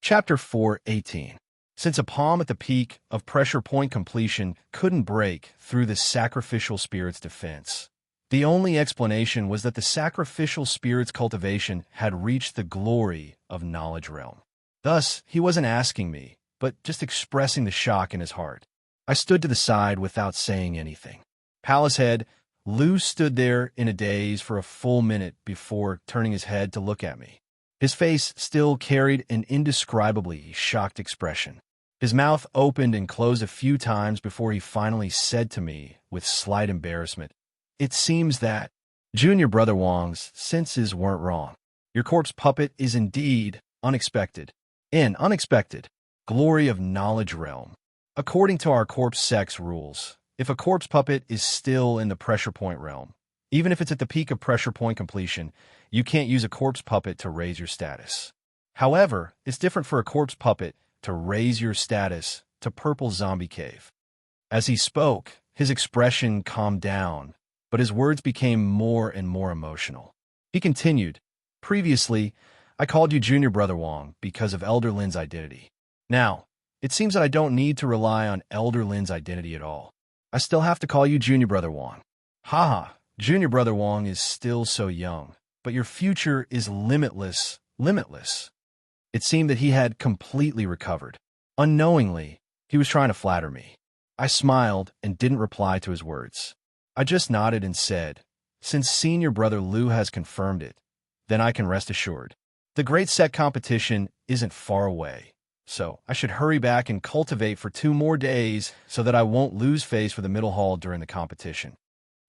Chapter 4:18. Since a palm at the peak of pressure point completion couldn't break through the sacrificial spirit's defense, the only explanation was that the sacrificial spirit's cultivation had reached the glory of knowledge realm. Thus, he wasn't asking me, but just expressing the shock in his heart. I stood to the side without saying anything. Palace head, Lou stood there in a daze for a full minute before turning his head to look at me. His face still carried an indescribably shocked expression. His mouth opened and closed a few times before he finally said to me with slight embarrassment, "It seems that Junior Brother Wong's senses weren't wrong. Your corpse puppet is indeed unexpected. In unexpected glory of knowledge realm. According to our corpse sex rules, if a corpse puppet is still in the pressure point realm, even if it's at the peak of pressure point completion, you can't use a corpse puppet to raise your status. However, it's different for a corpse puppet to raise your status to Purple Zombie Cave." As he spoke, his expression calmed down, but his words became more and more emotional. He continued, "Previously, I called you Junior Brother Wong because of Elder Lin's identity. Now, it seems that I don't need to rely on Elder Lin's identity at all. I still have to call you Junior Brother Wong. Haha, Junior Brother Wong is still so young, but your future is limitless, limitless." It seemed that he had completely recovered. Unknowingly, he was trying to flatter me. I smiled and didn't reply to his words. I just nodded and said, "Since Senior Brother Lou has confirmed it, then I can rest assured. The Great Set competition isn't far away, so I should hurry back and cultivate for 2 more days so that I won't lose face for the middle hall during the competition."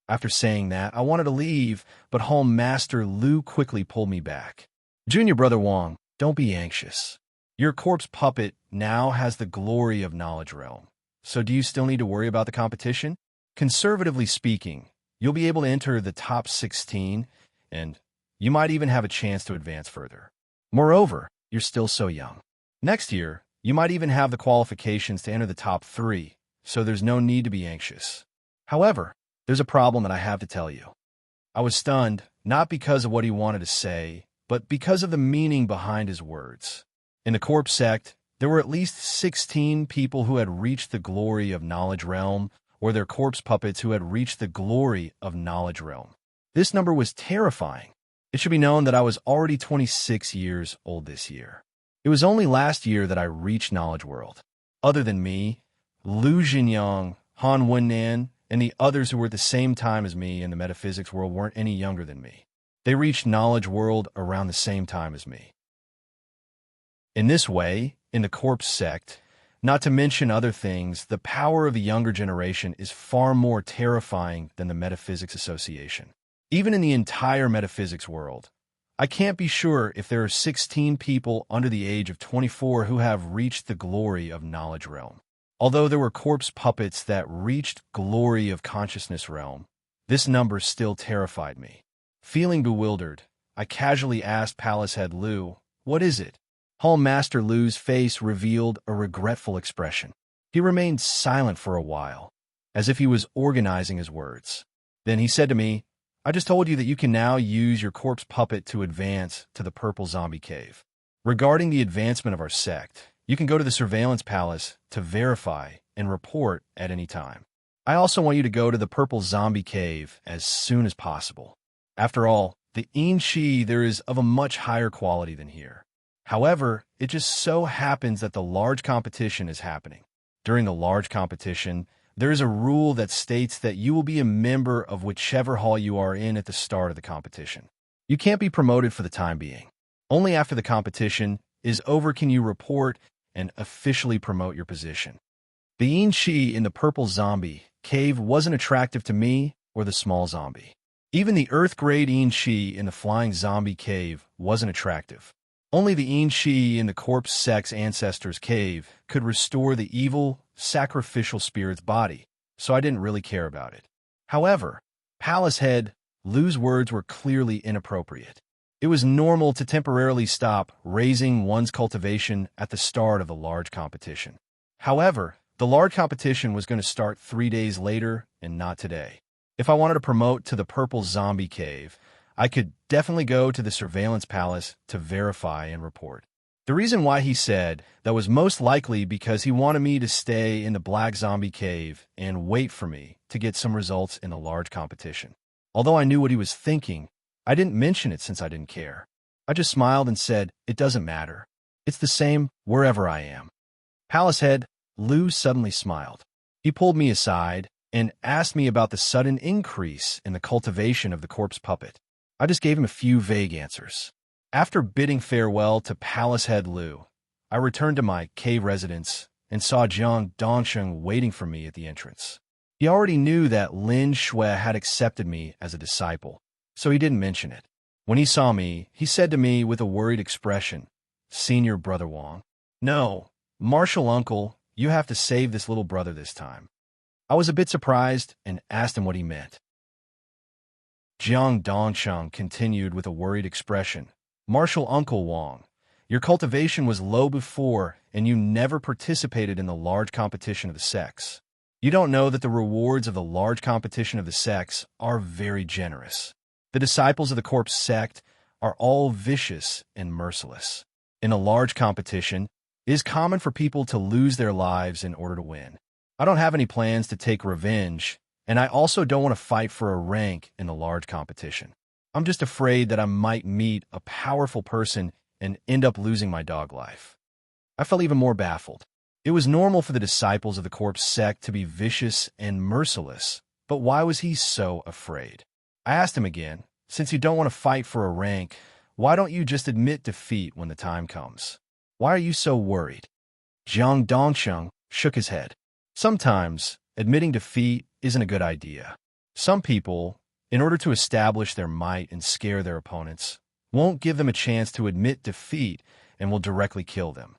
After saying that, I wanted to leave, but Hall Master Lou quickly pulled me back. "Junior Brother Wong, don't be anxious. Your corpse puppet now has the glory of knowledge realm. So do you still need to worry about the competition? Conservatively speaking, you'll be able to enter the top 16, and you might even have a chance to advance further. Moreover, you're still so young. Next year, you might even have the qualifications to enter the top 3, so there's no need to be anxious. However, there's a problem that I have to tell you." I was stunned, not because of what he wanted to say, but because of the meaning behind his words. In the corpse sect, there were at least 16 people who had reached the glory of knowledge realm, or their corpse puppets who had reached the glory of knowledge realm. This number was terrifying. It should be known that I was already 26 years old this year. It was only last year that I reached knowledge world. Other than me, Lu Jinyang, Han Wennan, and the others who were at the same time as me in the metaphysics world weren't any younger than me. They reached knowledge world around the same time as me. In this way, in the corpse sect, not to mention other things, the power of the younger generation is far more terrifying than the Metaphysics Association. Even in the entire metaphysics world, I can't be sure if there are 16 people under the age of 24 who have reached the glory of knowledge realm. Although there were corpse puppets that reached glory of consciousness realm, this number still terrified me. Feeling bewildered, I casually asked Palace Head Lou, "What is it?" Hall Master Lou's face revealed a regretful expression. He remained silent for a while, as if he was organizing his words. Then he said to me, "I just told you that you can now use your corpse puppet to advance to the Purple Zombie Cave. Regarding the advancement of our sect, you can go to the Surveillance Palace to verify and report at any time. I also want you to go to the Purple Zombie Cave as soon as possible. After all, the Inchi there is of a much higher quality than here. However, it just so happens that the large competition is happening. During the large competition, there is a rule that states that you will be a member of whichever hall you are in at the start of the competition. You can't be promoted for the time being. Only after the competition is over can you report and officially promote your position. The Inchi in the Purple Zombie Cave wasn't attractive to me or the small zombie. Even the Earth-grade Inchi in the Flying Zombie Cave wasn't attractive. Only the Inchi in the Corpse Sex Ancestors Cave could restore the evil, sacrificial spirit's body, so I didn't really care about it. However, Palace Head Lou's words were clearly inappropriate. It was normal to temporarily stop raising one's cultivation at the start of the large competition. However, the large competition was going to start 3 days later and not today. If I wanted to promote to the Purple Zombie Cave, I could definitely go to the Surveillance Palace to verify and report. The reason why he said that was most likely because he wanted me to stay in the black zombie cave and wait for me to get some results in the large competition. Although I knew what he was thinking, I didn't mention it since I didn't care. I just smiled and said, it doesn't matter. It's the same wherever I am. Palace Head Lou suddenly smiled. He pulled me aside and asked me about the sudden increase in the cultivation of the corpse puppet. I just gave him a few vague answers. After bidding farewell to Palace Head Lou, I returned to my cave residence and saw Jiang Dongsheng waiting for me at the entrance. He already knew that Lin Shui had accepted me as a disciple, so he didn't mention it. When he saw me, he said to me with a worried expression, "Senior Brother Wang." "No, Martial Uncle, you have to save this little brother this time." I was a bit surprised and asked him what he meant. Jiang Dongsheng continued with a worried expression. "Martial Uncle Wang, your cultivation was low before and you never participated in the large competition of the sects. You don't know that the rewards of the large competition of the sects are very generous. The disciples of the corpse sect are all vicious and merciless. In a large competition, it is common for people to lose their lives in order to win. I don't have any plans to take revenge, and I also don't want to fight for a rank in the large competition. I'm just afraid that I might meet a powerful person and end up losing my dog life." I felt even more baffled. It was normal for the disciples of the corpse sect to be vicious and merciless, but why was he so afraid? I asked him again, "Since you don't want to fight for a rank, why don't you just admit defeat when the time comes? Why are you so worried?" Jiang Dongsheng shook his head. "Sometimes, admitting defeat isn't a good idea. Some people, in order to establish their might and scare their opponents, won't give them a chance to admit defeat and will directly kill them.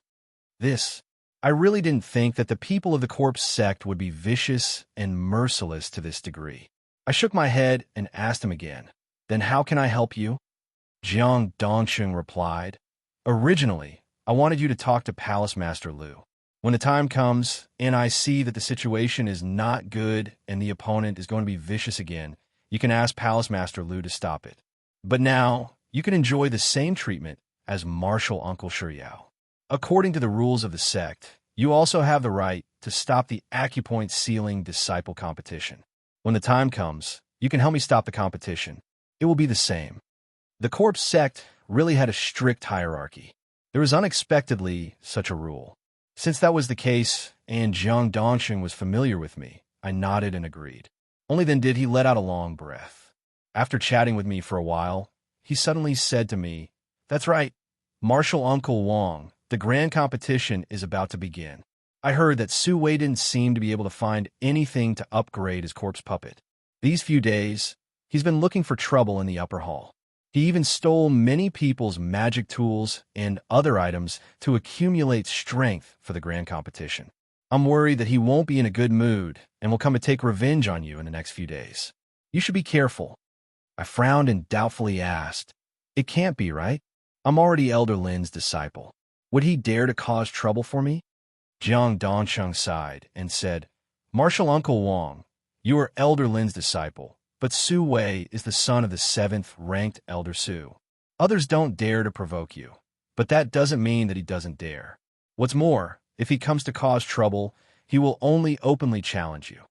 I really didn't think that the people of the corpse sect would be vicious and merciless to this degree." I shook my head and asked him again, "Then how can I help you?" Jiang Dongsheng replied, "Originally, I wanted you to talk to Palace Master Lu. When the time comes and I see that the situation is not good and the opponent is going to be vicious again, you can ask Palace Master Lu to stop it. But now, you can enjoy the same treatment as Martial Uncle Shiryao. According to the rules of the sect, you also have the right to stop the acupoint ceiling disciple competition. When the time comes, you can help me stop the competition. It will be the same." The corpse sect really had a strict hierarchy. There was unexpectedly such a rule. Since that was the case, and Jiang Dongsheng was familiar with me, I nodded and agreed. Only then did he let out a long breath. After chatting with me for a while, he suddenly said to me, "That's right, Martial Uncle Wang, the grand competition is about to begin. I heard that Su Wei didn't seem to be able to find anything to upgrade his corpse puppet. These few days, he's been looking for trouble in the upper hall. He even stole many people's magic tools and other items to accumulate strength for the grand competition. I'm worried that he won't be in a good mood and will come to take revenge on you in the next few days. You should be careful." I frowned and doubtfully asked, "It can't be, right? I'm already Elder Lin's disciple. Would he dare to cause trouble for me?" Jiang Dongsheng sighed and said, "Martial Uncle Wang, you are Elder Lin's disciple, but Su Wei is the son of the 7th ranked Elder Su. Others don't dare to provoke you, but that doesn't mean that he doesn't dare. What's more, if he comes to cause trouble, he will only openly challenge you.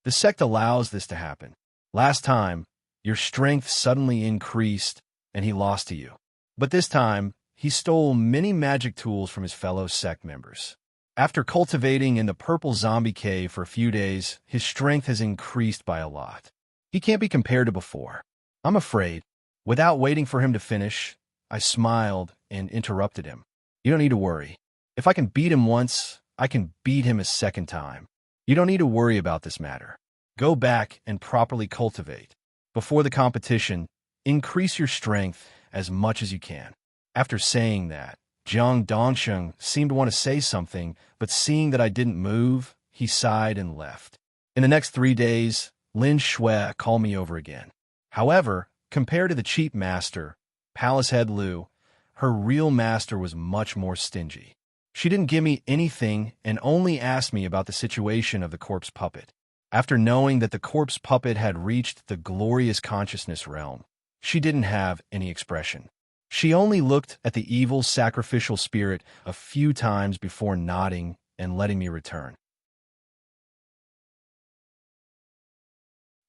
The sect allows this to happen. Last time, your strength suddenly increased and he lost to you. But this time, he stole many magic tools from his fellow sect members. After cultivating in the purple zombie cave for a few days, his strength has increased by a lot. He can't be compared to before. I'm afraid." Without waiting for him to finish, I smiled and interrupted him. "You don't need to worry. If I can beat him once, I can beat him a second time. You don't need to worry about this matter. Go back and properly cultivate. Before the competition, increase your strength as much as you can." After saying that, Jiang Dongsheng seemed to want to say something, but seeing that I didn't move, he sighed and left. In the next 3 days, Lin Shui called me over again. However, compared to the cheap master, Palace Head Lu, her real master was much more stingy. She didn't give me anything and only asked me about the situation of the corpse puppet. After knowing that the corpse puppet had reached the glorious consciousness realm, she didn't have any expression. She only looked at the evil sacrificial spirit a few times before nodding and letting me return.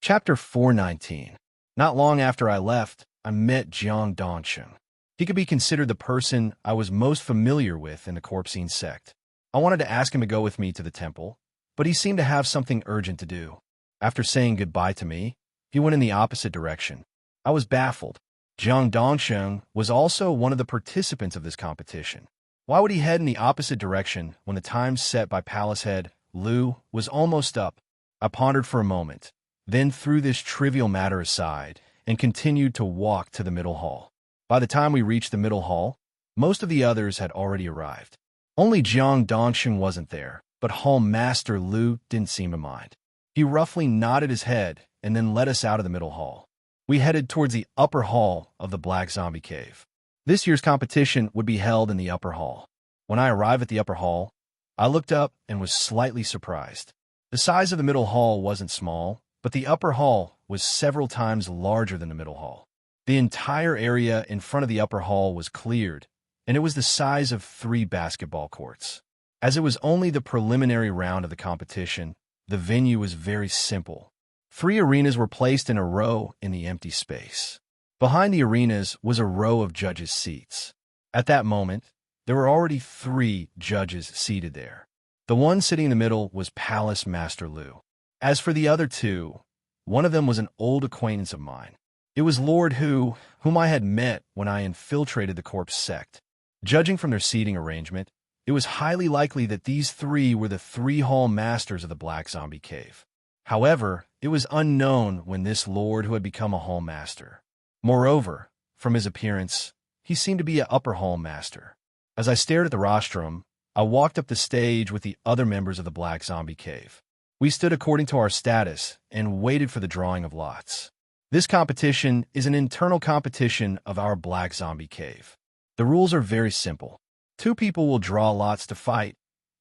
Chapter 419. Not long after I left, I met Jiang Dongsheng. He could be considered the person I was most familiar with in the Corpsine sect. I wanted to ask him to go with me to the temple, but he seemed to have something urgent to do. After saying goodbye to me, he went in the opposite direction. I was baffled. Jiang Dongsheng was also one of the participants of this competition. Why would he head in the opposite direction when the time set by Palace Head Liu was almost up? I pondered for a moment, then threw this trivial matter aside and continued to walk to the middle hall. By the time we reached the middle hall, most of the others had already arrived. Only Jiang Dongsheng wasn't there, but Hall Master Liu didn't seem to mind. He roughly nodded his head and then led us out of the middle hall. We headed towards the upper hall of the Black Zombie Cave. This year's competition would be held in the upper hall. When I arrived at the upper hall, I looked up and was slightly surprised. The size of the middle hall wasn't small, but the upper hall was several times larger than the middle hall. The entire area in front of the upper hall was cleared, and it was the size of 3 basketball courts. As it was only the preliminary round of the competition, the venue was very simple. 3 arenas were placed in a row in the empty space. Behind the arenas was a row of judges' seats. At that moment, there were already 3 judges seated there. The one sitting in the middle was Palace Master Liu. As for the other 2, one of them was an old acquaintance of mine. It was Lord Hu, whom I had met when I infiltrated the corpse sect. Judging from their seating arrangement, it was highly likely that these 3 were the 3 hall masters of the Black Zombie Cave. However, it was unknown when this lord who had become a hall master. Moreover, from his appearance, he seemed to be an upper hall master. As I stared at the rostrum, I walked up the stage with the other members of the Black Zombie Cave. We stood according to our status and waited for the drawing of lots. This competition is an internal competition of our Black Zombie Cave. The rules are very simple. 2 people will draw lots to fight,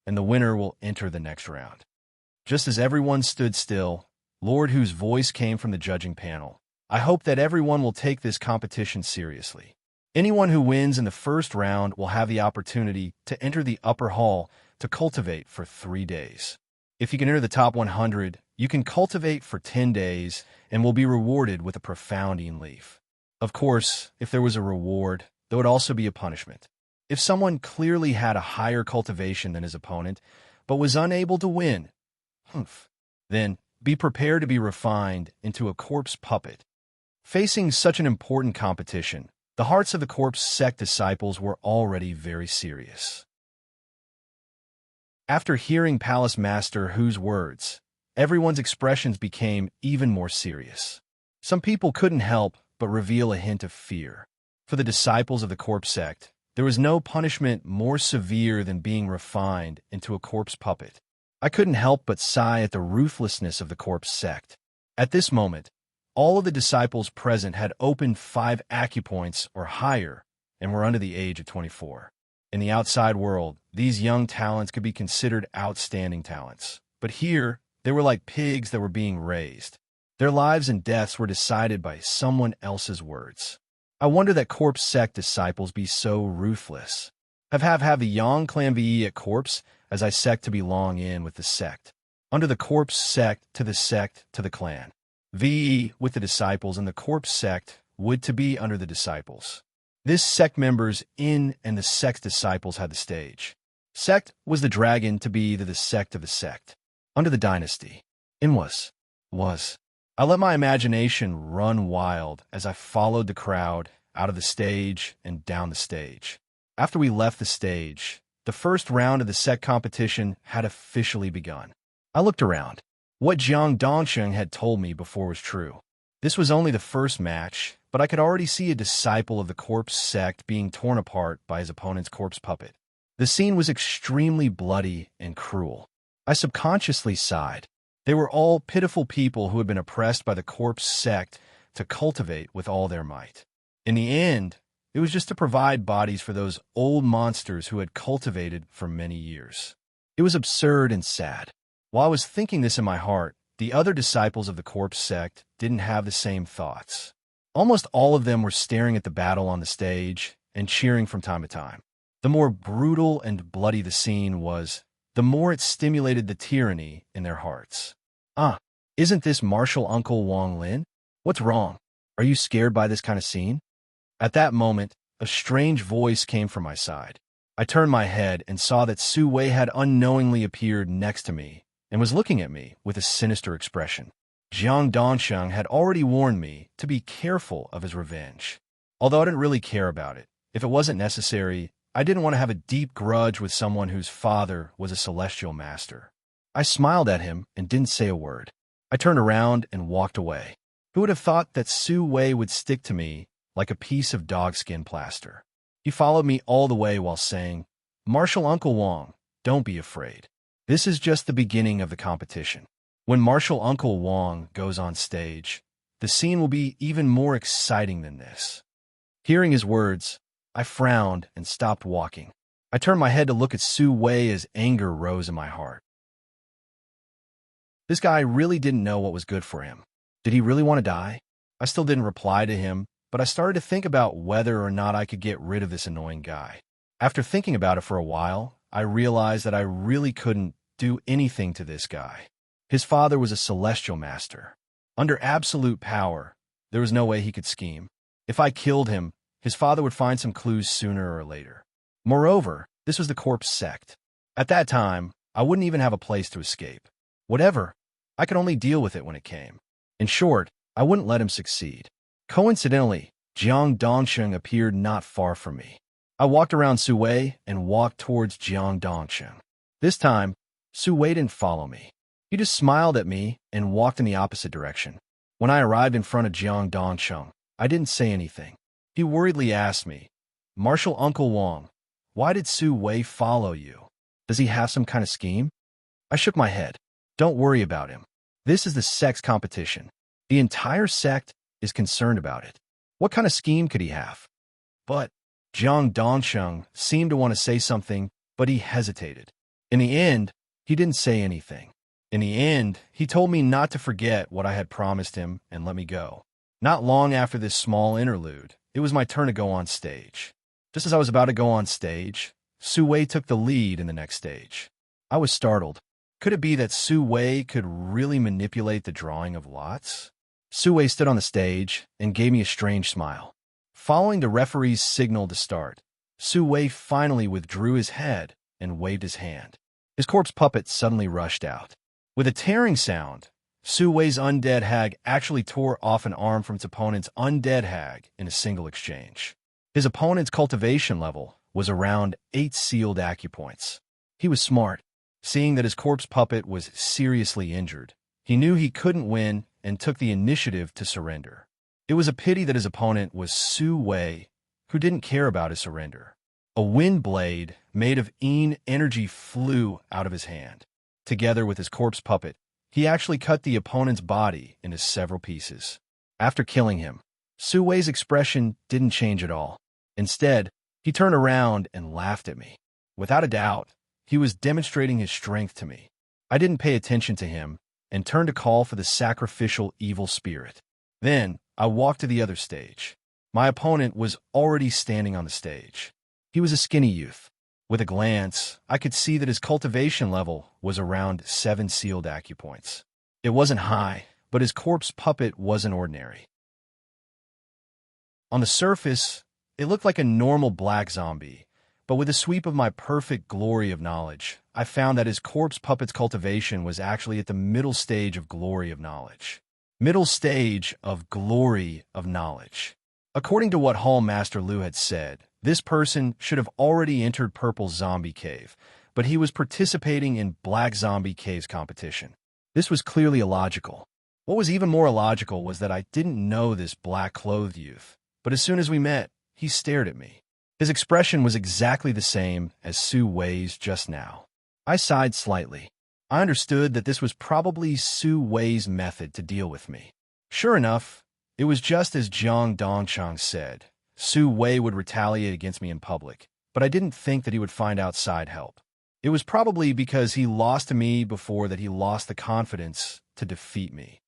and the winner will enter the next round. Just as everyone stood still, Lord Hu's voice came from the judging panel. I hope that everyone will take this competition seriously. Anyone who wins in the first round will have the opportunity to enter the upper hall to cultivate for 3 days. If you can enter the top 100, you can cultivate for 10 days and will be rewarded with a profounding leaf. Of course, if there was a reward, there would also be a punishment. If someone clearly had a higher cultivation than his opponent, but was unable to win, then be prepared to be refined into a corpse puppet. Facing such an important competition, the hearts of the corpse sect disciples were already very serious. After hearing Palace Master Hu's words, everyone's expressions became even more serious. Some people couldn't help but reveal a hint of fear. For the disciples of the corpse sect, there was no punishment more severe than being refined into a corpse puppet. I couldn't help but sigh at the ruthlessness of the corpse sect. At this moment, all of the disciples present had opened 5 acupoints or higher and were under the age of 24. In the outside world, these young talents could be considered outstanding talents. But here, they were like pigs that were being raised. Their lives and deaths were decided by someone else's words. I wonder that corpse sect disciples be so ruthless. Have the young clan VE at corpse as I sect to belong in with the sect. Under the corpse sect to the clan. VE with the disciples and the corpse sect would to be under the disciples. This sect members in and the sect disciples had the stage. Sect was the dragon to be the sect of the sect. Under the dynasty. In was. I let my imagination run wild as I followed the crowd out of the stage and down the stage. After we left the stage, the first round of the sect competition had officially begun. I looked around. What Jiang Dongsheng had told me before was true. This was only the first match, but I could already see a disciple of the corpse sect being torn apart by his opponent's corpse puppet. The scene was extremely bloody and cruel. I subconsciously sighed. They were all pitiful people who had been oppressed by the corpse sect to cultivate with all their might. In the end, it was just to provide bodies for those old monsters who had cultivated for many years. It was absurd and sad. While I was thinking this in my heart, the other disciples of the corpse sect didn't have the same thoughts. Almost all of them were staring at the battle on the stage and cheering from time to time. The more brutal and bloody the scene was, the more it stimulated the tyranny in their hearts. Ah, isn't this martial Uncle Wong Lin? What's wrong? Are you scared by this kind of scene? At that moment, a strange voice came from my side. I turned my head and saw that Su Wei had unknowingly appeared next to me and was looking at me with a sinister expression. Jiang Dongsheng had already warned me to be careful of his revenge. Although I didn't really care about it, if it wasn't necessary, I didn't want to have a deep grudge with someone whose father was a celestial master. I smiled at him and didn't say a word. I turned around and walked away. Who would have thought that Su Wei would stick to me like a piece of dogskin plaster? He followed me all the way while saying, "Martial Uncle Wong, don't be afraid. This is just the beginning of the competition. When Martial Uncle Wong goes on stage, the scene will be even more exciting than this." Hearing his words, I frowned and stopped walking. I turned my head to look at Su Wei as anger rose in my heart. This guy really didn't know what was good for him. Did he really want to die? I still didn't reply to him, but I started to think about whether or not I could get rid of this annoying guy. After thinking about it for a while, I realized that I really couldn't do anything to this guy. His father was a celestial master. Under absolute power, there was no way he could scheme. If I killed him, his father would find some clues sooner or later. Moreover, this was the corpse sect. At that time, I wouldn't even have a place to escape. Whatever, I could only deal with it when it came. In short, I wouldn't let him succeed. Coincidentally, Jiang Dongsheng appeared not far from me. I walked around Su Wei and walked towards Jiang Dongsheng. This time, Su Wei didn't follow me. He just smiled at me and walked in the opposite direction. When I arrived in front of Jiang Dongsheng, I didn't say anything. He worriedly asked me, "Martial Uncle Wong, why did Su Wei follow you? Does he have some kind of scheme?" I shook my head. Don't worry about him. This is the sect's competition. The entire sect is concerned about it. What kind of scheme could he have? But Jiang Dongsheng seemed to want to say something, but he hesitated. In the end, he didn't say anything. In the end, he told me not to forget what I had promised him and let me go. Not long after this small interlude, it was my turn to go on stage. Just as I was about to go on stage, Su Wei took the lead in the next stage. I was startled. Could it be that Su Wei could really manipulate the drawing of lots? Su Wei stood on the stage and gave me a strange smile. Following the referee's signal to start, Su Wei finally withdrew his head and waved his hand. His corpse puppet suddenly rushed out. With a tearing sound, Su Wei's undead hag actually tore off an arm from its opponent's undead hag in a single exchange. His opponent's cultivation level was around 8 sealed acupoints. He was smart. Seeing that his corpse puppet was seriously injured, he knew he couldn't win and took the initiative to surrender. It was a pity that his opponent was Su Wei, who didn't care about his surrender. A wind blade made of energy flew out of his hand. Together with his corpse puppet, he actually cut the opponent's body into several pieces. After killing him, Su Wei's expression didn't change at all. Instead, he turned around and laughed at me. Without a doubt, he was demonstrating his strength to me. I didn't pay attention to him and turned to call for the sacrificial evil spirit. Then, I walked to the other stage. My opponent was already standing on the stage. He was a skinny youth. With a glance, I could see that his cultivation level was around 7 sealed acupoints. It wasn't high, but his corpse puppet wasn't ordinary. On the surface, it looked like a normal black zombie, but with a sweep of my perfect glory of knowledge, I found that his corpse puppet's cultivation was actually at the middle stage of glory of knowledge. Middle stage of glory of knowledge. According to what Hall Master Lu had said, this person should have already entered Purple Zombie Cave, but he was participating in Black Zombie Cave's competition. This was clearly illogical. What was even more illogical was that I didn't know this black-clothed youth, but as soon as we met, he stared at me. His expression was exactly the same as Su Wei's just now. I sighed slightly. I understood that this was probably Su Wei's method to deal with me. Sure enough, it was just as Jiang Dongsheng said. Su Wei would retaliate against me in public, but I didn't think that he would find outside help. It was probably because he lost to me before that he lost the confidence to defeat me.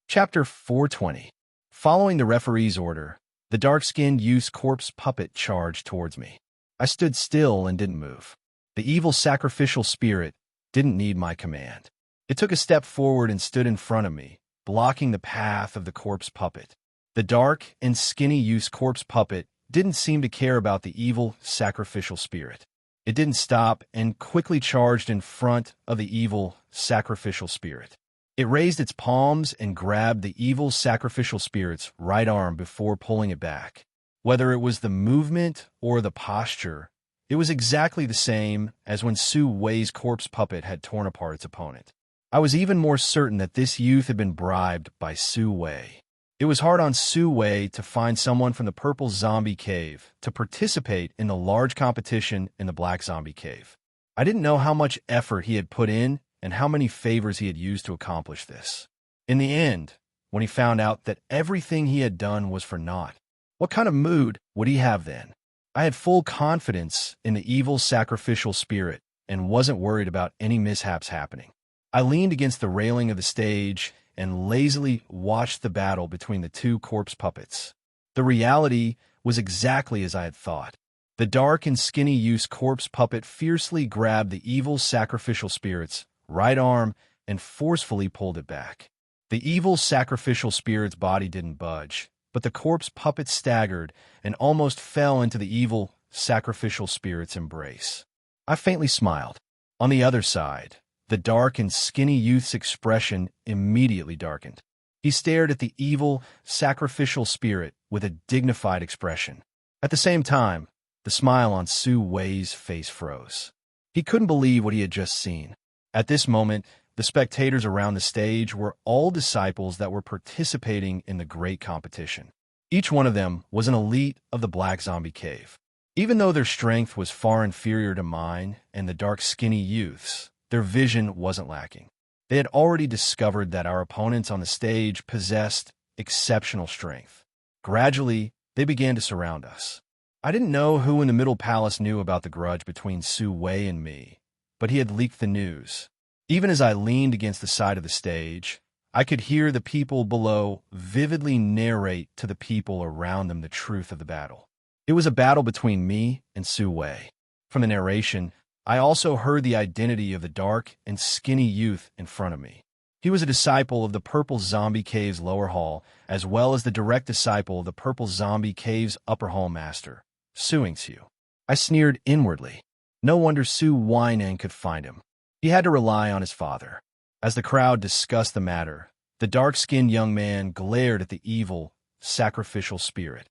Chapter 420. Following the referee's order, the dark-skinned youth's corpse puppet charged towards me. I stood still and didn't move. The evil sacrificial spirit didn't need my command. It took a step forward and stood in front of me, blocking the path of the corpse puppet. The dark and skinny youth's corpse puppet didn't seem to care about the evil sacrificial spirit. It didn't stop and quickly charged in front of the evil sacrificial spirit. It raised its palms and grabbed the evil sacrificial spirit's right arm before pulling it back. Whether it was the movement or the posture, it was exactly the same as when Su Wei's corpse puppet had torn apart its opponent. I was even more certain that this youth had been bribed by Su Wei. It was hard on Su Wei to find someone from the Purple Zombie Cave to participate in the large competition in the Black Zombie Cave. I didn't know how much effort he had put in and how many favors he had used to accomplish this. In the end, when he found out that everything he had done was for naught, what kind of mood would he have then? I had full confidence in the evil sacrificial spirit and wasn't worried about any mishaps happening. I leaned against the railing of the stage and lazily watched the battle between the two corpse puppets. The reality was exactly as I had thought. The dark and skinny youth's corpse puppet fiercely grabbed the evil sacrificial spirit's right arm and forcefully pulled it back. The evil sacrificial spirit's body didn't budge, but the corpse puppet staggered and almost fell into the evil sacrificial spirit's embrace. I faintly smiled. On the other side, the dark and skinny youth's expression immediately darkened. He stared at the evil sacrificial spirit with a dignified expression. At the same time, the smile on Su Wei's face froze. He couldn't believe what he had just seen. At this moment, the spectators around the stage were all disciples that were participating in the great competition. Each one of them was an elite of the Black Zombie Cave. Even though their strength was far inferior to mine and the dark skinny youth's, their vision wasn't lacking. They had already discovered that our opponents on the stage possessed exceptional strength. Gradually, they began to surround us. I didn't know who in the Middle Palace knew about the grudge between Su Wei and me, but he had leaked the news. Even as I leaned against the side of the stage, I could hear the people below vividly narrate to the people around them the truth of the battle. It was a battle between me and Su Wei. From the narration, I also heard the identity of the dark and skinny youth in front of me. He was a disciple of the Purple Zombie Cave's lower hall, as well as the direct disciple of the Purple Zombie Cave's upper hall master, Su Xiu. I sneered inwardly. No wonder Su Weinan could find him. He had to rely on his father. As the crowd discussed the matter, the dark-skinned young man glared at the evil, sacrificial spirit.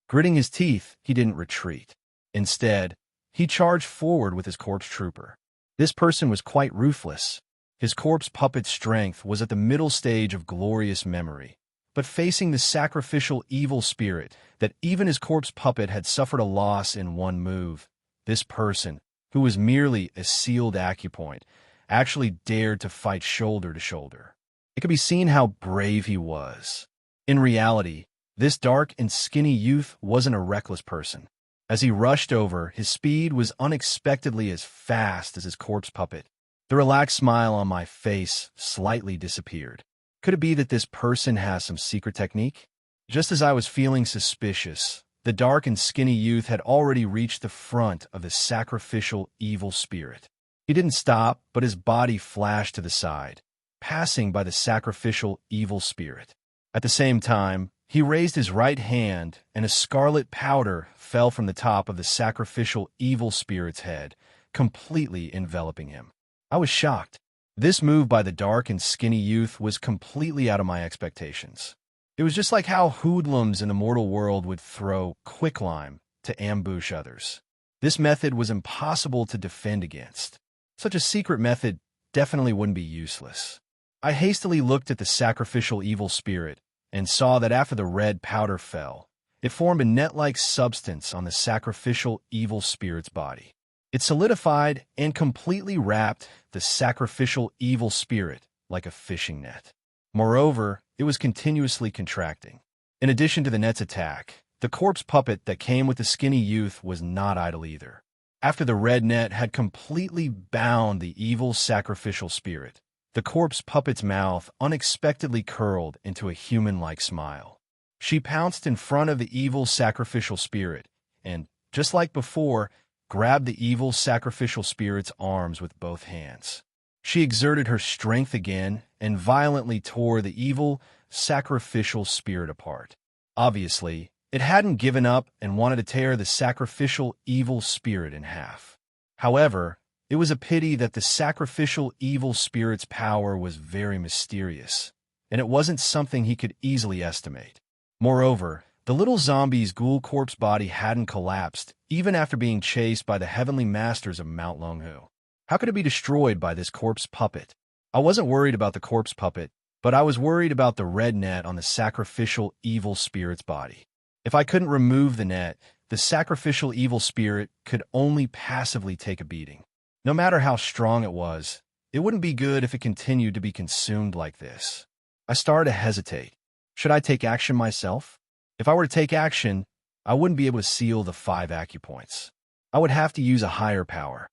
Gritting his teeth, he didn't retreat. Instead, he charged forward with his corpse trooper. This person was quite ruthless. His corpse puppet's strength was at the middle stage of glorious memory, but facing the sacrificial evil spirit that even his corpse puppet had suffered a loss in one move, this person, who was merely a sealed acupoint, actually dared to fight shoulder to shoulder. It could be seen how brave he was. In reality, this dark and skinny youth wasn't a reckless person. As he rushed over, his speed was unexpectedly as fast as his corpse puppet. The relaxed smile on my face slightly disappeared. Could it be that this person has some secret technique? Just as I was feeling suspicious, the dark and skinny youth had already reached the front of the sacrificial evil spirit. He didn't stop, but his body flashed to the side, passing by the sacrificial evil spirit. At the same time, he raised his right hand, and a scarlet powder fell from the top of the sacrificial evil spirit's head, completely enveloping him. I was shocked. This move by the dark and skinny youth was completely out of my expectations. It was just like how hoodlums in the mortal world would throw quicklime to ambush others. This method was impossible to defend against. Such a secret method definitely wouldn't be useless. I hastily looked at the sacrificial evil spirit and saw that after the red powder fell, it formed a net-like substance on the sacrificial evil spirit's body. It solidified and completely wrapped the sacrificial evil spirit like a fishing net. Moreover, it was continuously contracting. In addition to the net's attack, the corpse puppet that came with the skinny youth was not idle either. After the red net had completely bound the evil sacrificial spirit, the corpse puppet's mouth unexpectedly curled into a human-like smile. She pounced in front of the evil sacrificial spirit and, just like before, grabbed the evil sacrificial spirit's arms with both hands. She exerted her strength again and violently tore the evil sacrificial spirit apart. Obviously, it hadn't given up and wanted to tear the sacrificial evil spirit in half. However, it was a pity that the sacrificial evil spirit's power was very mysterious, and it wasn't something he could easily estimate. Moreover, the little zombie's ghoul corpse body hadn't collapsed, even after being chased by the heavenly masters of Mount Longhu. How could it be destroyed by this corpse puppet? I wasn't worried about the corpse puppet, but I was worried about the red net on the sacrificial evil spirit's body. If I couldn't remove the net, the sacrificial evil spirit could only passively take a beating. No matter how strong it wouldn't be good if it continued to be consumed like this. I started to hesitate. Should I take action myself? If I were to take action, I wouldn't be able to seal the 5 acupoints. I would have to use a higher power.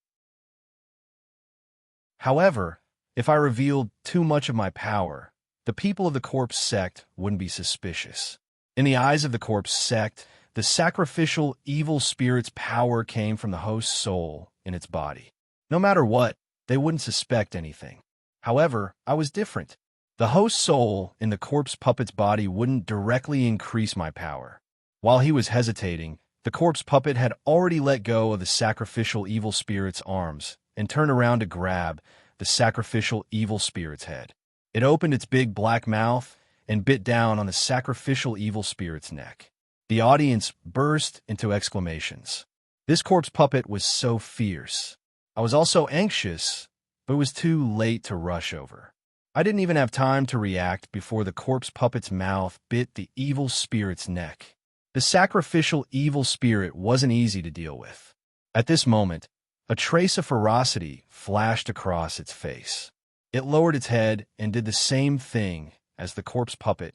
However, if I revealed too much of my power, the people of the corpse sect wouldn't be suspicious. In the eyes of the corpse sect, the sacrificial evil spirit's power came from the host's soul in its body. No matter what, they wouldn't suspect anything. However, I was different. The host's soul in the corpse puppet's body wouldn't directly increase my power. While he was hesitating, the corpse puppet had already let go of the sacrificial evil spirit's arms and turned around to grab the sacrificial evil spirit's head. It opened its big black mouth and bit down on the sacrificial evil spirit's neck. The audience burst into exclamations. This corpse puppet was so fierce. I was also anxious, but it was too late to rush over. I didn't even have time to react before the corpse puppet's mouth bit the evil spirit's neck. The sacrificial evil spirit wasn't easy to deal with. At this moment, a trace of ferocity flashed across its face. It lowered its head and did the same thing as the corpse puppet,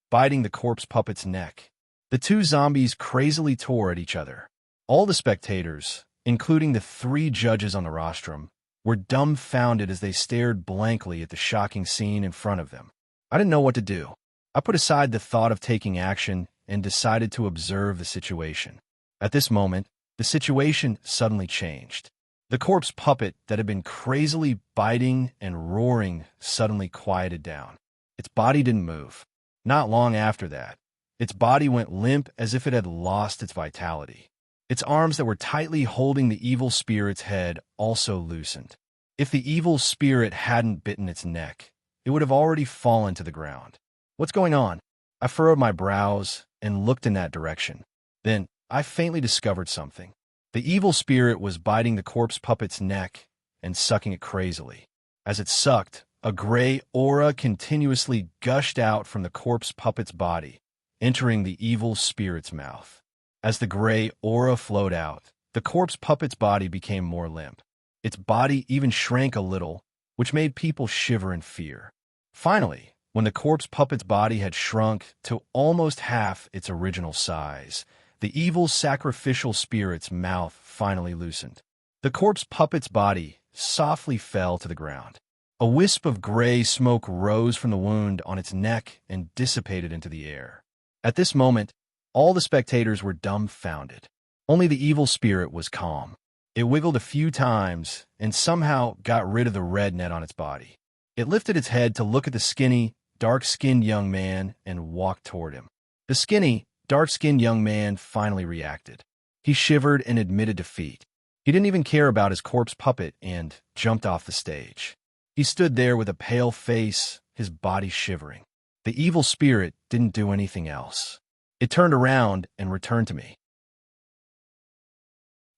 biting the corpse puppet's neck. The two zombies crazily tore at each other. All the spectators, including the 3 judges on the rostrum, were dumbfounded as they stared blankly at the shocking scene in front of them. I didn't know what to do. I put aside the thought of taking action and decided to observe the situation. At this moment, the situation suddenly changed. The corpse puppet that had been crazily biting and roaring suddenly quieted down. Its body didn't move. Not long after that, its body went limp as if it had lost its vitality. Its arms that were tightly holding the evil spirit's head also loosened. If the evil spirit hadn't bitten its neck, it would have already fallen to the ground. What's going on? I furrowed my brows and looked in that direction. Then I faintly discovered something. The evil spirit was biting the corpse puppet's neck and sucking it crazily. As it sucked, a gray aura continuously gushed out from the corpse puppet's body, entering the evil spirit's mouth. As the gray aura flowed out, the corpse puppet's body became more limp. Its body even shrank a little, which made people shiver in fear. Finally, when the corpse puppet's body had shrunk to almost half its original size, the evil sacrificial spirit's mouth finally loosened. The corpse puppet's body softly fell to the ground. A wisp of gray smoke rose from the wound on its neck and dissipated into the air. At this moment, all the spectators were dumbfounded. Only the evil spirit was calm. It wiggled a few times and somehow got rid of the red net on its body. It lifted its head to look at the skinny, dark-skinned young man and walked toward him. The skinny, dark-skinned young man finally reacted. He shivered and admitted defeat. He didn't even care about his corpse puppet and jumped off the stage. He stood there with a pale face, his body shivering. The evil spirit didn't do anything else. It turned around and returned to me.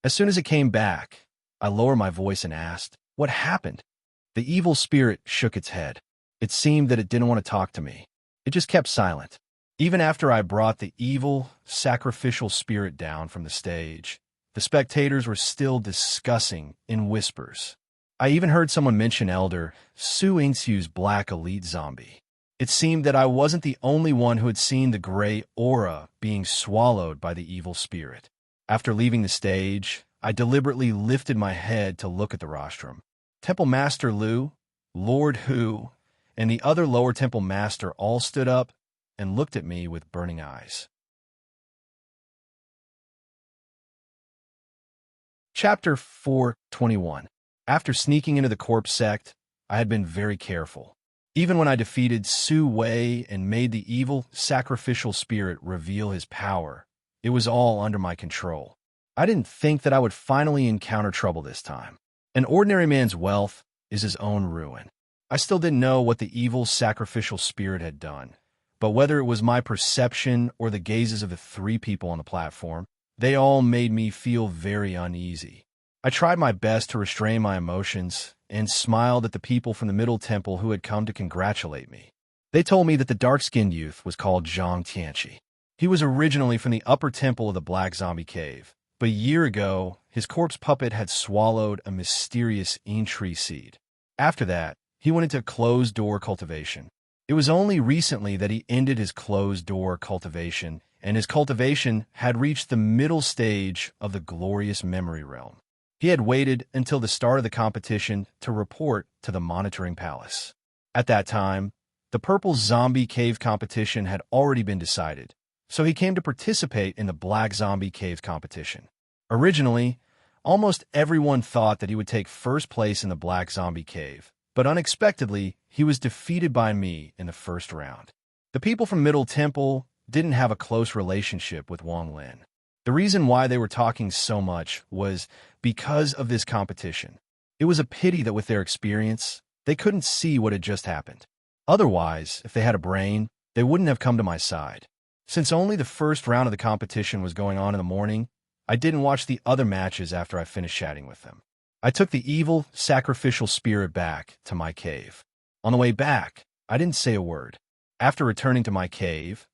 As soon as it came back, I lowered my voice and asked, "What happened?" The evil spirit shook its head. It seemed that it didn't want to talk to me. It just kept silent. Even after I brought the evil, sacrificial spirit down from the stage, the spectators were still discussing in whispers. I even heard someone mention Elder Su Ingsu's black elite zombie. It seemed that I wasn't the only one who had seen the gray aura being swallowed by the evil spirit. After leaving the stage, I deliberately lifted my head to look at the rostrum. Temple Master Lu, Lord Hu, and the other lower temple master all stood up and looked at me with burning eyes. Chapter 4:21. After sneaking into the corpse sect, I had been very careful. Even when I defeated Su Wei and made the evil sacrificial spirit reveal his power, it was all under my control. I didn't think that I would finally encounter trouble this time. An ordinary man's wealth is his own ruin. I still didn't know what the evil sacrificial spirit had done, but whether it was my perception or the gazes of the three people on the platform, they all made me feel very uneasy. I tried my best to restrain my emotions and smiled at the people from the Middle Temple who had come to congratulate me. They told me that the dark-skinned youth was called Zhang Tianqi. He was originally from the upper temple of the Black Zombie Cave, but a year ago, his corpse puppet had swallowed a mysterious tree seed. After that, he went into closed-door cultivation. It was only recently that he ended his closed-door cultivation, and his cultivation had reached the middle stage of the glorious memory realm. He had waited until the start of the competition to report to the monitoring palace. At that time, the Purple Zombie Cave competition had already been decided, so he came to participate in the Black Zombie Cave competition. Originally, almost everyone thought that he would take first place in the Black Zombie Cave, but unexpectedly, he was defeated by me in the first round. The people from Middle Temple didn't have a close relationship with Wang Lin. The reason why they were talking so much was because of this competition. It was a pity that with their experience, they couldn't see what had just happened. Otherwise, if they had a brain, they wouldn't have come to my side. Since only the first round of the competition was going on in the morning, I didn't watch the other matches after I finished chatting with them. I took the evil, sacrificial spirit back to my cave. On the way back, I didn't say a word. After returning to my cave,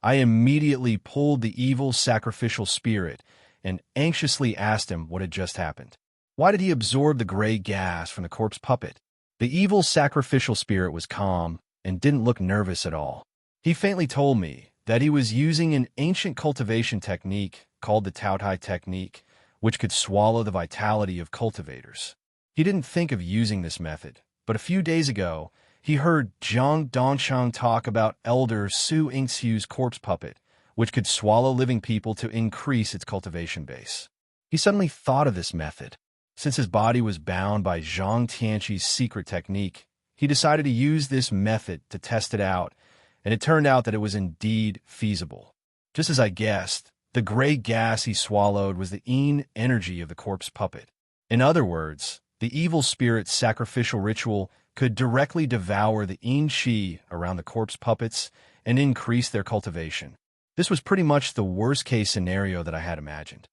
I immediately pulled the evil sacrificial spirit and anxiously asked him what had just happened. Why did he absorb the gray gas from the corpse puppet? The evil sacrificial spirit was calm and didn't look nervous at all. He faintly told me that he was using an ancient cultivation technique called the Taotai technique, which could swallow the vitality of cultivators. He didn't think of using this method, but a few days ago, he heard Zhang Dongshang talk about Elder Su Yingxiu's corpse puppet, which could swallow living people to increase its cultivation base. He suddenly thought of this method. Since his body was bound by Zhang Tianqi's secret technique, he decided to use this method to test it out, and it turned out that it was indeed feasible. Just as I guessed, the gray gas he swallowed was the yin energy of the corpse puppet. In other words, the evil spirit's sacrificial ritual could directly devour the yin qi around the corpse puppets and increase their cultivation. This was pretty much the worst-case scenario that I had imagined.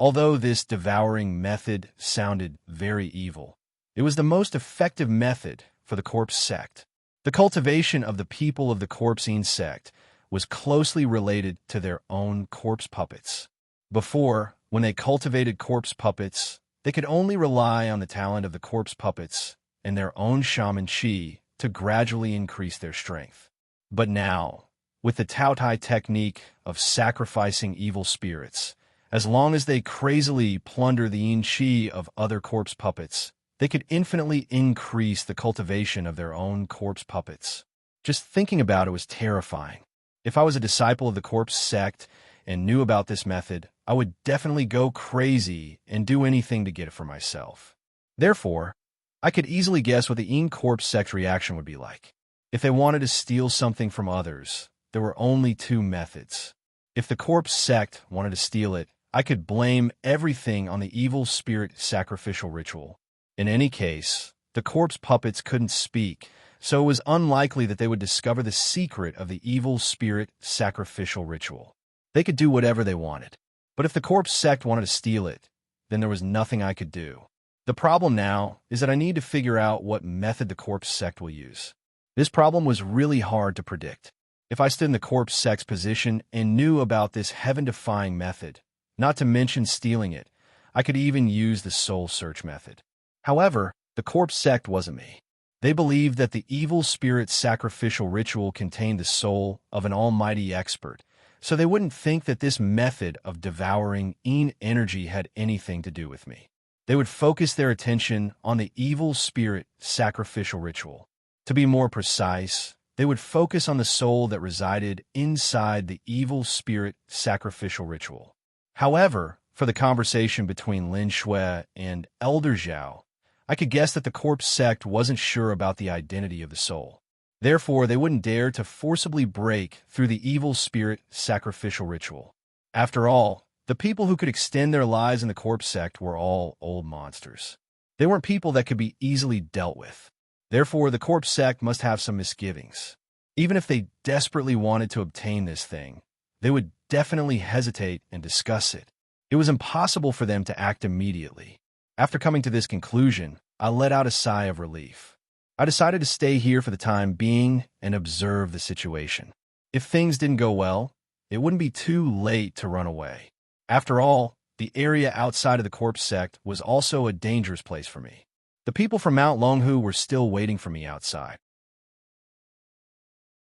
Although this devouring method sounded very evil, it was the most effective method for the corpse sect. The cultivation of the people of the corpsine sect was closely related to their own corpse puppets. Before, when they cultivated corpse puppets, they could only rely on the talent of the corpse puppets and their own shaman qi to gradually increase their strength. But now, with the Taotai technique of sacrificing evil spirits, as long as they crazily plunder the yin qi of other corpse puppets, they could infinitely increase the cultivation of their own corpse puppets. Just thinking about it was terrifying. If I was a disciple of the corpse sect and knew about this method, I would definitely go crazy and do anything to get it for myself. Therefore, I could easily guess what the yin corpse sect reaction would be like. If they wanted to steal something from others, there were only two methods. If the corpse sect wanted to steal it, I could blame everything on the evil spirit sacrificial ritual. In any case, the corpse puppets couldn't speak, so it was unlikely that they would discover the secret of the evil spirit sacrificial ritual. They could do whatever they wanted. But if the corpse sect wanted to steal it, then there was nothing I could do. The problem now is that I need to figure out what method the corpse sect will use. This problem was really hard to predict. If I stood in the corpse sect's position and knew about this heaven-defying method, not to mention stealing it, I could even use the soul search method. However, the corpse sect wasn't me. They believed that the evil spirit sacrificial ritual contained the soul of an almighty expert, so they wouldn't think that this method of devouring yin energy had anything to do with me. They would focus their attention on the evil spirit sacrificial ritual. To be more precise, they would focus on the soul that resided inside the evil spirit sacrificial ritual. However, for the conversation between Lin Shui and Elder Zhao, I could guess that the corpse sect wasn't sure about the identity of the soul. Therefore, they wouldn't dare to forcibly break through the evil spirit sacrificial ritual. After all, the people who could extend their lives in the corpse sect were all old monsters. They weren't people that could be easily dealt with. Therefore, the corpse sect must have some misgivings. Even if they desperately wanted to obtain this thing, they would definitely hesitate and discuss it. It was impossible for them to act immediately. After coming to this conclusion, I let out a sigh of relief. I decided to stay here for the time being and observe the situation. If things didn't go well, it wouldn't be too late to run away. After all, the area outside of the corpse sect was also a dangerous place for me. The people from Mount Longhu were still waiting for me outside.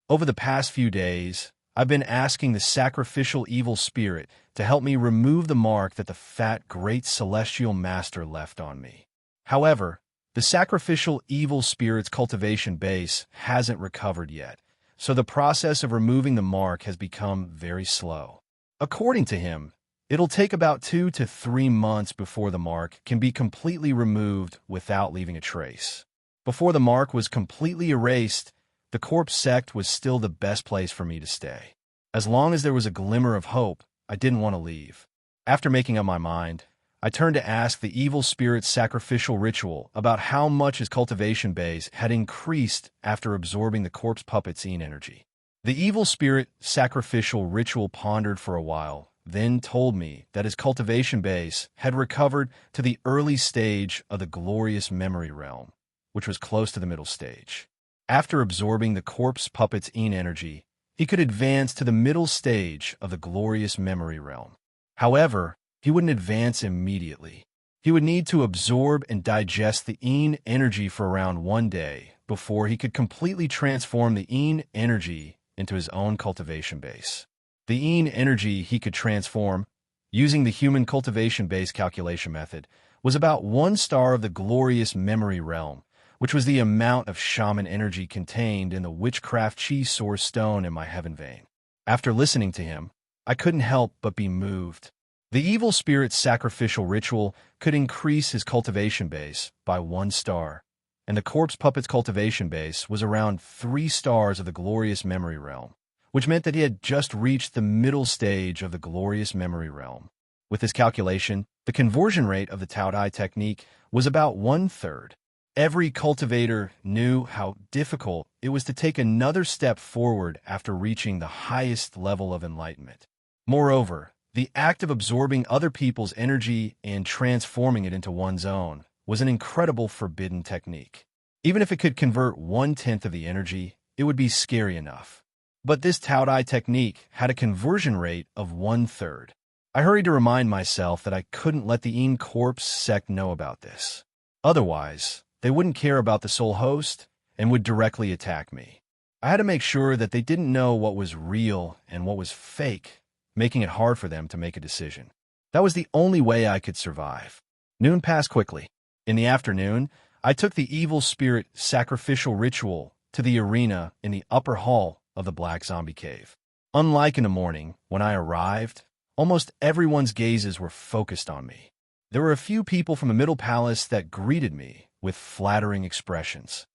Over the past few days, I've been asking the sacrificial evil spirit to help me remove the mark that the fat great celestial master left on me. However, the sacrificial evil spirit's cultivation base hasn't recovered yet, so the process of removing the mark has become very slow. According to him, it'll take about 2 to 3 months before the mark can be completely removed without leaving a trace. Before the mark was completely erased, the corpse sect was still the best place for me to stay. As long as there was a glimmer of hope, I didn't want to leave. After making up my mind, I turned to ask the evil spirit's sacrificial ritual about how much his cultivation base had increased after absorbing the corpse puppet's energy. The evil spirit sacrificial ritual pondered for a while, then told me that his cultivation base had recovered to the early stage of the glorious memory realm, which was close to the middle stage. After absorbing the corpse puppet's energy, he could advance to the middle stage of the glorious memory realm. However, he wouldn't advance immediately. He would need to absorb and digest the energy for around 1 day before he could completely transform the energy into his own cultivation base. The energy he could transform, using the human cultivation base calculation method, was about 1 star of the glorious memory realm, which was the amount of shaman energy contained in the witchcraft chi source stone in my heaven vein. After listening to him, I couldn't help but be moved. The evil spirit's sacrificial ritual could increase his cultivation base by 1 star, and the corpse puppet's cultivation base was around 3 stars of the glorious memory realm, which meant that he had just reached the middle stage of the glorious memory realm. With this calculation, the conversion rate of the Tao Dai technique was about 1/3. Every cultivator knew how difficult it was to take another step forward after reaching the highest level of enlightenment. Moreover, the act of absorbing other people's energy and transforming it into one's own was an incredible forbidden technique. Even if it could convert 1/10 of the energy, it would be scary enough. But this Tao Dai technique had a conversion rate of 1/3. I hurried to remind myself that I couldn't let the corpse sect know about this. Otherwise, they wouldn't care about the soul host and would directly attack me. I had to make sure that they didn't know what was real and what was fake, making it hard for them to make a decision. That was the only way I could survive. Noon passed quickly. In the afternoon, I took the evil spirit sacrificial ritual to the arena in the upper hall of the Black Zombie Cave. Unlike in the morning, when I arrived, almost everyone's gazes were focused on me. There were a few people from the Middle Palace that greeted me with flattering expressions.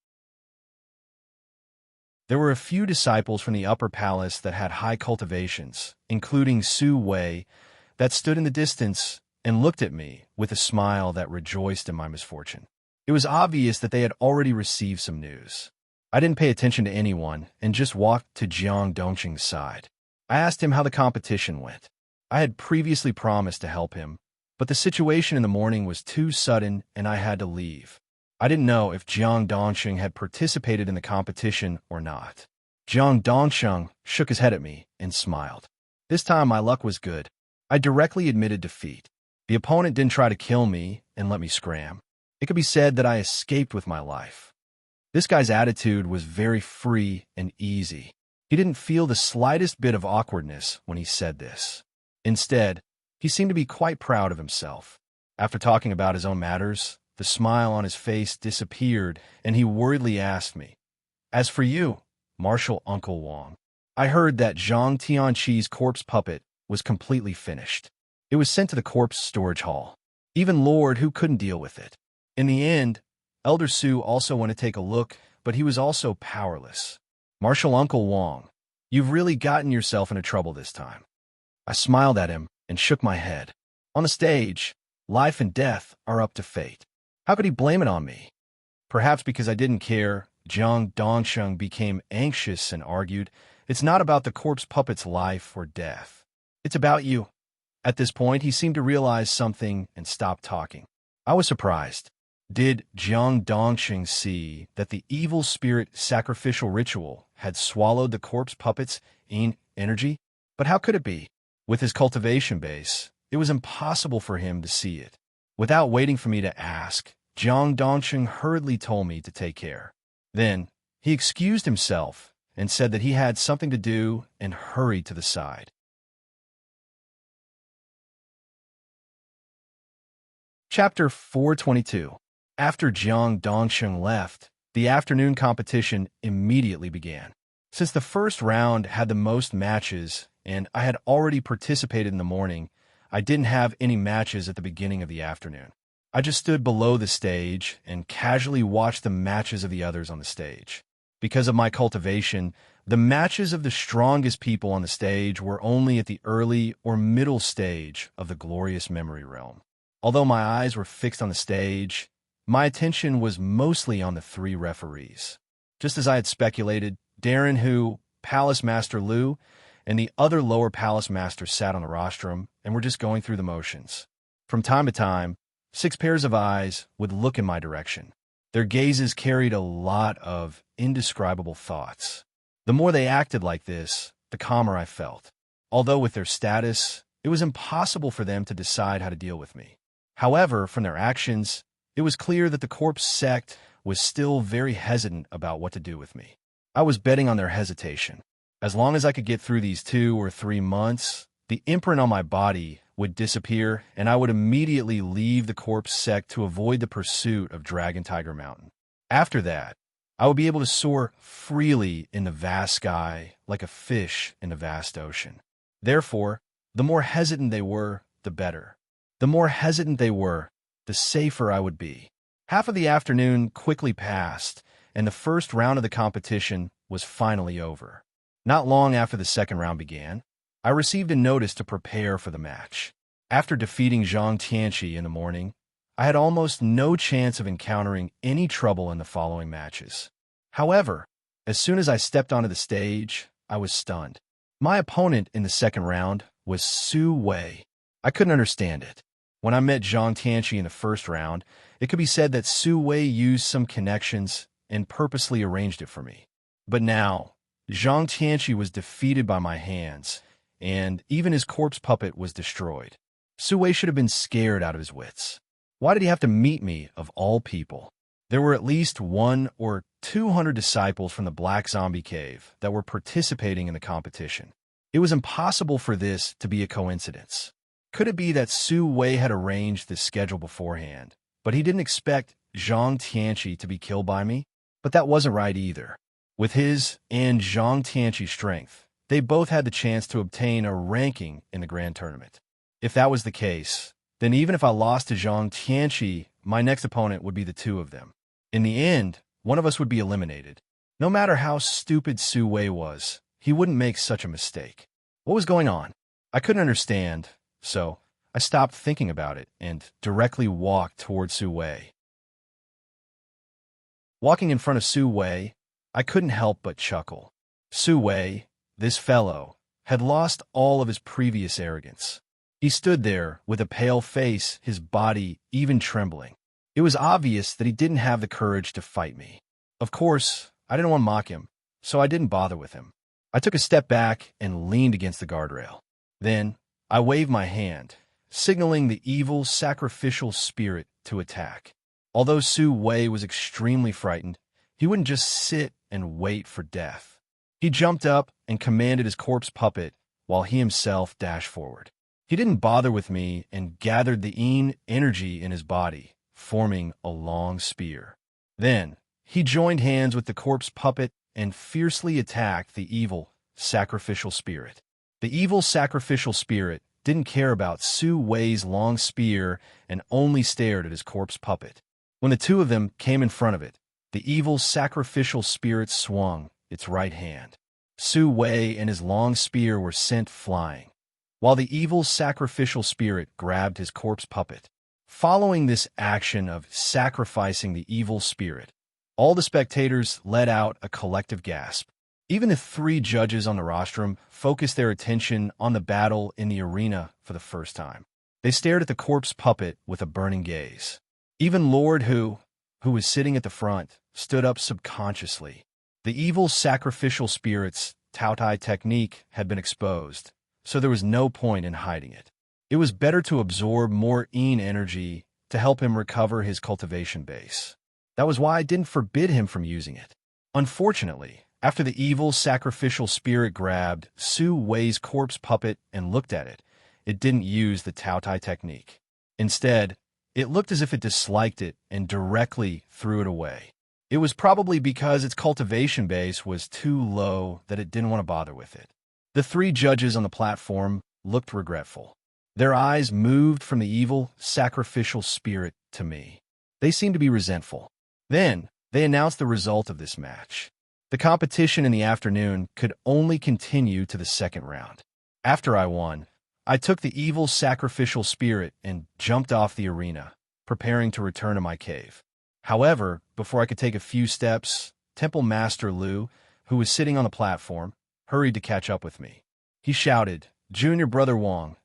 There were a few disciples from the upper palace that had high cultivations, including Su Wei, that stood in the distance and looked at me with a smile that rejoiced in my misfortune. It was obvious that they had already received some news. I didn't pay attention to anyone and just walked to Jiang Dongqing's side. I asked him how the competition went. I had previously promised to help him, but the situation in the morning was too sudden and I had to leave. I didn't know if Jiang Dongqing had participated in the competition or not. Jiang Dongqing shook his head at me and smiled. This time my luck was good. I directly admitted defeat. The opponent didn't try to kill me and let me scram. It could be said that I escaped with my life. This guy's attitude was very free and easy. He didn't feel the slightest bit of awkwardness when he said this. Instead, he seemed to be quite proud of himself. After talking about his own matters, the smile on his face disappeared, and he worriedly asked me, "As for you, Marshal Uncle Wong, I heard that Zhang Tianqi's corpse puppet was completely finished. It was sent to the corpse storage hall. Even Lord Hu couldn't deal with it. In the end, Elder Su also went to take a look, but he was also powerless. Marshal Uncle Wong, you've really gotten yourself into trouble this time." I smiled at him and shook my head. On the stage, life and death are up to fate. How could he blame it on me? Perhaps because I didn't care, Jiang Dongsheng became anxious and argued, "It's not about the corpse puppet's life or death. It's about you." At this point, he seemed to realize something and stopped talking. I was surprised. Did Jiang Dongsheng see that the evil spirit sacrificial ritual had swallowed the corpse puppet's energy? But how could it be? With his cultivation base, it was impossible for him to see it. Without waiting for me to ask, Jiang Dongsheng hurriedly told me to take care. Then, he excused himself and said that he had something to do and hurried to the side. Chapter 422. After Jiang Dongsheng left, the afternoon competition immediately began. Since the first round had the most matches, and I had already participated in the morning, I didn't have any matches at the beginning of the afternoon. I just stood below the stage and casually watched the matches of the others on the stage. Because of my cultivation, the matches of the strongest people on the stage were only at the early or middle stage of the glorious memory realm. Although my eyes were fixed on the stage, my attention was mostly on the three referees. Just as I had speculated, Darren Hu, Palace Master Liu, and the other lower Palace Masters sat on the rostrum and were just going through the motions. From time to time, 6 pairs of eyes would look in my direction. Their gazes carried a lot of indescribable thoughts. The more they acted like this, the calmer I felt. Although with their status, it was impossible for them to decide how to deal with me. However, from their actions, it was clear that the corpse sect was still very hesitant about what to do with me. I was betting on their hesitation. As long as I could get through these 2 or 3 months, the imprint on my body would disappear, and I would immediately leave the corpse sect to avoid the pursuit of Dragon Tiger Mountain. After that, I would be able to soar freely in the vast sky like a fish in the vast ocean. Therefore, the more hesitant they were, the better. The more hesitant they were, the safer I would be. Half of the afternoon quickly passed, and the first round of the competition was finally over. Not long after the second round began, I received a notice to prepare for the match. After defeating Zhang Tianqi in the morning, I had almost no chance of encountering any trouble in the following matches. However, as soon as I stepped onto the stage, I was stunned. My opponent in the second round was Su Wei. I couldn't understand it. When I met Zhang Tianqi in the first round, it could be said that Su Wei used some connections and purposely arranged it for me. But now, Zhang Tianqi was defeated by my hands, and even his corpse puppet was destroyed. Su Wei should have been scared out of his wits. Why did he have to meet me, of all people? There were at least 100 or 200 disciples from the Black Zombie Cave that were participating in the competition. It was impossible for this to be a coincidence. Could it be that Su Wei had arranged this schedule beforehand, but he didn't expect Zhang Tianqi to be killed by me? But that wasn't right either. With his and Zhang Tianqi's strength, they both had the chance to obtain a ranking in the grand tournament. If that was the case, then even if I lost to Zhang Tianqi, my next opponent would be the 2 of them. In the end, one of us would be eliminated. No matter how stupid Su Wei was, he wouldn't make such a mistake. What was going on? I couldn't understand, so I stopped thinking about it and directly walked toward Su Wei. Walking in front of Su Wei, I couldn't help but chuckle. Su Wei, this fellow, had lost all of his previous arrogance. He stood there with a pale face, his body even trembling. It was obvious that he didn't have the courage to fight me. Of course, I didn't want to mock him, so I didn't bother with him. I took a step back and leaned against the guardrail. Then, I waved my hand, signaling the evil sacrificial spirit to attack. Although Su Wei was extremely frightened, he wouldn't just sit and wait for death. He jumped up and commanded his corpse puppet while he himself dashed forward. He didn't bother with me and gathered the Een energy in his body, forming a long spear. Then, he joined hands with the corpse puppet and fiercely attacked the evil, sacrificial spirit. The evil sacrificial spirit didn't care about Su Wei's long spear and only stared at his corpse puppet. When the two of them came in front of it, the evil sacrificial spirit swung its right hand. Su Wei and his long spear were sent flying, while the evil sacrificial spirit grabbed his corpse puppet. Following this action of sacrificing the evil spirit, all the spectators let out a collective gasp. Even the three judges on the rostrum focused their attention on the battle in the arena for the first time. They stared at the corpse puppet with a burning gaze. Even Lord Hu was sitting at the front, stood up subconsciously. The evil sacrificial spirit's Taotai technique had been exposed, so there was no point in hiding it. It was better to absorb more Een energy to help him recover his cultivation base. That was why I didn't forbid him from using it. Unfortunately, after the evil sacrificial spirit grabbed Su Wei's corpse puppet and looked at it, it didn't use the Taotai technique. Instead, it looked as if it disliked it and directly threw it away. It was probably because its cultivation base was too low that it didn't want to bother with it. The three judges on the platform looked regretful. Their eyes moved from the evil, sacrificial spirit to me. They seemed to be resentful. Then, they announced the result of this match. The competition in the afternoon could only continue to the second round. After I won, I took the evil sacrificial spirit and jumped off the arena, preparing to return to my cave. However, before I could take a few steps, Temple Master Lu, who was sitting on the platform, hurried to catch up with me. He shouted, Junior Brother Wong,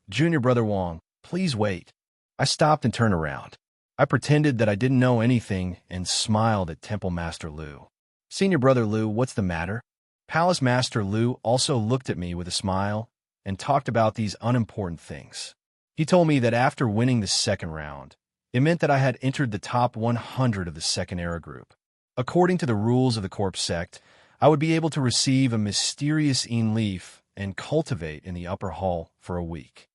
please wait." I stopped and turned around. I pretended that I didn't know anything and smiled at Temple Master Lu. "Senior Brother Lu, what's the matter?" Palace Master Lu also looked at me with a smile and talked about these unimportant things. He told me that after winning the second round, it meant that I had entered the top 100 of the second era group. According to the rules of the Corpse sect, I would be able to receive a mysterious Een leaf and cultivate in the upper hall for a week.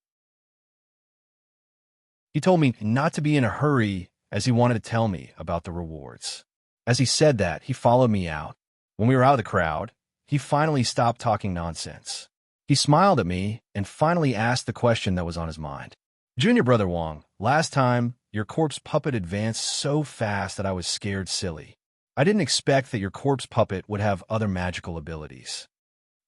He told me not to be in a hurry as he wanted to tell me about the rewards. As he said that, he followed me out. When we were out of the crowd, he finally stopped talking nonsense. He smiled at me and finally asked the question that was on his mind. "Junior Brother Wong, last time, your corpse puppet advanced so fast that I was scared silly. I didn't expect that your corpse puppet would have other magical abilities."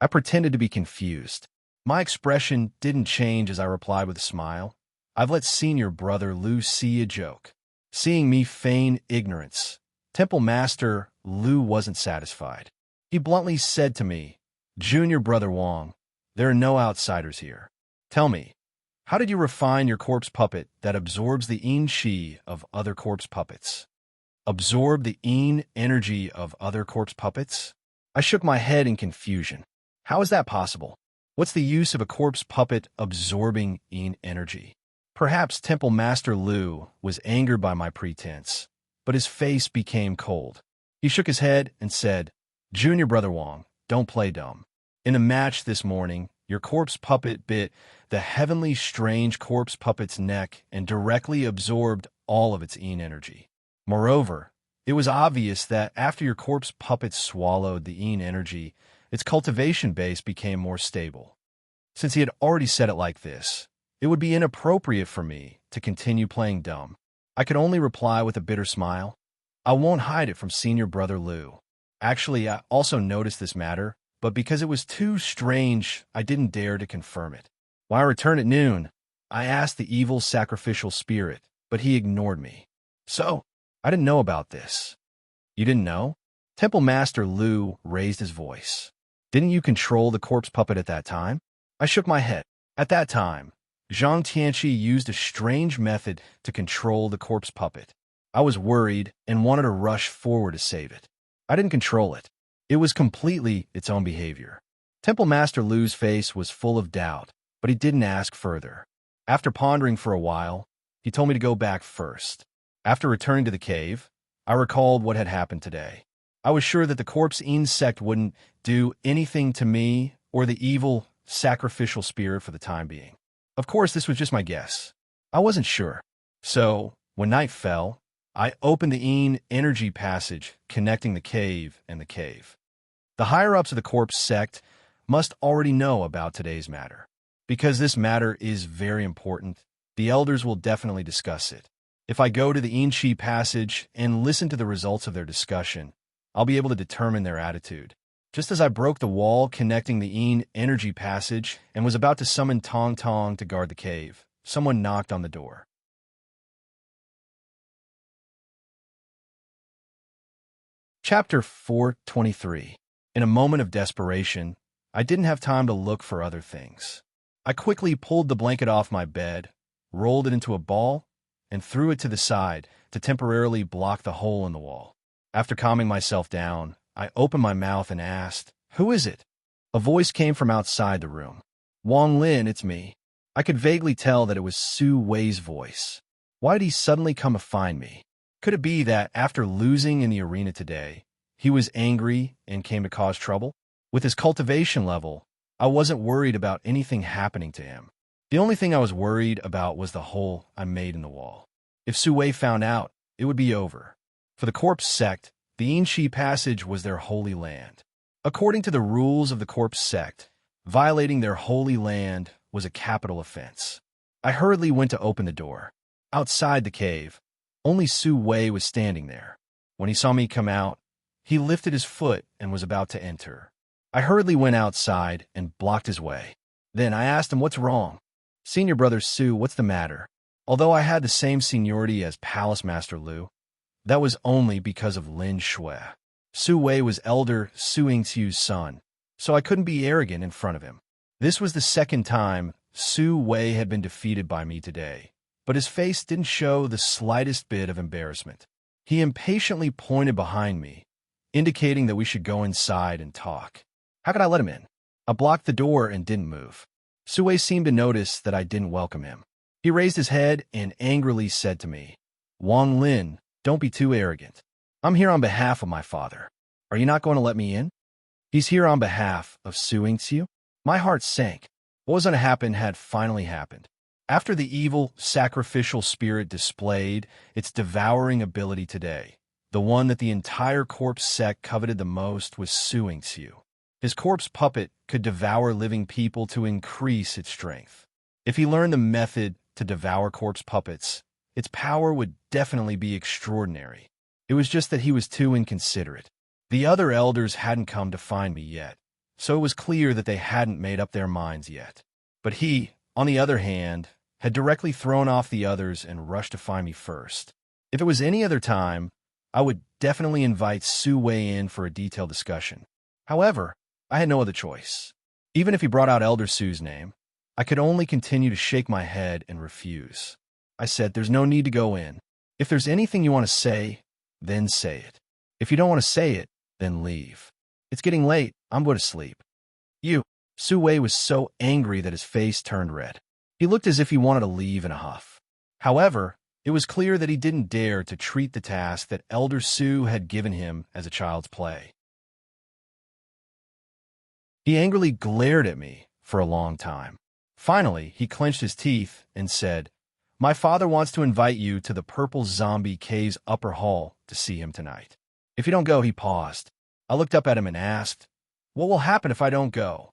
I pretended to be confused. My expression didn't change as I replied with a smile. "I've let Senior Brother Lu see a joke." Seeing me feign ignorance, Temple Master Lu wasn't satisfied. He bluntly said to me, "Junior Brother Wong, there are no outsiders here. Tell me, how did you refine your corpse puppet that absorbs the Een Chi of other corpse puppets?" Absorb the Een energy of other corpse puppets? I shook my head in confusion. How is that possible? What's the use of a corpse puppet absorbing Een energy? Perhaps Temple Master Lu was angered by my pretense, but his face became cold. He shook his head and said, "Junior Brother Wong, don't play dumb. In a match this morning, your corpse puppet bit the heavenly strange corpse puppet's neck and directly absorbed all of its Een energy. Moreover, it was obvious that after your corpse puppet swallowed the Een energy, its cultivation base became more stable. Since he had already said it like this, it would be inappropriate for me to continue playing dumb. I could only reply with a bitter smile, "I won't hide it from Senior Brother Lu. Actually, I also noticed this matter, but because it was too strange, I didn't dare to confirm it. When I returned at noon, I asked the evil sacrificial spirit, but he ignored me. So, I didn't know about this." "You didn't know?" Temple Master Lu raised his voice. "Didn't you control the corpse puppet at that time?" I shook my head. At that time, Zhang Tianqi used a strange method to control the corpse puppet. I was worried and wanted to rush forward to save it. I didn't control it. It was completely its own behavior. Temple Master Lu's face was full of doubt, but he didn't ask further. After pondering for a while, he told me to go back first. After returning to the cave, I recalled what had happened today. I was sure that the corpse insect wouldn't do anything to me or the evil sacrificial spirit for the time being. Of course, this was just my guess. I wasn't sure. So, when night fell, I opened the energy passage connecting the cave and the cave. The higher-ups of the corpse sect must already know about today's matter. Because this matter is very important, the elders will definitely discuss it. If I go to the Inchi passage and listen to the results of their discussion, I'll be able to determine their attitude. Just as I broke the wall connecting the energy passage and was about to summon Tong Tong to guard the cave, someone knocked on the door. Chapter 423. In a moment of desperation, I didn't have time to look for other things. I quickly pulled the blanket off my bed, rolled it into a ball, and threw it to the side to temporarily block the hole in the wall. After calming myself down, I opened my mouth and asked, "Who is it?" A voice came from outside the room. "Wang Lin, it's me." I could vaguely tell that it was Su Wei's voice. Why did he suddenly come to find me? Could it be that, after losing in the arena today, he was angry and came to cause trouble? With his cultivation level, I wasn't worried about anything happening to him. The only thing I was worried about was the hole I made in the wall. If Su Wei found out, it would be over. For the corpse sect, the Inchi passage was their holy land. According to the rules of the corpse sect, violating their holy land was a capital offense. I hurriedly went to open the door. Outside the cave, only Su Wei was standing there. When he saw me come out, he lifted his foot and was about to enter. I hurriedly went outside and blocked his way. Then I asked him, "What's wrong?" "Senior brother Su, what's the matter?" Although I had the same seniority as Palace Master Lu, that was only because of Lin Shui. Su Wei was elder Su Yingxiu's son, so I couldn't be arrogant in front of him. This was the second time Su Wei had been defeated by me today, but his face didn't show the slightest bit of embarrassment. He impatiently pointed behind me, indicating that we should go inside and talk. How could I let him in? I blocked the door and didn't move. Su Wei seemed to notice that I didn't welcome him. He raised his head and angrily said to me, "Wang Lin, don't be too arrogant. I'm here on behalf of my father. Are you not going to let me in?" "He's here on behalf of Su Yingxiu?" My heart sank. What was going to happen had finally happened. After the evil, sacrificial spirit displayed its devouring ability today, the one that the entire corpse sect coveted the most was Su Yingxiu. His corpse puppet could devour living people to increase its strength. If he learned the method to devour corpse puppets, its power would definitely be extraordinary. It was just that he was too inconsiderate. The other elders hadn't come to find me yet, so it was clear that they hadn't made up their minds yet. But he, on the other hand, had directly thrown off the others and rushed to find me first. If it was any other time, I would definitely invite Su Wei in for a detailed discussion. However, I had no other choice. Even if he brought out Elder Su's name, I could only continue to shake my head and refuse. I said, "There's no need to go in. If there's anything you want to say, then say it. If you don't want to say it, then leave. It's getting late. I'm going to sleep." Su Wei was so angry that his face turned red. He looked as if he wanted to leave in a huff. However, it was clear that he didn't dare to treat the task that Elder Su had given him as a child's play. He angrily glared at me for a long time. Finally, he clenched his teeth and said, "My father wants to invite you to the Purple Zombie Cave's upper hall to see him tonight. If you don't go," he paused. I looked up at him and asked, "What will happen if I don't go?"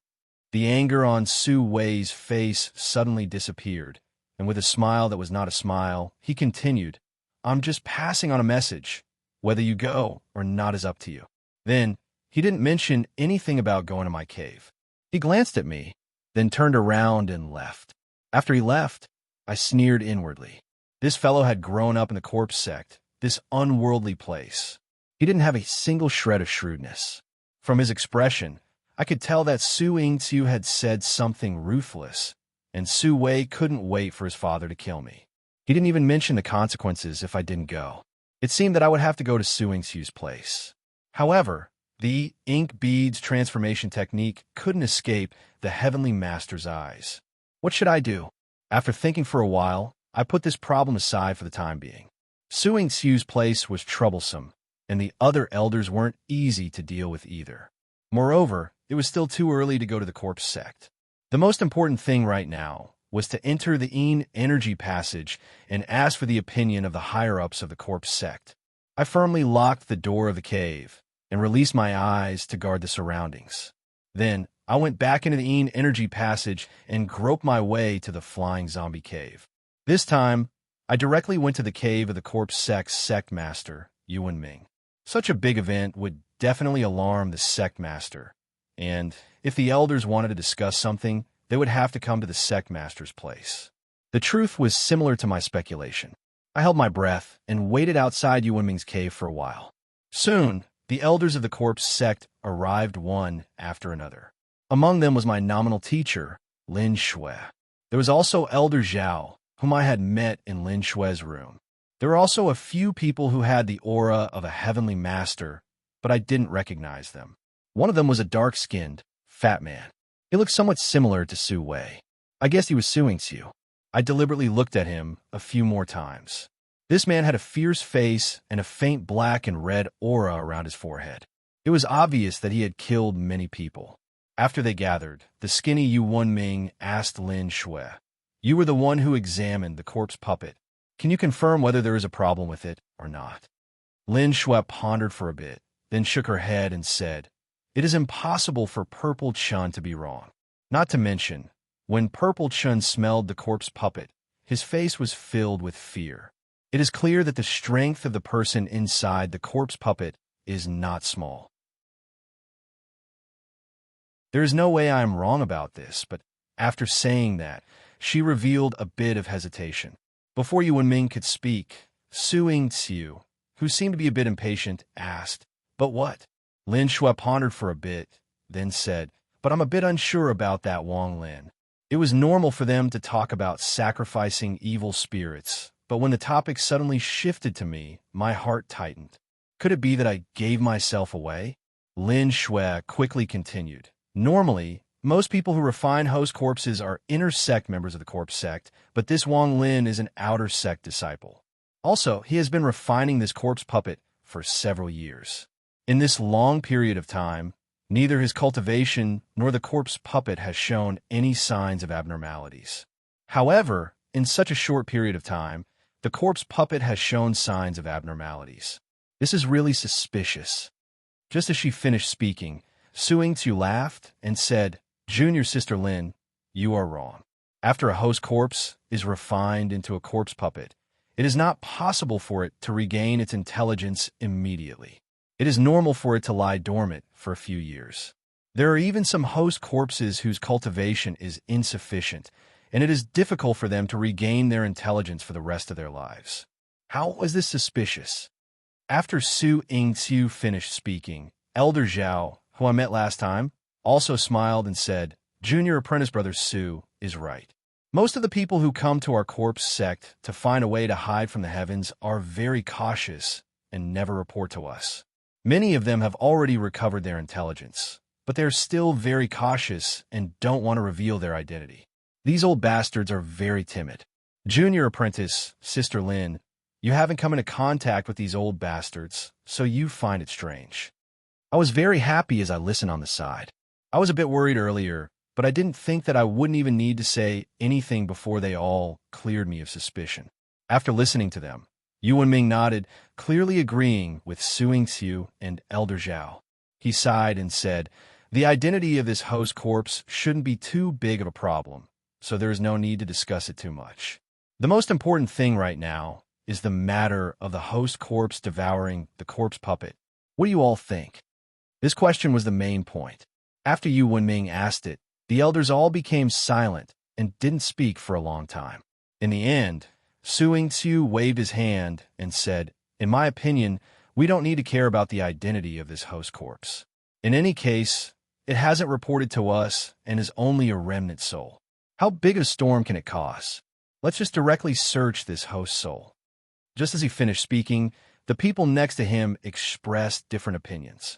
The anger on Su Wei's face suddenly disappeared, and with a smile that was not a smile, he continued, "I'm just passing on a message. Whether you go or not is up to you." Then, he didn't mention anything about going to my cave. He glanced at me, then turned around and left. After he left, I sneered inwardly. This fellow had grown up in the corpse sect, this unworldly place. He didn't have a single shred of shrewdness. From his expression, I could tell that Su Yingxiu had said something ruthless, and Su Wei couldn't wait for his father to kill me. He didn't even mention the consequences if I didn't go. It seemed that I would have to go to Su Yingxiu's place. However, the ink beads transformation technique couldn't escape the Heavenly Master's eyes. What should I do? After thinking for a while, I put this problem aside for the time being. Su Yingxiu's place was troublesome, and the other elders weren't easy to deal with either. Moreover, it was still too early to go to the corpse sect. The most important thing right now was to enter the energy passage and ask for the opinion of the higher-ups of the corpse sect. I firmly locked the door of the cave and released my eyes to guard the surroundings. Then, I went back into the energy passage and groped my way to the flying zombie cave. This time, I directly went to the cave of the corpse sect's sect master, Yuan Ming. Such a big event would definitely alarm the sect master, and if the elders wanted to discuss something, they would have to come to the sect master's place. The truth was similar to my speculation. I held my breath and waited outside Yuan Ming's cave for a while. Soon, the elders of the corpse sect arrived one after another. Among them was my nominal teacher, Lin Shui. There was also Elder Zhao, whom I had met in Lin Shui's room. There were also a few people who had the aura of a heavenly master, but I didn't recognize them. One of them was a dark-skinned, fat man. He looked somewhat similar to Su Wei. I guessed he was Suing Xiu. I deliberately looked at him a few more times. This man had a fierce face and a faint black and red aura around his forehead. It was obvious that he had killed many people. After they gathered, the skinny Yuan Ming asked Lin Shui, "You were the one who examined the corpse puppet. Can you confirm whether there is a problem with it or not?" Lin Shui pondered for a bit, then shook her head and said, "It is impossible for Purple Chun to be wrong. Not to mention, when Purple Chun smelled the corpse puppet, his face was filled with fear. It is clear that the strength of the person inside the corpse puppet is not small." There is no way I am wrong about this, but after saying that, she revealed a bit of hesitation. Before Yuan Ming could speak, Suing Xiu, who seemed to be a bit impatient, asked, "But what?" Lin Shui pondered for a bit, then said, "But I'm a bit unsure about that, Wang Lin. It was normal for them to talk about sacrificing evil spirits, but when the topic suddenly shifted to me, my heart tightened. Could it be that I gave myself away?" Lin Shui quickly continued, "Normally, most people who refine host corpses are inner sect members of the corpse sect, but this Wang Lin is an outer sect disciple. Also, he has been refining this corpse puppet for several years. In this long period of time, neither his cultivation nor the corpse puppet has shown any signs of abnormalities. However, in such a short period of time, the corpse puppet has shown signs of abnormalities. This is really suspicious." Just as she finished speaking, Suing Xiu laughed and said, "Junior Sister Lin, you are wrong. After a host corpse is refined into a corpse puppet, it is not possible for it to regain its intelligence immediately. It is normal for it to lie dormant for a few years. There are even some host corpses whose cultivation is insufficient, and it is difficult for them to regain their intelligence for the rest of their lives. How was this suspicious?" After Suing Xiu finished speaking, Elder Zhao, who I met last time, also smiled and said, "Junior Apprentice Brother Su is right. Most of the people who come to our corpse sect to find a way to hide from the heavens are very cautious and never report to us. Many of them have already recovered their intelligence, but they are still very cautious and don't want to reveal their identity. These old bastards are very timid. Junior Apprentice, Sister Lin, you haven't come into contact with these old bastards, so you find it strange." I was very happy as I listened on the side. I was a bit worried earlier, but I didn't think that I wouldn't even need to say anything before they all cleared me of suspicion. After listening to them, Yuan Ming nodded, clearly agreeing with Suing Xiu and Elder Zhao. He sighed and said, "The identity of this host corpse shouldn't be too big of a problem, so there is no need to discuss it too much. The most important thing right now is the matter of the host corpse devouring the corpse puppet. What do you all think?" This question was the main point. After Yuan Ming asked it, the elders all became silent and didn't speak for a long time. In the end, Suing Xiu waved his hand and said, "In my opinion, we don't need to care about the identity of this host corpse. In any case, it hasn't reported to us and is only a remnant soul. How big a storm can it cause? Let's just directly search this host soul." Just as he finished speaking, the people next to him expressed different opinions.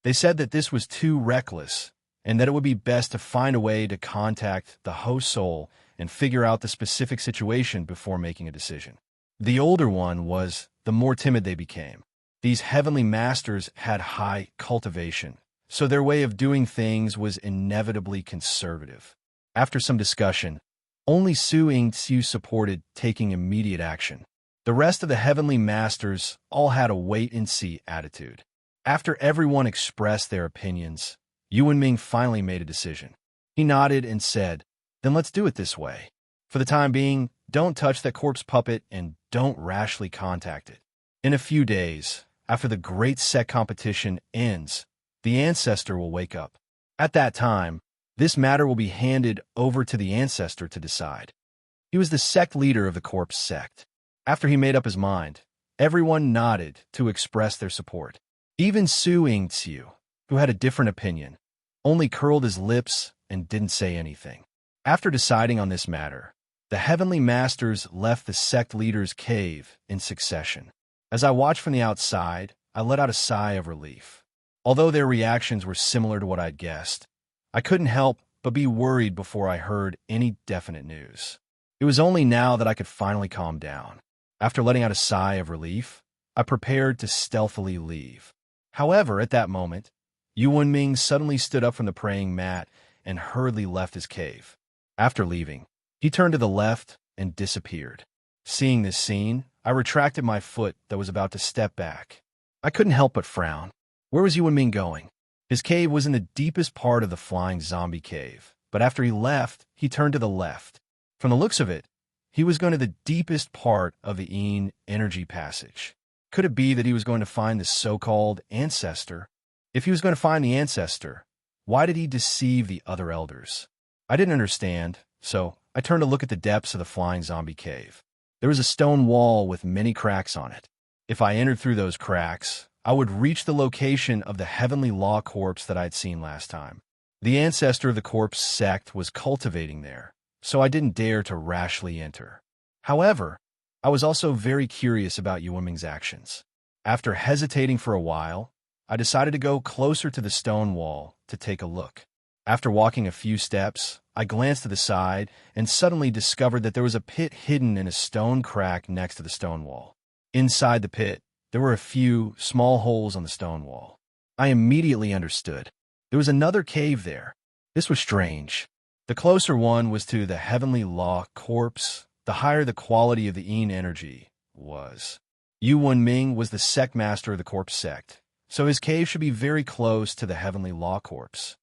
They said that this was too reckless, and that it would be best to find a way to contact the host soul and figure out the specific situation before making a decision. The older one was, the more timid they became. These heavenly masters had high cultivation, so their way of doing things was inevitably conservative. After some discussion, only Su Ying-Tsu supported taking immediate action. The rest of the heavenly masters all had a wait-and-see attitude. After everyone expressed their opinions, Yuan Ming finally made a decision. He nodded and said, "Then let's do it this way. For the time being, don't touch that corpse puppet and don't rashly contact it. In a few days, after the great sect competition ends, the ancestor will wake up. At that time, this matter will be handed over to the ancestor to decide." He was the sect leader of the corpse sect. After he made up his mind, everyone nodded to express their support. Even Su Ying-Tsu, who had a different opinion, only curled his lips and didn't say anything. After deciding on this matter, the heavenly masters left the sect leader's cave in succession. As I watched from the outside, I let out a sigh of relief. Although their reactions were similar to what I'd guessed, I couldn't help but be worried before I heard any definite news. It was only now that I could finally calm down. After letting out a sigh of relief, I prepared to stealthily leave. However, at that moment, Yuan Ming suddenly stood up from the praying mat and hurriedly left his cave. After leaving, he turned to the left and disappeared. Seeing this scene, I retracted my foot that was about to step back. I couldn't help but frown. Where was Yuan Ming going? His cave was in the deepest part of the flying zombie cave, but after he left, he turned to the left. From the looks of it, he was going to the deepest part of the Yin energy passage. Could it be that he was going to find the so-called ancestor? If he was going to find the ancestor, why did he deceive the other elders? I didn't understand, so I turned to look at the depths of the flying zombie cave. There was a stone wall with many cracks on it. If I entered through those cracks, I would reach the location of the heavenly law corpse that I'd seen last time. The ancestor of the corpse sect was cultivating there, so I didn't dare to rashly enter. However, I was also very curious about Yuan Ming's actions. After hesitating for a while, I decided to go closer to the stone wall to take a look. After walking a few steps, I glanced to the side and suddenly discovered that there was a pit hidden in a stone crack next to the stone wall. Inside the pit, there were a few small holes on the stone wall. I immediately understood. There was another cave there. This was strange. The closer one was to the heavenly law corpse, the higher the quality of the Yin energy was. Yuan Ming was the sect master of the corpse sect, so his cave should be very close to the heavenly law corpse.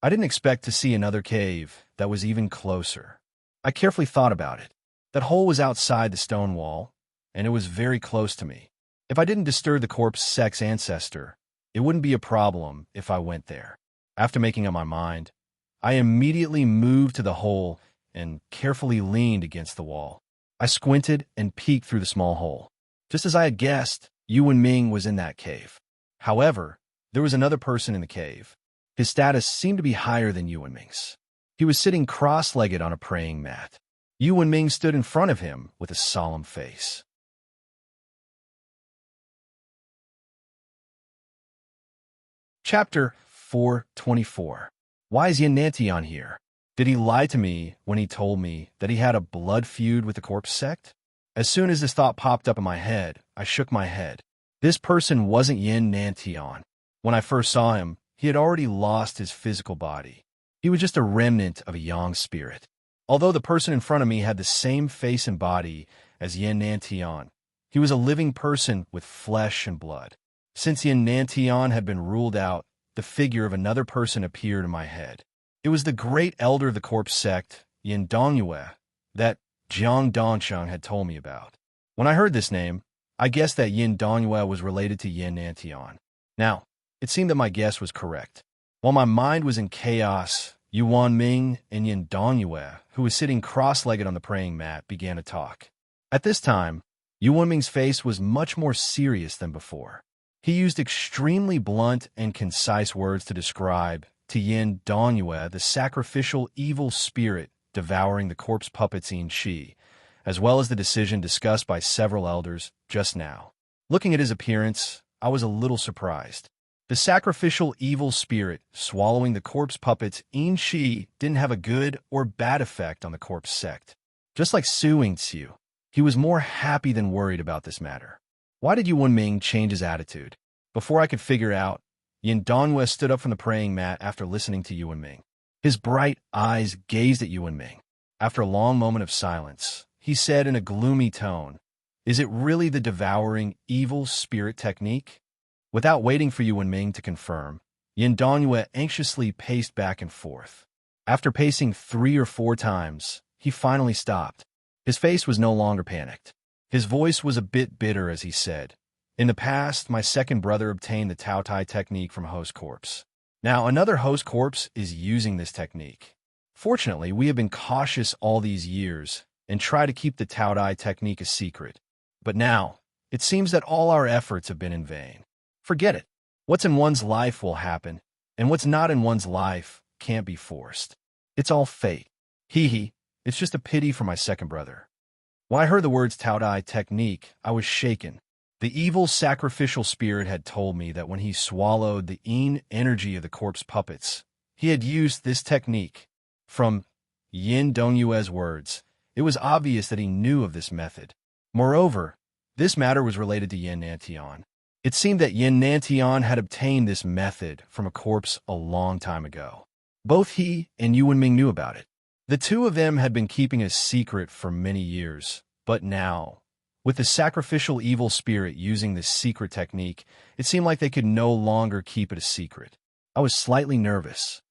I didn't expect to see another cave that was even closer. I carefully thought about it. That hole was outside the stone wall, and it was very close to me. If I didn't disturb the corpse sect's ancestor, it wouldn't be a problem if I went there. After making up my mind, I immediately moved to the hole and carefully leaned against the wall. I squinted and peeked through the small hole. Just as I had guessed, Yuan Ming was in that cave. However, there was another person in the cave. His status seemed to be higher than Yuan Ming's. He was sitting cross-legged on a praying mat. Yuan Ming stood in front of him with a solemn face. Chapter 424. Why is Yin Nantian here? Did he lie to me when he told me that he had a blood feud with the corpse sect? As soon as this thought popped up in my head, I shook my head. This person wasn't Yin Nantian. When I first saw him, he had already lost his physical body. He was just a remnant of a yang spirit. Although the person in front of me had the same face and body as Yin Nantian, he was a living person with flesh and blood. Since Yin Nantian had been ruled out, the figure of another person appeared in my head. It was the great elder of the corpse sect, Yin Dongyue, that Jiang Doncheng had told me about. When I heard this name, I guessed that Yin Dongyue was related to Yin Nantian. Now, it seemed that my guess was correct. While my mind was in chaos, Yuan Ming and Yin Dongyue, who was sitting cross-legged on the praying mat, began to talk. At this time, Yuan Ming's face was much more serious than before. He used extremely blunt and concise words to describe to Yin Dongyue the sacrificial evil spirit devouring the corpse puppet's Yin Shi, as well as the decision discussed by several elders just now. Looking at his appearance, I was a little surprised. The sacrificial evil spirit swallowing the corpse puppet's Yin Shi didn't have a good or bad effect on the corpse sect. Just like Su Ying-Tsu, he was more happy than worried about this matter. Why did Yuan Ming change his attitude? Before I could figure out, Yin Dongyue stood up from the praying mat after listening to Yuan Ming. His bright eyes gazed at Yuan Ming. After a long moment of silence, he said in a gloomy tone, "Is it really the devouring evil spirit technique?" Without waiting for Yuan Ming to confirm, Yin Dongyue anxiously paced back and forth. After pacing 3 or 4 times, he finally stopped. His face was no longer panicked. His voice was a bit bitter as he said, "In the past, my second brother obtained the Tao Tai technique from host corpse. Now another host corpse is using this technique. Fortunately, we have been cautious all these years and try to keep the Tao Tai technique a secret. But now, it seems that all our efforts have been in vain. Forget it. What's in one's life will happen, and what's not in one's life can't be forced. It's all fate. Hee, it's just a pity for my second brother." When I heard the words Tao Tai technique, I was shaken. The evil sacrificial spirit had told me that when he swallowed the yin energy of the corpse puppets, he had used this technique. From Yin Dongyue's words, it was obvious that he knew of this method. Moreover, this matter was related to Yin Nantian. It seemed that Yin Nantian had obtained this method from a corpse a long time ago. Both he and Yuan Ming knew about it. The two of them had been keeping a secret for many years, but now, with the sacrificial evil spirit using this secret technique, it seemed like they could no longer keep it a secret. I was slightly nervous.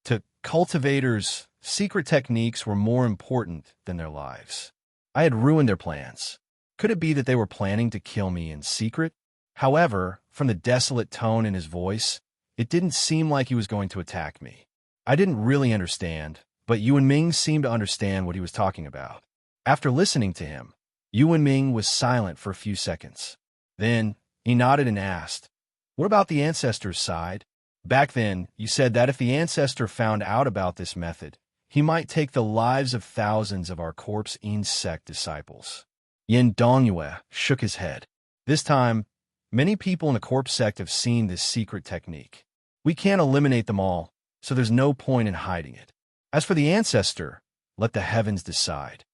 To cultivators, secret techniques were more important than their lives. I had ruined their plans. Could it be that they were planning to kill me in secret? However, from the desolate tone in his voice, it didn't seem like he was going to attack me. I didn't really understand, but Yuan Ming seemed to understand what he was talking about. After listening to him, Yuan Ming was silent for a few seconds. Then, he nodded and asked, "What about the ancestor's side? Back then, you said that if the ancestor found out about this method, he might take the lives of thousands of our corpse insect disciples." Yin Dongyue shook his head. This time, many people in the corpse sect have seen this secret technique. We can't eliminate them all, so there's no point in hiding it. As for the ancestor, let the heavens decide.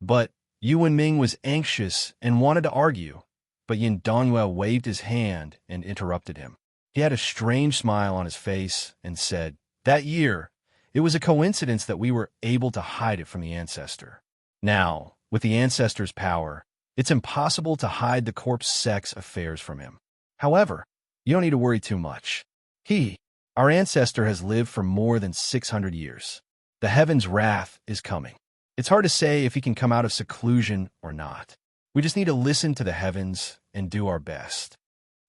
But Yuan Ming was anxious and wanted to argue, but Yin Dongyue waved his hand and interrupted him. He had a strange smile on his face and said, "That year, it was a coincidence that we were able to hide it from the ancestor. Now, with the ancestor's power, it's impossible to hide the corpse sect's affairs from him. However, you don't need to worry too much. Our ancestor has lived for more than 600 years. The heaven's wrath is coming. It's hard to say if he can come out of seclusion or not. We just need to listen to the heavens and do our best."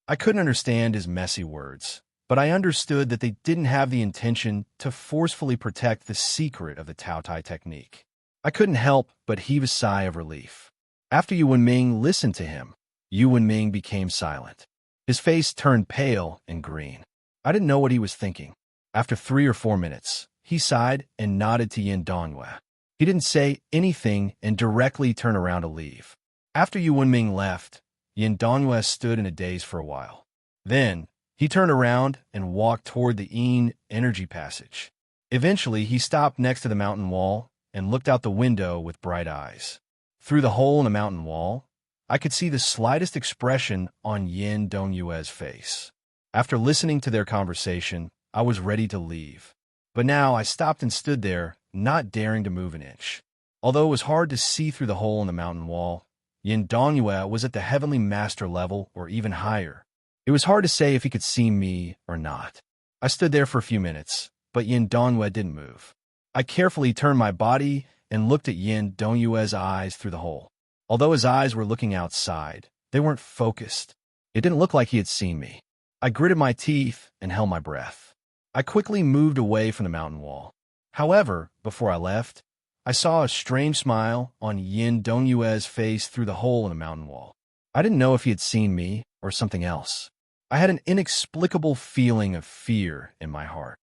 I couldn't understand his messy words, but I understood that they didn't have the intention to forcefully protect the secret of the Tao Tai technique. I couldn't help but heave a sigh of relief. After Yuan Ming listened to him, Yuan Ming became silent. His face turned pale and green. I didn't know what he was thinking. After 3 or 4 minutes, he sighed and nodded to Yin Dongyue. He didn't say anything and directly turned around to leave. After Yuan Ming left, Yin Dongyue stood in a daze for a while. Then, he turned around and walked toward the yin energy passage. Eventually, he stopped next to the mountain wall and looked out the window with bright eyes. Through the hole in the mountain wall, I could see the slightest expression on Yin Dongyue's face. After listening to their conversation, I was ready to leave. But now I stopped and stood there, not daring to move an inch. Although it was hard to see through the hole in the mountain wall, Yin Dongyue was at the heavenly master level or even higher. It was hard to say if he could see me or not. I stood there for a few minutes, but Yin Dongyue didn't move. I carefully turned my body and looked at Yin Dongyue's eyes through the hole. Although his eyes were looking outside, they weren't focused. It didn't look like he had seen me. I gritted my teeth and held my breath. I quickly moved away from the mountain wall. However, before I left, I saw a strange smile on Yin Dongyue's face through the hole in the mountain wall. I didn't know if he had seen me or something else. I had an inexplicable feeling of fear in my heart.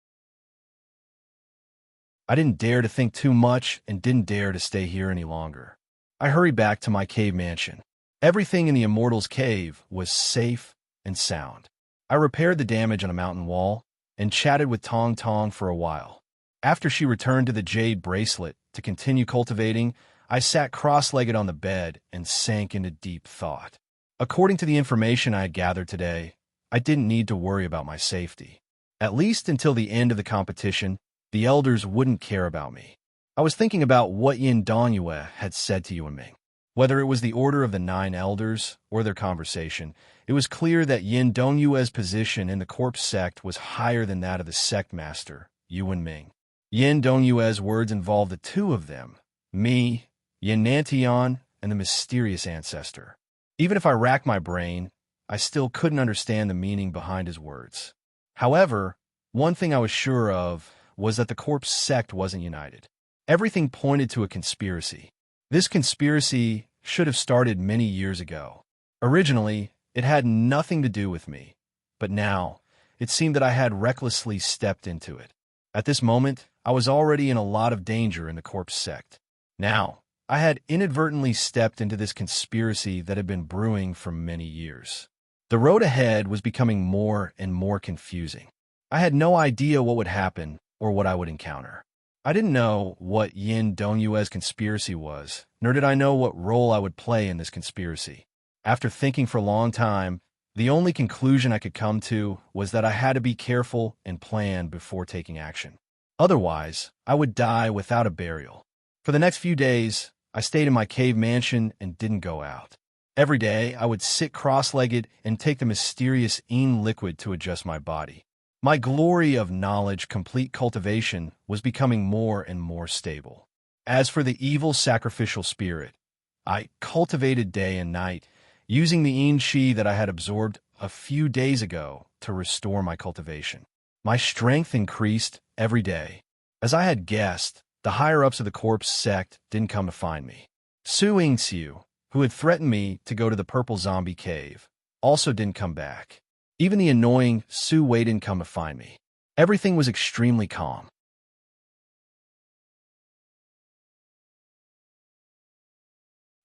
I didn't dare to think too much and didn't dare to stay here any longer. I hurried back to my cave mansion. Everything in the Immortal's cave was safe and sound. I repaired the damage on a mountain wall and chatted with Tong Tong for a while. After she returned to the jade bracelet to continue cultivating, I sat cross-legged on the bed and sank into deep thought. According to the information I had gathered today, I didn't need to worry about my safety. At least until the end of the competition, the elders wouldn't care about me. I was thinking about what Yin Dongyue had said to Yuan Ming. Whether it was the order of the 9 elders or their conversation, it was clear that Yin Dongyue's position in the corpse sect was higher than that of the sect master, Yuan Ming. Yin Dongyue's words involved the two of them, me, Yin Nantian, and the mysterious ancestor. Even if I racked my brain, I still couldn't understand the meaning behind his words. However, one thing I was sure of was that the corpse sect wasn't united. Everything pointed to a conspiracy. This conspiracy should have started many years ago. Originally, it had nothing to do with me, but now, it seemed that I had recklessly stepped into it. At this moment, I was already in a lot of danger in the corpse sect. Now, I had inadvertently stepped into this conspiracy that had been brewing for many years. The road ahead was becoming more and more confusing. I had no idea what would happen or what I would encounter. I didn't know what Yin Dongyue's conspiracy was, nor did I know what role I would play in this conspiracy. After thinking for a long time, the only conclusion I could come to was that I had to be careful and plan before taking action. Otherwise, I would die without a burial. For the next few days, I stayed in my cave mansion and didn't go out. Every day, I would sit cross-legged and take the mysterious Yin liquid to adjust my body. My glory of knowledge complete cultivation was becoming more and more stable. As for the evil sacrificial spirit, I cultivated day and night, using the Yin Qi that I had absorbed a few days ago to restore my cultivation. My strength increased every day. As I had guessed, the higher-ups of the corpse sect didn't come to find me. Su Yingxiu, who had threatened me to go to the purple zombie cave, also didn't come back. Even the annoying Su Wei didn't come to find me. Everything was extremely calm.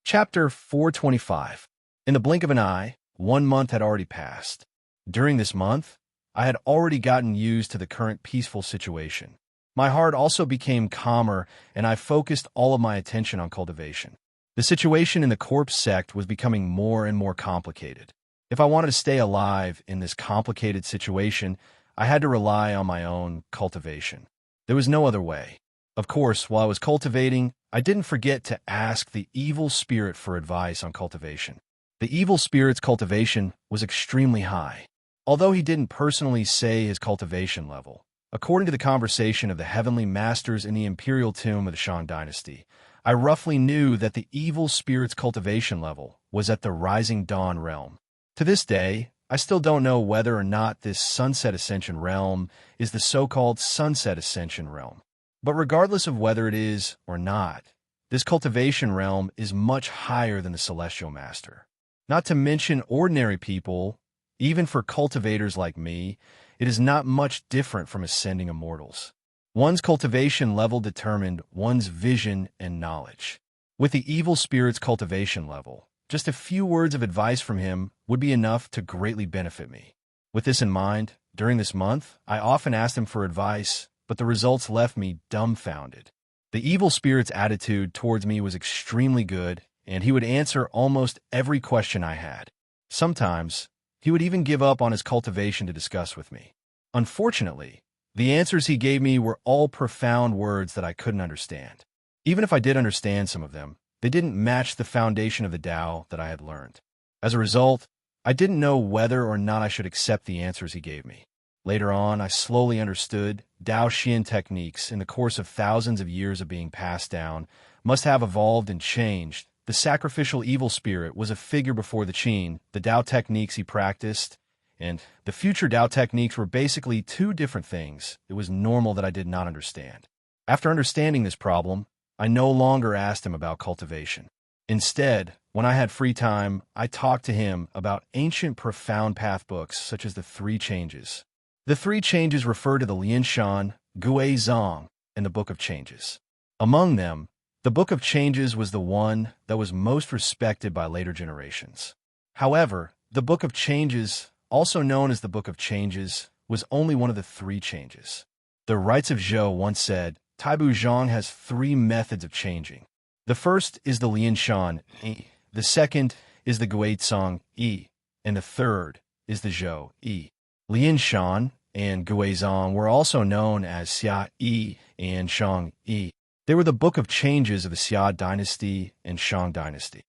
Chapter 425. In the blink of an eye, 1 month had already passed. During this month, I had already gotten used to the current peaceful situation. My heart also became calmer, and I focused all of my attention on cultivation. The situation in the corpse sect was becoming more and more complicated. If I wanted to stay alive in this complicated situation, I had to rely on my own cultivation. There was no other way. Of course, while I was cultivating, I didn't forget to ask the evil spirit for advice on cultivation. The evil spirit's cultivation was extremely high. Although he didn't personally say his cultivation level, according to the conversation of the heavenly masters in the imperial tomb of the Shang dynasty, I roughly knew that the evil spirit's cultivation level was at the Rising Dawn realm. To this day, I still don't know whether or not this Sunset Ascension realm is the so-called Sunset Ascension realm. But regardless of whether it is or not, this cultivation realm is much higher than the Celestial Master. Not to mention ordinary people, even for cultivators like me, it is not much different from ascending immortals. One's cultivation level determined one's vision and knowledge. With the evil spirit's cultivation level, just a few words of advice from him would be enough to greatly benefit me. With this in mind, during this month, I often asked him for advice, but the results left me dumbfounded. The evil spirit's attitude towards me was extremely good, and he would answer almost every question I had. Sometimes, he would even give up on his cultivation to discuss with me. Unfortunately, the answers he gave me were all profound words that I couldn't understand. Even if I did understand some of them, they didn't match the foundation of the Tao that I had learned. As a result, I didn't know whether or not I should accept the answers he gave me. Later on, I slowly understood Tao Xian techniques in the course of thousands of years of being passed down must have evolved and changed. The sacrificial evil spirit was a figure before the Qin, the Tao techniques he practiced, and the future Tao techniques were basically two different things. It was normal that I did not understand. After understanding this problem, I no longer asked him about cultivation. Instead, when I had free time, I talked to him about ancient profound path books such as the Three Changes. The Three Changes refer to the Lianshan, Gui Zong, and the Book of Changes. Among them, the Book of Changes was the one that was most respected by later generations. However, the Book of Changes, also known as the Book of Changes, was only one of the three changes. The Rites of Zhou once said, Taibu Zhang has 3 methods of changing. The first is the Lianshan Yi, the second is the Guizong Yi, and the third is the Zhou Yi. Lianshan and Guizhong were also known as Xia Yi and Shang Yi. They were the Book of Changes of the Xia dynasty and Shang dynasty.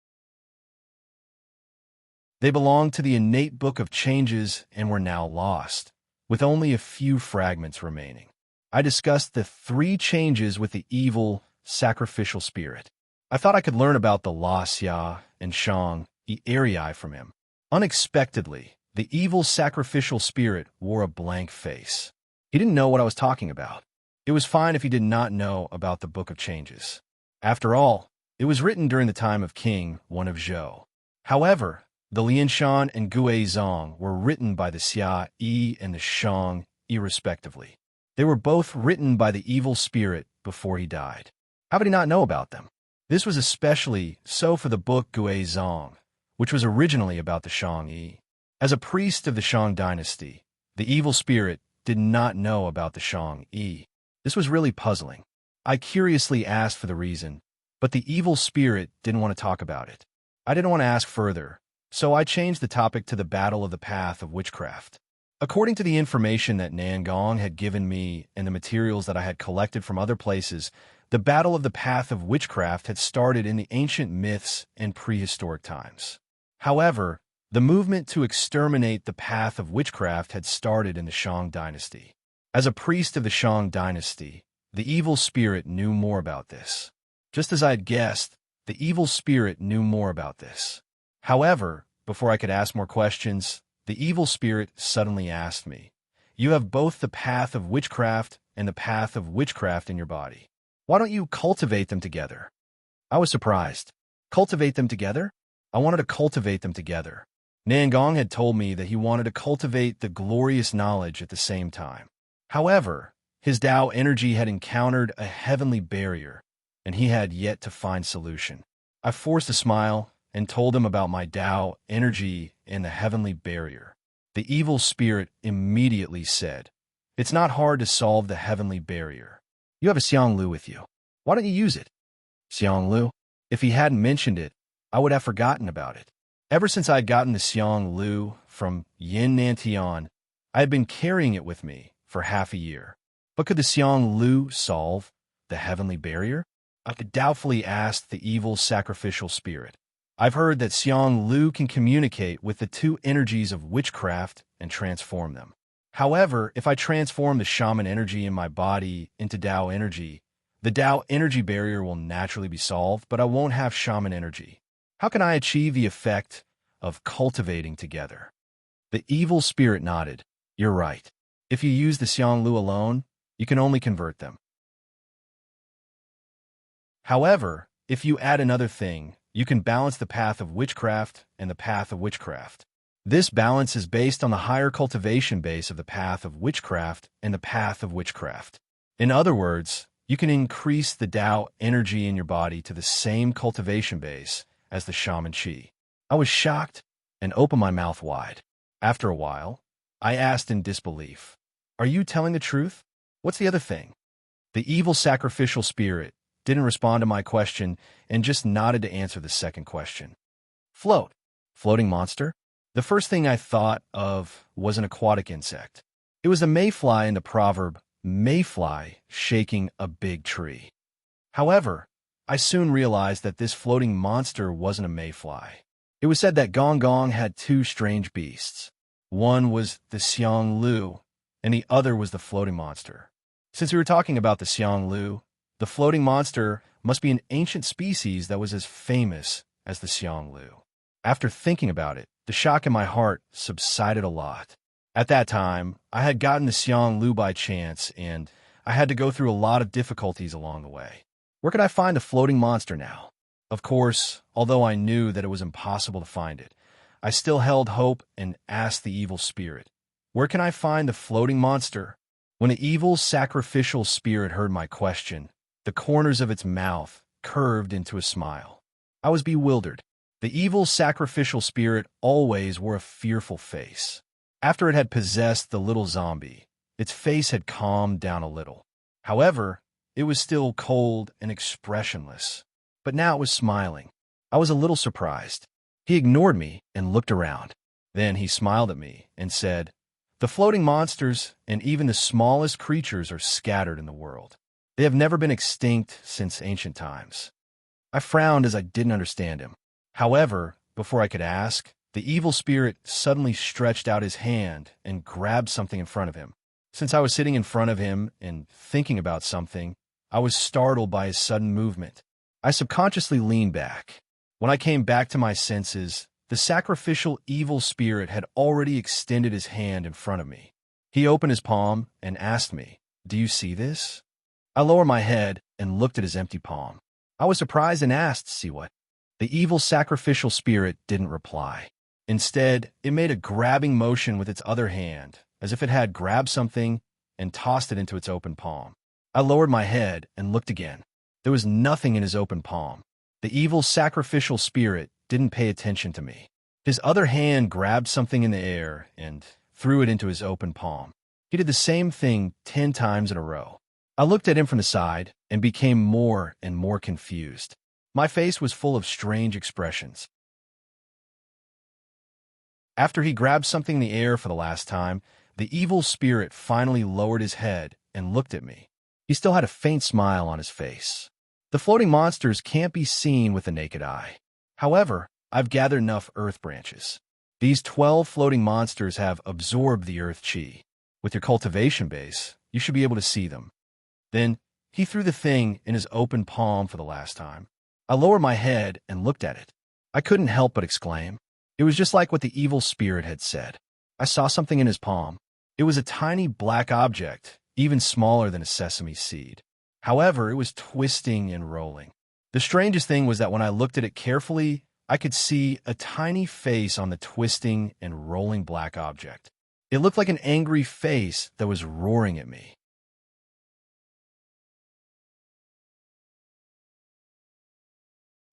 They belonged to the innate Book of Changes and were now lost, with only a few fragments remaining. I discussed the 3 changes with the evil, sacrificial spirit. I thought I could learn about the La Xia and Shang Yi from him. Unexpectedly, the evil sacrificial spirit wore a blank face. He didn't know what I was talking about. It was fine if he did not know about the Book of Changes. After all, it was written during the time of King One of Zhou. However, the Lianshan and Guizhong were written by the Xia Yi and the Shang Yi respectively. They were both written by the evil spirit before he died. How could he not know about them? This was especially so for the book Guizhong, which was originally about the Shang Yi. As a priest of the Shang dynasty, the evil spirit did not know about the Shang Yi. This was really puzzling. I curiously asked for the reason, but the evil spirit didn't want to talk about it. I didn't want to ask further, so I changed the topic to the Battle of the Path of Witchcraft. According to the information that Nangong had given me and the materials that I had collected from other places, the Battle of the Path of Witchcraft had started in the ancient myths and prehistoric times. However, the movement to exterminate the path of witchcraft had started in the Shang dynasty. As a priest of the Shang dynasty, the evil spirit knew more about this. Just as I had guessed, the evil spirit knew more about this. However, before I could ask more questions, the evil spirit suddenly asked me, "You have both the path of witchcraft and the path of witchcraft in your body. Why don't you cultivate them together?" I was surprised. Cultivate them together? I wanted to cultivate them together. Nangong had told me that he wanted to cultivate the glorious knowledge at the same time. However, his Tao energy had encountered a heavenly barrier, and he had yet to find solution. I forced a smile and told him about my Tao energy and the heavenly barrier. The evil spirit immediately said, "It's not hard to solve the heavenly barrier. You have a Xianglu with you. Why don't you use it?" Xianglu? If he hadn't mentioned it, I would have forgotten about it. Ever since I had gotten the Xianglu from Yin Nantian, I had been carrying it with me for half a year. But could the Xianglu solve the heavenly barrier? I doubtfully asked the evil sacrificial spirit. I've heard that Xianglu can communicate with the 2 energies of witchcraft and transform them. However, if I transform the shaman energy in my body into Tao energy, the Tao energy barrier will naturally be solved, but I won't have shaman energy. How can I achieve the effect of cultivating together? The evil spirit nodded. You're right. If you use the Xianglu alone, you can only convert them. However, if you add another thing, you can balance the path of witchcraft and the path of witchcraft. This balance is based on the higher cultivation base of the path of witchcraft and the path of witchcraft. In other words, you can increase the Tao energy in your body to the same cultivation base as the shaman chi. I was shocked and opened my mouth wide. After a while, I asked in disbelief, "Are you telling the truth? What's the other thing?" The evil sacrificial spirit didn't respond to my question and just nodded to answer the second question. Float. Floating monster? The first thing I thought of was an aquatic insect. It was a mayfly in the proverb, mayfly shaking a big tree. However, I soon realized that this floating monster wasn't a mayfly. It was said that Gong Gong had 2 strange beasts. One was the Xianglu, and the other was the floating monster. Since we were talking about the Xianglu, the floating monster must be an ancient species that was as famous as the Xianglu. After thinking about it, the shock in my heart subsided a lot. At that time, I had gotten the Xianglu by chance, and I had to go through a lot of difficulties along the way. Where could I find the floating monster now? Of course, although I knew that it was impossible to find it, I still held hope and asked the evil spirit, "Where can I find the floating monster?" When the evil sacrificial spirit heard my question, the corners of its mouth curved into a smile. I was bewildered. The evil sacrificial spirit always wore a fearful face. After it had possessed the little zombie, its face had calmed down a little. However, it was still cold and expressionless. But now it was smiling. I was a little surprised. He ignored me and looked around. Then he smiled at me and said, The floating monsters and even the smallest creatures are scattered in the world. They have never been extinct since ancient times. I frowned as I didn't understand him. However, before I could ask, the evil spirit suddenly stretched out his hand and grabbed something in front of him. Since I was sitting in front of him and thinking about something, I was startled by his sudden movement. I subconsciously leaned back. When I came back to my senses, the sacrificial evil spirit had already extended his hand in front of me. He opened his palm and asked me, "Do you see this?" I lowered my head and looked at his empty palm. I was surprised and asked, "See what?" The evil sacrificial spirit didn't reply. Instead, it made a grabbing motion with its other hand, as if it had grabbed something and tossed it into its open palm. I lowered my head and looked again. There was nothing in his open palm. The evil sacrificial spirit didn't pay attention to me. His other hand grabbed something in the air and threw it into his open palm. He did the same thing 10 times in a row. I looked at him from the side and became more and more confused. My face was full of strange expressions. After he grabbed something in the air for the last time, the evil spirit finally lowered his head and looked at me. He still had a faint smile on his face. The floating monsters can't be seen with the naked eye. However, I've gathered enough earth branches. These 12 floating monsters have absorbed the earth chi. With your cultivation base, you should be able to see them. Then, he threw the thing in his open palm for the last time. I lowered my head and looked at it. I couldn't help but exclaim. It was just like what the evil spirit had said. I saw something in his palm. It was a tiny black object, even smaller than a sesame seed. However, it was twisting and rolling. The strangest thing was that when I looked at it carefully, I could see a tiny face on the twisting and rolling black object. It looked like an angry face that was roaring at me.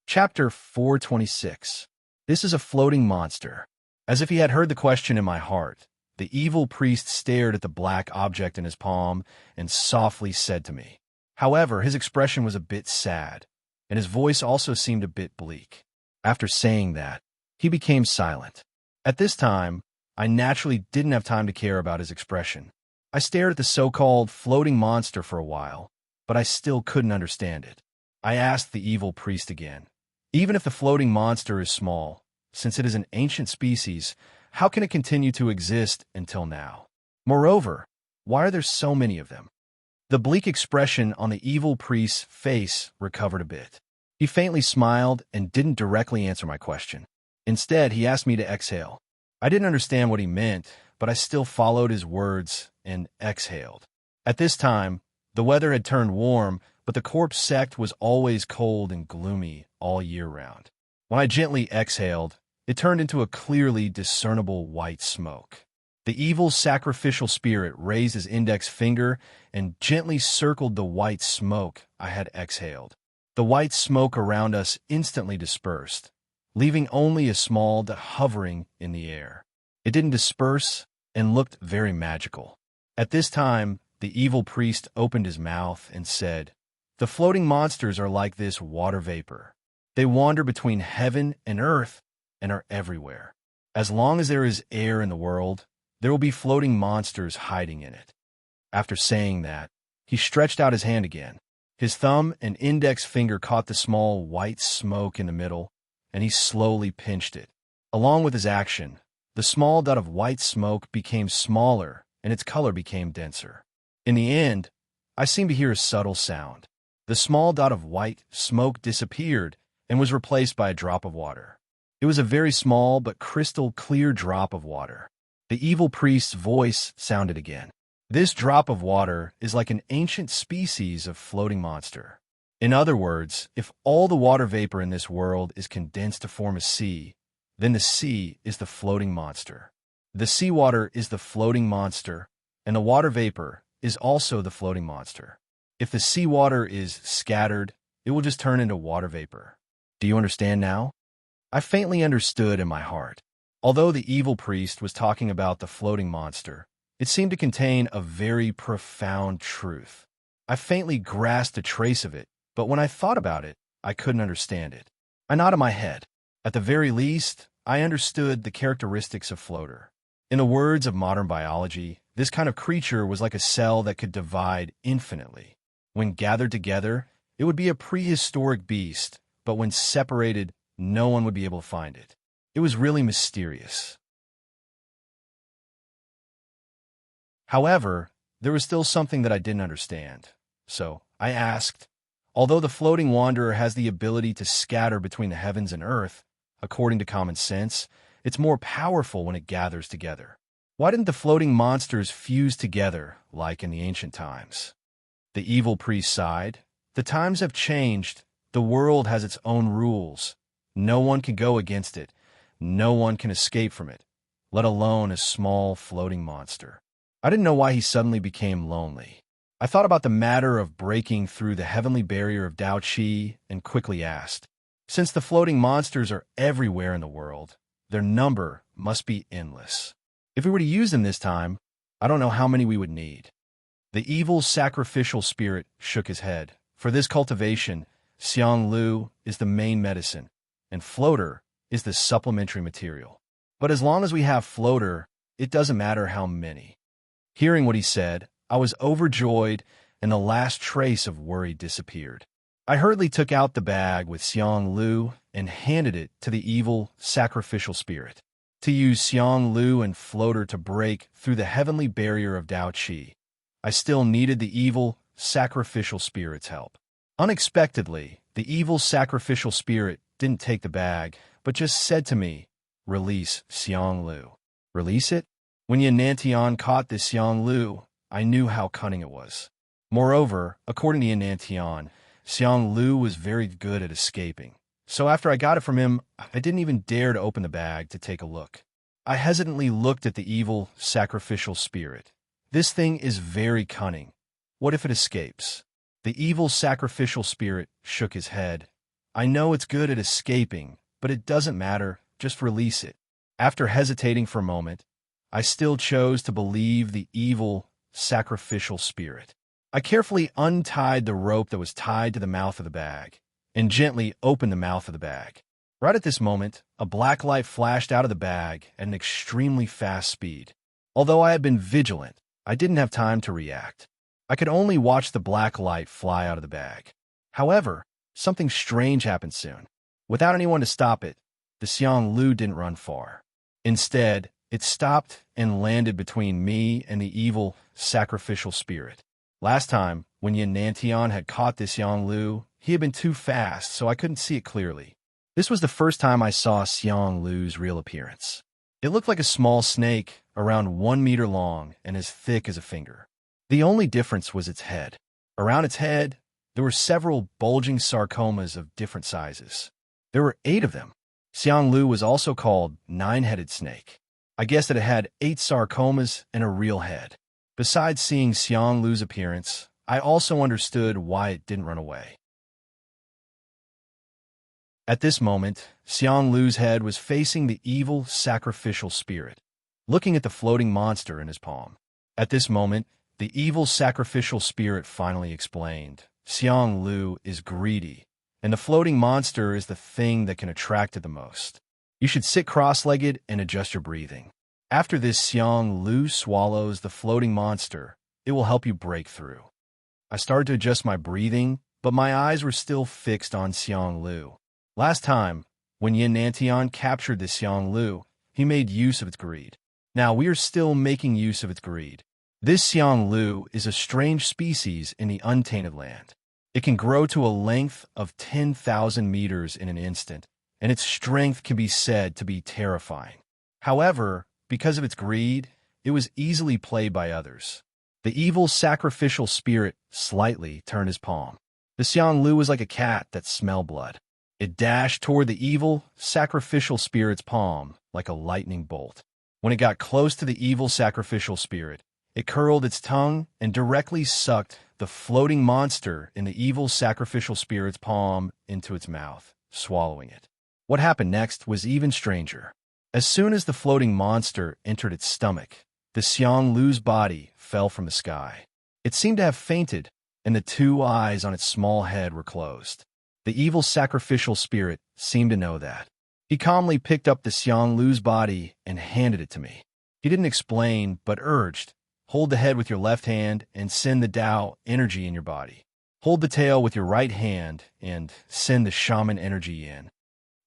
Chapter 426. This is a floating monster. As if he had heard the question in my heart, the evil priest stared at the black object in his palm and softly said to me. However, his expression was a bit sad, and his voice also seemed a bit bleak. After saying that, he became silent. At this time, I naturally didn't have time to care about his expression. I stared at the so-called floating monster for a while, but I still couldn't understand it. I asked the evil priest again. Even if the floating monster is small, since it is an ancient species, how can it continue to exist until now? Moreover, why are there so many of them? The bleak expression on the evil priest's face recovered a bit. He faintly smiled and didn't directly answer my question. Instead, he asked me to exhale. I didn't understand what he meant, but I still followed his words and exhaled. At this time, the weather had turned warm, but the corpse sect was always cold and gloomy all year round. When I gently exhaled, it turned into a clearly discernible white smoke. The evil sacrificial spirit raised his index finger and gently circled the white smoke I had exhaled. The white smoke around us instantly dispersed, leaving only a small dot hovering in the air. It didn't disperse and looked very magical. At this time, the evil priest opened his mouth and said, "The floating monsters are like this water vapor. They wander between heaven and earth and are everywhere. As long as there is air in the world, there will be floating monsters hiding in it." After saying that, he stretched out his hand again. His thumb and index finger caught the small white smoke in the middle, and he slowly pinched it. Along with his action, the small dot of white smoke became smaller and its color became denser. In the end, I seemed to hear a subtle sound. The small dot of white smoke disappeared and was replaced by a drop of water. It was a very small but crystal clear drop of water. The evil priest's voice sounded again. "This drop of water is like an ancient species of floating monster. In other words, if all the water vapor in this world is condensed to form a sea, then the sea is the floating monster. The seawater is the floating monster, and the water vapor is also the floating monster. If the seawater is scattered, it will just turn into water vapor. Do you understand now?" I faintly understood in my heart. Although the evil priest was talking about the floating monster, it seemed to contain a very profound truth. I faintly grasped a trace of it, but when I thought about it, I couldn't understand it. I nodded my head. At the very least, I understood the characteristics of floater. In the words of modern biology, this kind of creature was like a cell that could divide infinitely. When gathered together, it would be a prehistoric beast, but when separated, no one would be able to find it. It was really mysterious. However, there was still something that I didn't understand. So I asked, although the floating wanderer has the ability to scatter between the heavens and earth, according to common sense, it's more powerful when it gathers together. Why didn't the floating monsters fuse together like in the ancient times? The evil priest sighed. The times have changed. The world has its own rules. No one can go against it. No one can escape from it, let alone a small floating monster. I didn't know why he suddenly became lonely. I thought about the matter of breaking through the heavenly barrier of Tao Chi and quickly asked, since the floating monsters are everywhere in the world, their number must be endless. If we were to use them this time, I don't know how many we would need. The evil sacrificial spirit shook his head. For this cultivation, Xiang Lu is the main medicine, and floater is the supplementary material. But as long as we have floater, it doesn't matter how many. Hearing what he said, I was overjoyed, and the last trace of worry disappeared. I hurriedly took out the bag with Xiang Lu and handed it to the evil sacrificial spirit. To use Xiang Lu and floater to break through the heavenly barrier of Tao Chi, I still needed the evil sacrificial spirit's help. Unexpectedly, the evil sacrificial spirit didn't take the bag, but just said to me, "Release Xiang Lu." Release it? When Yanantian caught this Xiang Lu, I knew how cunning it was. Moreover, according to Yanantian, Xiang Lu was very good at escaping. So after I got it from him, I didn't even dare to open the bag to take a look. I hesitantly looked at the evil sacrificial spirit. This thing is very cunning. What if it escapes? The evil sacrificial spirit shook his head. I know it's good at escaping, but it doesn't matter. Just release it. After hesitating for a moment, I still chose to believe the evil sacrificial spirit. I carefully untied the rope that was tied to the mouth of the bag and gently opened the mouth of the bag. Right at this moment, a black light flashed out of the bag at an extremely fast speed. Although I had been vigilant, I didn't have time to react. I could only watch the black light fly out of the bag. However, something strange happened soon. Without anyone to stop it, the Xiang Lu didn't run far. Instead, it stopped and landed between me and the evil sacrificial spirit. Last time, when Yanantian had caught this Xiang Lu, he had been too fast, so I couldn't see it clearly. This was the first time I saw Xiang Lu's real appearance. It looked like a small snake, around 1 meter long and as thick as a finger. The only difference was its head. Around its head, there were several bulging sarcomas of different sizes. There were 8 of them. Xiang Lu was also called nine-headed snake. I guessed that it had 8 sarcomas and a real head. Besides seeing Xiang Lu's appearance, I also understood why it didn't run away. At this moment, Xiang Lu's head was facing the evil sacrificial spirit, looking at the floating monster in his palm. At this moment, the evil sacrificial spirit finally explained, Xiang Lu is greedy, and the floating monster is the thing that can attract it the most. You should sit cross-legged and adjust your breathing. After this Xiang Lu swallows the floating monster, it will help you break through. I started to adjust my breathing, but my eyes were still fixed on Xiang Lu. Last time, when Yanantian captured the Xiang Lu, he made use of its greed. Now we are still making use of its greed. This Xiang Lu is a strange species in the untainted land. It can grow to a length of 10,000 meters in an instant, and its strength can be said to be terrifying. However, because of its greed, it was easily played by others. The evil sacrificial spirit slightly turned his palm. The Xiang Lu was like a cat that smelled blood. It dashed toward the evil sacrificial spirit's palm like a lightning bolt. When it got close to the evil sacrificial spirit, it curled its tongue and directly sucked the floating monster in the evil sacrificial spirit's palm into its mouth, swallowing it. What happened next was even stranger. As soon as the floating monster entered its stomach, the Xiang Lu's body fell from the sky. It seemed to have fainted, and the 2 eyes on its small head were closed. The evil sacrificial spirit seemed to know that. He calmly picked up the Xiang Lu's body and handed it to me. He didn't explain, but urged, hold the head with your left hand and send the Tao energy in your body. Hold the tail with your right hand and send the shaman energy in.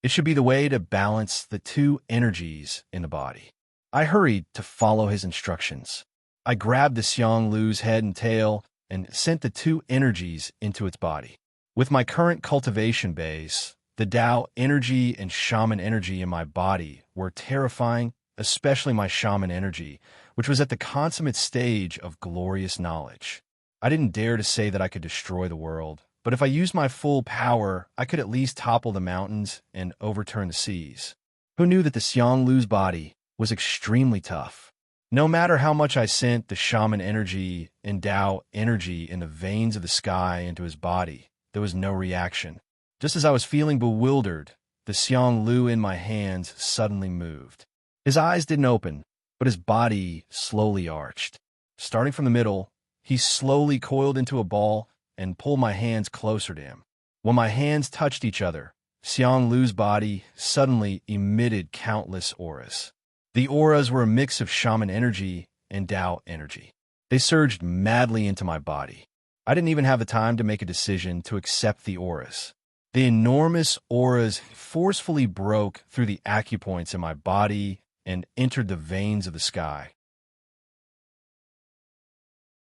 It should be the way to balance the two energies in the body. I hurried to follow his instructions. I grabbed the Xiang Lu's head and tail and sent the two energies into its body. With my current cultivation base, the Tao energy and shaman energy in my body were terrifying, especially my shaman energy, which was at the consummate stage of glorious knowledge. I didn't dare to say that I could destroy the world, but if I used my full power, I could at least topple the mountains and overturn the seas. Who knew that the Xiang Lu's body was extremely tough? No matter how much I sent the shaman energy and Tao energy in the veins of the sky into his body, there was no reaction. Just as I was feeling bewildered, the Xiang Lu in my hands suddenly moved. His eyes didn't open, but his body slowly arched. Starting from the middle, he slowly coiled into a ball and pulled my hands closer to him. When my hands touched each other, Xiang Lu's body suddenly emitted countless auras. The auras were a mix of shaman energy and Tao energy. They surged madly into my body. I didn't even have the time to make a decision to accept the auras. The enormous auras forcefully broke through the acupoints in my body and entered the veins of the sky.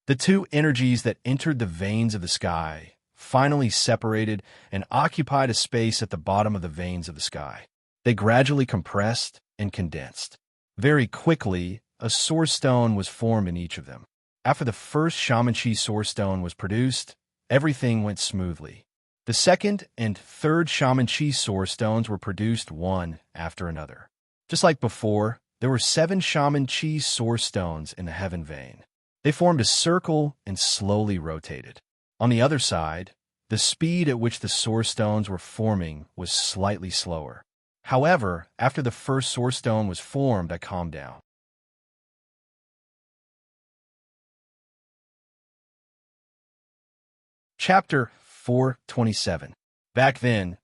The two energies that entered the veins of the sky finally separated and occupied a space at the bottom of the veins of the sky. They gradually compressed and condensed. Very quickly, a source stone was formed in each of them. After the first shaman chi source stone was produced, everything went smoothly. The second and third shaman chi source stones were produced one after another. Just like before, there were 7 shaman chi source stones in the heaven vein. They formed a circle and slowly rotated. On the other side, the speed at which the source stones were forming was slightly slower. However, after the first source stone was formed, I calmed down. Chapter 427. Back then,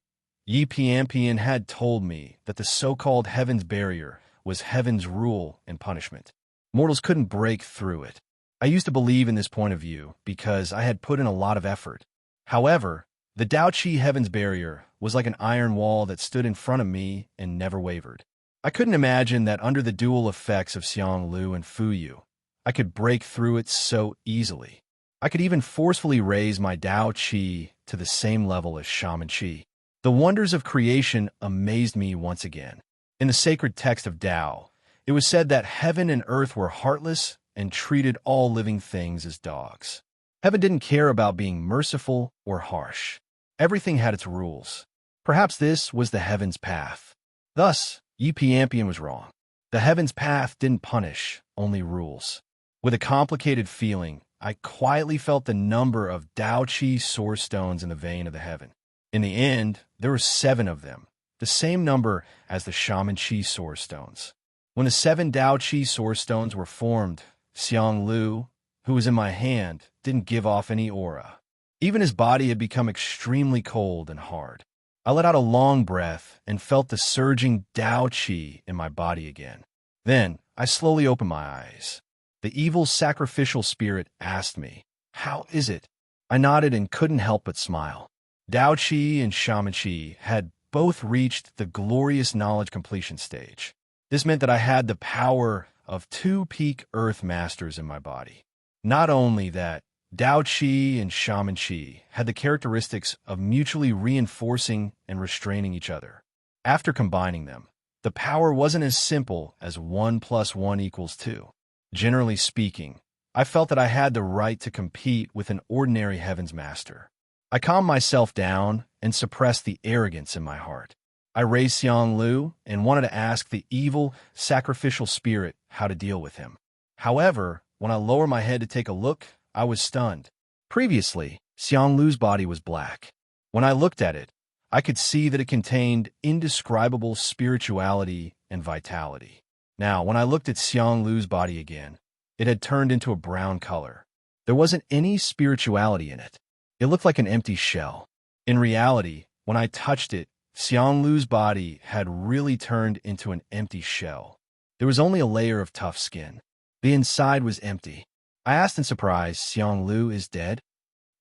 Yi Piampian had told me that the so-called heaven's barrier was heaven's rule and punishment. Mortals couldn't break through it. I used to believe in this point of view because I had put in a lot of effort. However, the Tao Chi heaven's barrier was like an iron wall that stood in front of me and never wavered. I couldn't imagine that under the dual effects of Xiang Lu and Fu Yu, I could break through it so easily. I could even forcefully raise my Tao Chi to the same level as Shaman Chi. The wonders of creation amazed me once again. In the sacred text of Tao, it was said that heaven and earth were heartless and treated all living things as dogs. Heaven didn't care about being merciful or harsh. Everything had its rules. Perhaps this was the heaven's path. Thus, Yi Piampian was wrong. The heaven's path didn't punish, only rules. With a complicated feeling, I quietly felt the number of Tao Chi source stones in the vein of the heaven. In the end, there were 7 of them, the same number as the Shaman Chi source stones. When the 7 Tao Chi source stones were formed, Xiang Lu, who was in my hand, didn't give off any aura. Even his body had become extremely cold and hard. I let out a long breath and felt the surging Tao Chi in my body again. Then, I slowly opened my eyes. The evil sacrificial spirit asked me, "How is it?" I nodded and couldn't help but smile. Tao Chi and Shaman Chi had both reached the glorious knowledge completion stage. This meant that I had the power of 2 peak earth masters in my body. Not only that, Tao Chi and Shaman Chi had the characteristics of mutually reinforcing and restraining each other. After combining them, the power wasn't as simple as 1 + 1 = 2. Generally speaking, I felt that I had the right to compete with an ordinary heaven's master. I calmed myself down and suppressed the arrogance in my heart. I raised Xiang Lu and wanted to ask the evil, sacrificial spirit how to deal with him. However, when I lowered my head to take a look, I was stunned. Previously, Xiang Lu's body was black. When I looked at it, I could see that it contained indescribable spirituality and vitality. Now, when I looked at Xiang Lu's body again, it had turned into a brown color. There wasn't any spirituality in it. It looked like an empty shell. In reality, when I touched it, Xiang Lu's body had really turned into an empty shell. There was only a layer of tough skin. The inside was empty. I asked in surprise, Xiang Lu is dead?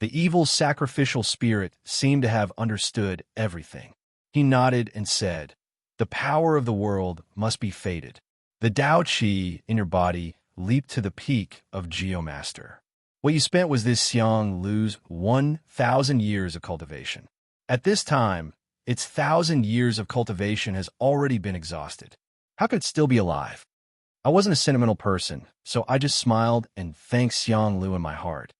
The evil sacrificial spirit seemed to have understood everything. He nodded and said, "The power of the world must be fated. The Tao Qi in your body leaped to the peak of Geomaster. What you spent was this Xiang Lu's 1,000 years of cultivation. At this time, its 1,000 years of cultivation has already been exhausted. How could it still be alive?" I wasn't a sentimental person, so I just smiled and thanked Xiang Lu in my heart.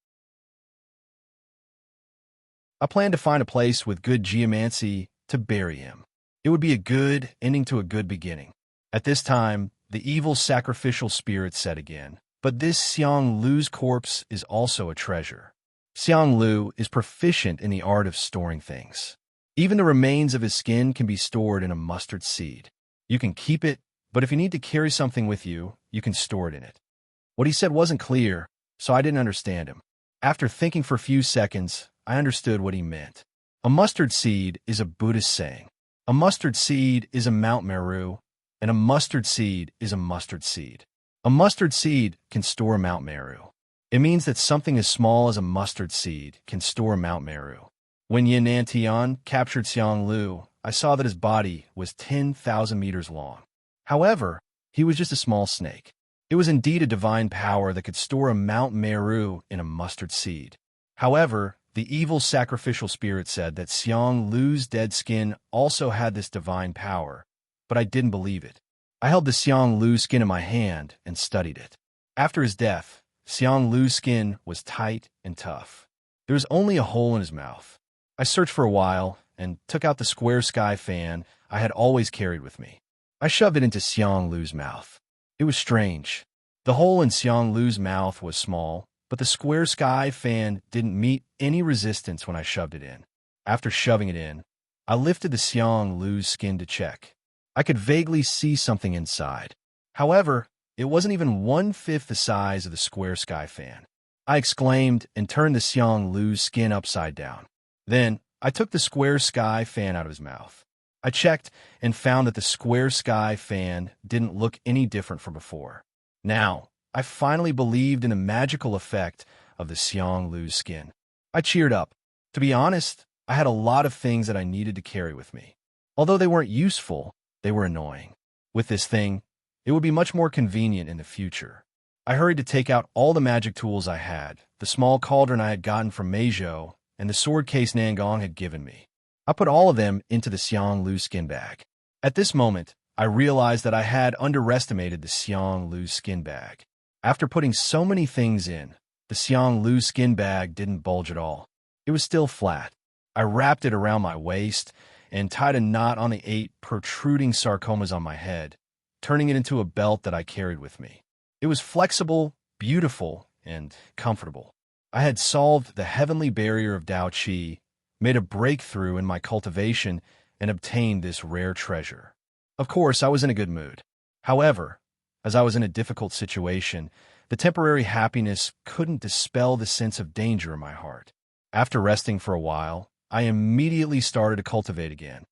I planned to find a place with good geomancy to bury him. It would be a good ending to a good beginning. At this time, the evil sacrificial spirit said again, "But this Xiang Lu's corpse is also a treasure." Xiang Lu is proficient in the art of storing things. Even the remains of his skin can be stored in a mustard seed. You can keep it, but if you need to carry something with you, you can store it in it. What he said wasn't clear, so I didn't understand him. After thinking for a few seconds, I understood what he meant. A mustard seed is a Buddhist saying. A mustard seed is a Mount Meru, and a mustard seed is a mustard seed. A mustard seed can store Mount Meru. It means that something as small as a mustard seed can store Mount Meru. When Yin Nantian captured Xiang Lu, I saw that his body was 10,000 meters long. However, he was just a small snake. It was indeed a divine power that could store a Mount Meru in a mustard seed. However, the evil sacrificial spirit said that Xiang Lu's dead skin also had this divine power, but I didn't believe it. I held the Xiang Lu skin in my hand and studied it. After his death, Xiang Lu's skin was tight and tough. There was only a hole in his mouth. I searched for a while and took out the square sky fan I had always carried with me. I shoved it into Xiang Lu's mouth. It was strange. The hole in Xiang Lu's mouth was small, but the square sky fan didn't meet any resistance when I shoved it in. After shoving it in, I lifted the Xiang Lu's skin to check. I could vaguely see something inside. However, it wasn't even 1/5 the size of the square sky fan. I exclaimed and turned the Xiang Lu's skin upside down. Then, I took the square sky fan out of his mouth. I checked and found that the square sky fan didn't look any different from before. Now, I finally believed in the magical effect of the Xiang Lu's skin. I cheered up. To be honest, I had a lot of things that I needed to carry with me. Although they weren't useful, they were annoying. With this thing, it would be much more convenient in the future. I hurried to take out all the magic tools I had, the small cauldron I had gotten from Meizhou, and the sword case Nangong had given me. I put all of them into the Xiang Lu skin bag. At this moment, I realized that I had underestimated the Xiang Lu skin bag. After putting so many things in, the Xiang Lu skin bag didn't bulge at all. It was still flat. I wrapped it around my waist and tied a knot on the 8 protruding sarcomas on my head, turning it into a belt that I carried with me. It was flexible, beautiful, and comfortable. I had solved the heavenly barrier of Tao Qi, made a breakthrough in my cultivation, and obtained this rare treasure. Of course, I was in a good mood. However, as I was in a difficult situation, the temporary happiness couldn't dispel the sense of danger in my heart. After resting for a while, I immediately started to cultivate again.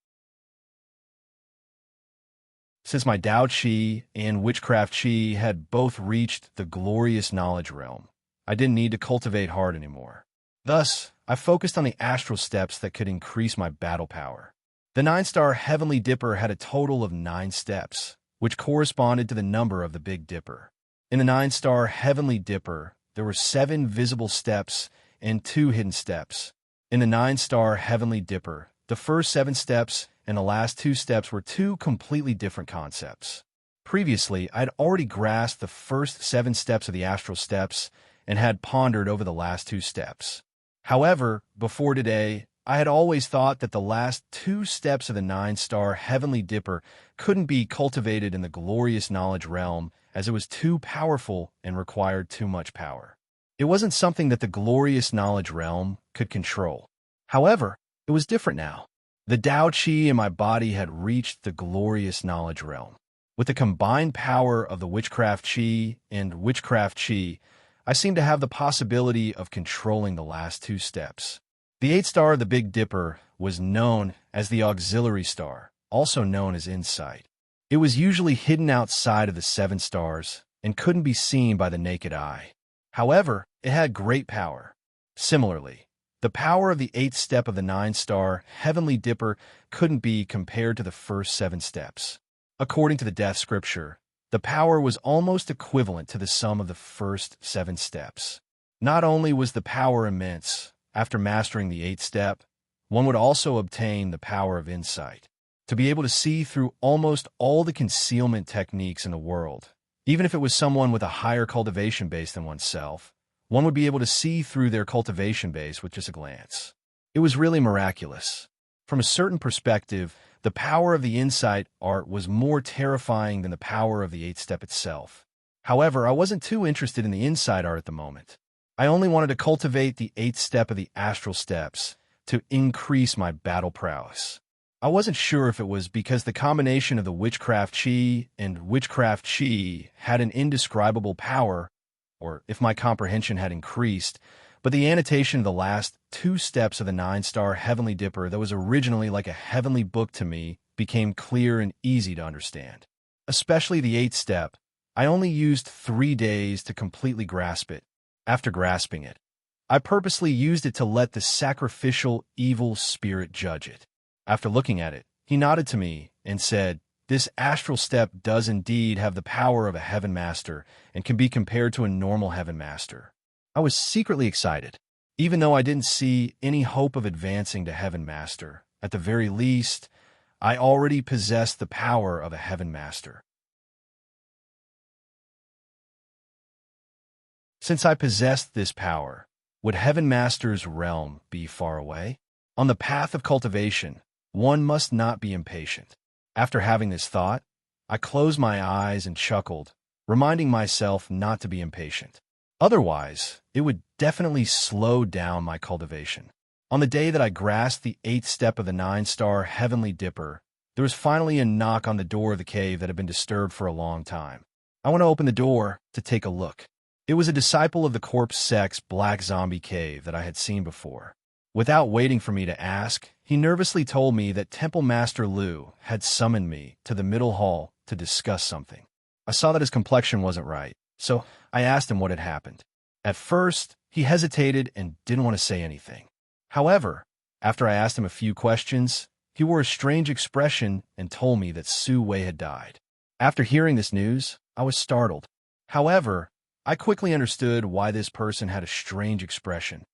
Since my Tao Qi and Witchcraft Qi had both reached the glorious knowledge realm, I didn't need to cultivate hard anymore. Thus, I focused on the astral steps that could increase my battle power. The 9-star Heavenly Dipper had a total of 9 steps, which corresponded to the number of the Big Dipper. In the 9-star Heavenly Dipper, there were 7 visible steps and 2 hidden steps. In the 9-star Heavenly Dipper, the first 7 steps and the last 2 steps were 2 completely different concepts. Previously, I'd already grasped the first 7 steps of the astral steps and had pondered over the last 2 steps. However, before today, I had always thought that the last 2 steps of the 9-star Heavenly Dipper couldn't be cultivated in the glorious knowledge realm as it was too powerful and required too much power. It wasn't something that the glorious knowledge realm could control. However, it was different now. The Tao Qi in my body had reached the glorious knowledge realm. With the combined power of the Witchcraft Qi and Witchcraft Qi, I seemed to have the possibility of controlling the last 2 steps. The 8-star of the Big Dipper was known as the Auxiliary Star, also known as Insight. It was usually hidden outside of the 7 stars and couldn't be seen by the naked eye. However, it had great power. Similarly, the power of the 8th step of the 9-star heavenly dipper couldn't be compared to the first 7 steps. According to the death scripture, the power was almost equivalent to the sum of the first 7 steps. Not only was the power immense, after mastering the 8th step, one would also obtain the power of insight, to be able to see through almost all the concealment techniques in the world. Even if it was someone with a higher cultivation base than oneself, one would be able to see through their cultivation base with just a glance. It was really miraculous. From a certain perspective, the power of the insight art was more terrifying than the power of the 8th step itself. However, I wasn't too interested in the insight art at the moment. I only wanted to cultivate the 8th step of the astral steps to increase my battle prowess. I wasn't sure if it was because the combination of the witchcraft chi and witchcraft chi had an indescribable power, or if my comprehension had increased, but the annotation of the last 2 steps of the 9-star heavenly dipper that was originally like a heavenly book to me became clear and easy to understand. Especially the 8th step, I only used 3 days to completely grasp it. After grasping it, I purposely used it to let the sacrificial evil spirit judge it. After looking at it, he nodded to me and said, "This astral step does indeed have the power of a heaven master and can be compared to a normal heaven master." I was secretly excited. Even though I didn't see any hope of advancing to heaven master, at the very least, I already possessed the power of a heaven master. Since I possessed this power, would heaven master's realm be far away? On the path of cultivation, one must not be impatient. After having this thought, I closed my eyes and chuckled, reminding myself not to be impatient. Otherwise, it would definitely slow down my cultivation. On the day that I grasped the 8th step of the 9-star heavenly dipper, there was finally a knock on the door of the cave that had been disturbed for a long time. I went to open the door to take a look. It was a disciple of the corpse sect's black zombie cave that I had seen before. Without waiting for me to ask, he nervously told me that Temple Master Lu had summoned me to the middle hall to discuss something. I saw that his complexion wasn't right, so I asked him what had happened. At first, he hesitated and didn't want to say anything. However, after I asked him a few questions, he wore a strange expression and told me that Su Wei had died. After hearing this news, I was startled. However, I quickly understood why this person had a strange expression.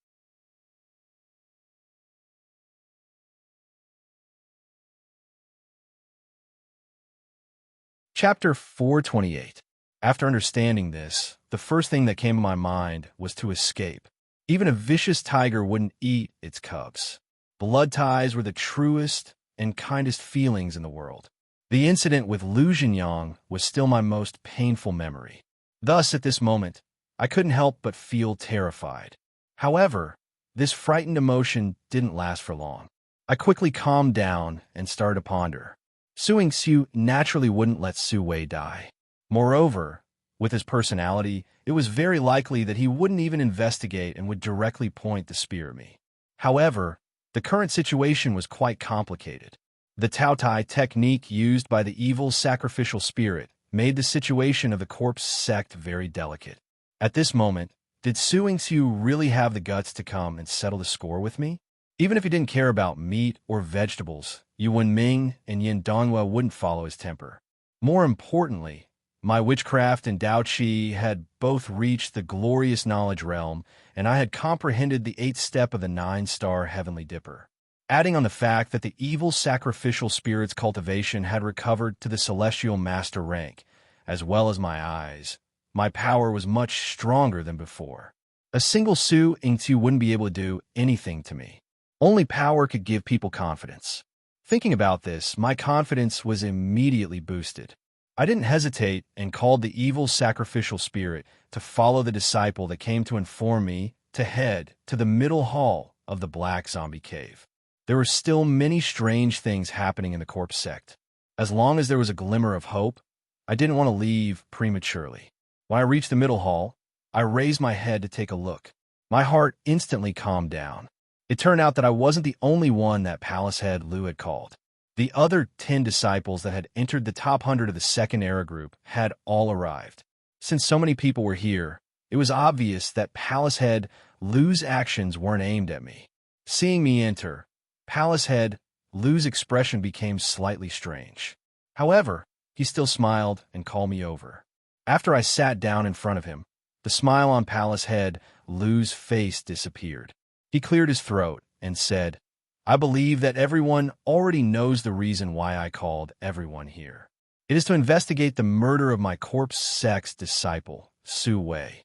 Chapter 428. After understanding this, the first thing that came to my mind was to escape. Even a vicious tiger wouldn't eat its cubs. Blood ties were the truest and kindest feelings in the world. The incident with Lu Jinyang was still my most painful memory. Thus, at this moment, I couldn't help but feel terrified. However, this frightened emotion didn't last for long. I quickly calmed down and started to ponder. Suing Xiu naturally wouldn't let Su Wei die. Moreover, with his personality, it was very likely that he wouldn't even investigate and would directly point the spear at me. However, the current situation was quite complicated. The Tao Tai technique used by the evil sacrificial spirit made the situation of the corpse sect very delicate. At this moment, did Suing Xiu really have the guts to come and settle the score with me? Even if he didn't care about meat or vegetables, Yu Wenming and Yin Donghua wouldn't follow his temper. More importantly, my witchcraft and Dao Qi had both reached the glorious knowledge realm, and I had comprehended the 8th step of the 9-star heavenly dipper. Adding on the fact that the evil sacrificial spirit's cultivation had recovered to the celestial master rank, as well as my eyes, my power was much stronger than before. A single Su Yingqiu wouldn't be able to do anything to me. Only power could give people confidence. Thinking about this, my confidence was immediately boosted. I didn't hesitate and called the evil sacrificial spirit to follow the disciple that came to inform me to head to the middle hall of the black zombie cave. There were still many strange things happening in the corpse sect. As long as there was a glimmer of hope, I didn't want to leave prematurely. When I reached the middle hall, I raised my head to take a look. My heart instantly calmed down. It turned out that I wasn't the only one that palace head Lu had called. The other 10 disciples that had entered the top 100 of the second era group had all arrived. Since so many people were here, it was obvious that Palace Head Lu's actions weren't aimed at me. Seeing me enter, Palace Head Lu's expression became slightly strange. However, he still smiled and called me over. After I sat down in front of him, the smile on Palace Head Lu's face disappeared. He cleared his throat and said, "I believe that everyone already knows the reason why I called everyone here. It is to investigate the murder of my corpse sex disciple, Su Wei.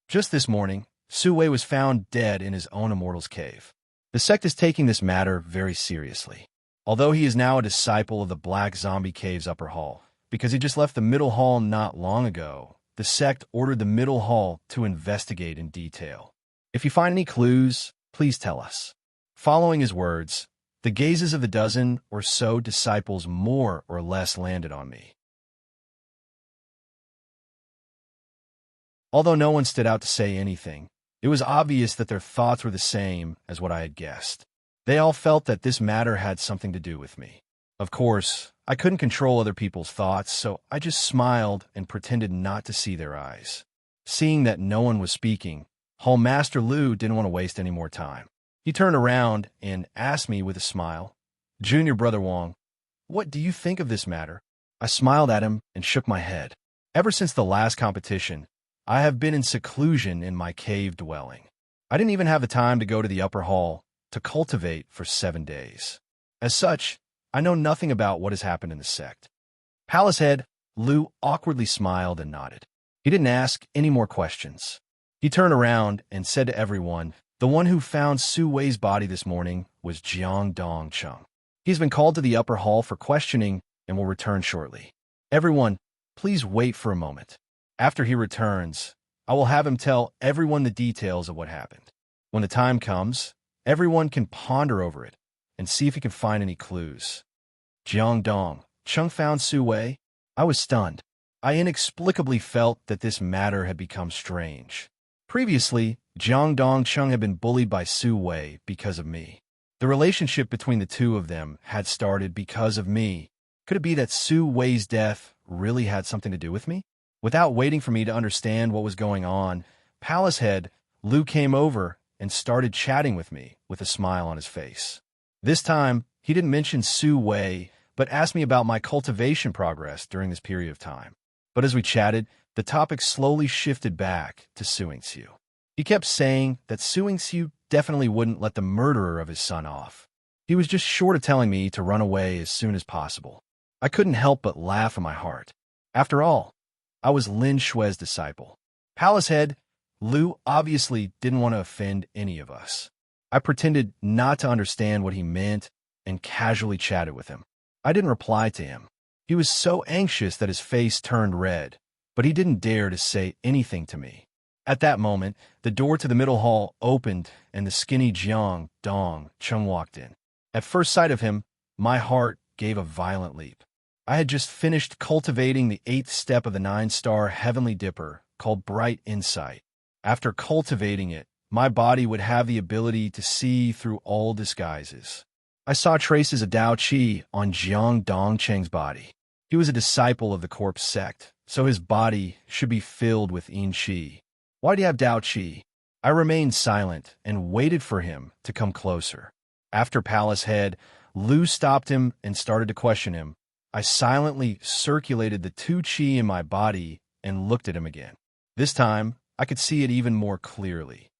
Just this morning, Su Wei was found dead in his own immortal's cave. The sect is taking this matter very seriously. Although he is now a disciple of the Black Zombie Cave's upper hall, because he just left the middle hall not long ago, the sect ordered the middle hall to investigate in detail. If you find any clues, please tell us." Following his words, the gazes of the dozen or so disciples more or less landed on me. Although no one stood out to say anything, it was obvious that their thoughts were the same as what I had guessed. They all felt that this matter had something to do with me. Of course, I couldn't control other people's thoughts, so I just smiled and pretended not to see their eyes. Seeing that no one was speaking, Hall Master Lu didn't want to waste any more time. He turned around and asked me with a smile, "Junior Brother Wong, what do you think of this matter?" I smiled at him and shook my head. Ever since the last competition, I have been in seclusion in my cave dwelling. I didn't even have the time to go to the upper hall to cultivate for 7 days. As such, I know nothing about what has happened in the sect. Palace Head Lu awkwardly smiled and nodded. He didn't ask any more questions. He turned around and said to everyone, "The one who found Su Wei's body this morning was Jiang Dong Chung. He's been called to the upper hall for questioning and will return shortly. Everyone, please wait for a moment. After he returns, I will have him tell everyone the details of what happened. When the time comes, everyone can ponder over it and see if he can find any clues." Jiang Dong Chung found Su Wei? I was stunned. I inexplicably felt that this matter had become strange. Previously, Jiang Dong Chung had been bullied by Su Wei because of me. The relationship between the two of them had started because of me. Could it be that Su Wei's death really had something to do with me? Without waiting for me to understand what was going on, Palace Head Lu came over and started chatting with me with a smile on his face. This time, he didn't mention Su Wei, but asked me about my cultivation progress during this period of time. But as we chatted, the topic slowly shifted back to Su Yingxiu. He kept saying that Su Yingxiu definitely wouldn't let the murderer of his son off. He was just short of telling me to run away as soon as possible. I couldn't help but laugh in my heart. After all, I was Lin Shui's disciple. Palace Head Lu obviously didn't want to offend any of us. I pretended not to understand what he meant and casually chatted with him. I didn't reply to him. He was so anxious that his face turned red, but he didn't dare to say anything to me. At that moment, the door to the middle hall opened and the skinny Jiang Dong Chung walked in. At first sight of him, my heart gave a violent leap. I had just finished cultivating the 8th step of the 9-star heavenly dipper called Bright Insight. After cultivating it, my body would have the ability to see through all disguises. I saw traces of Dao Qi on Jiang Dong Cheng's body. He was a disciple of the corpse sect, so his body should be filled with Yin Qi. Why do you have Dao Qi? I remained silent and waited for him to come closer. After Palace Head Lu stopped him and started to question him, I silently circulated the 2 Qi in my body and looked at him again. This time, I could see it even more clearly.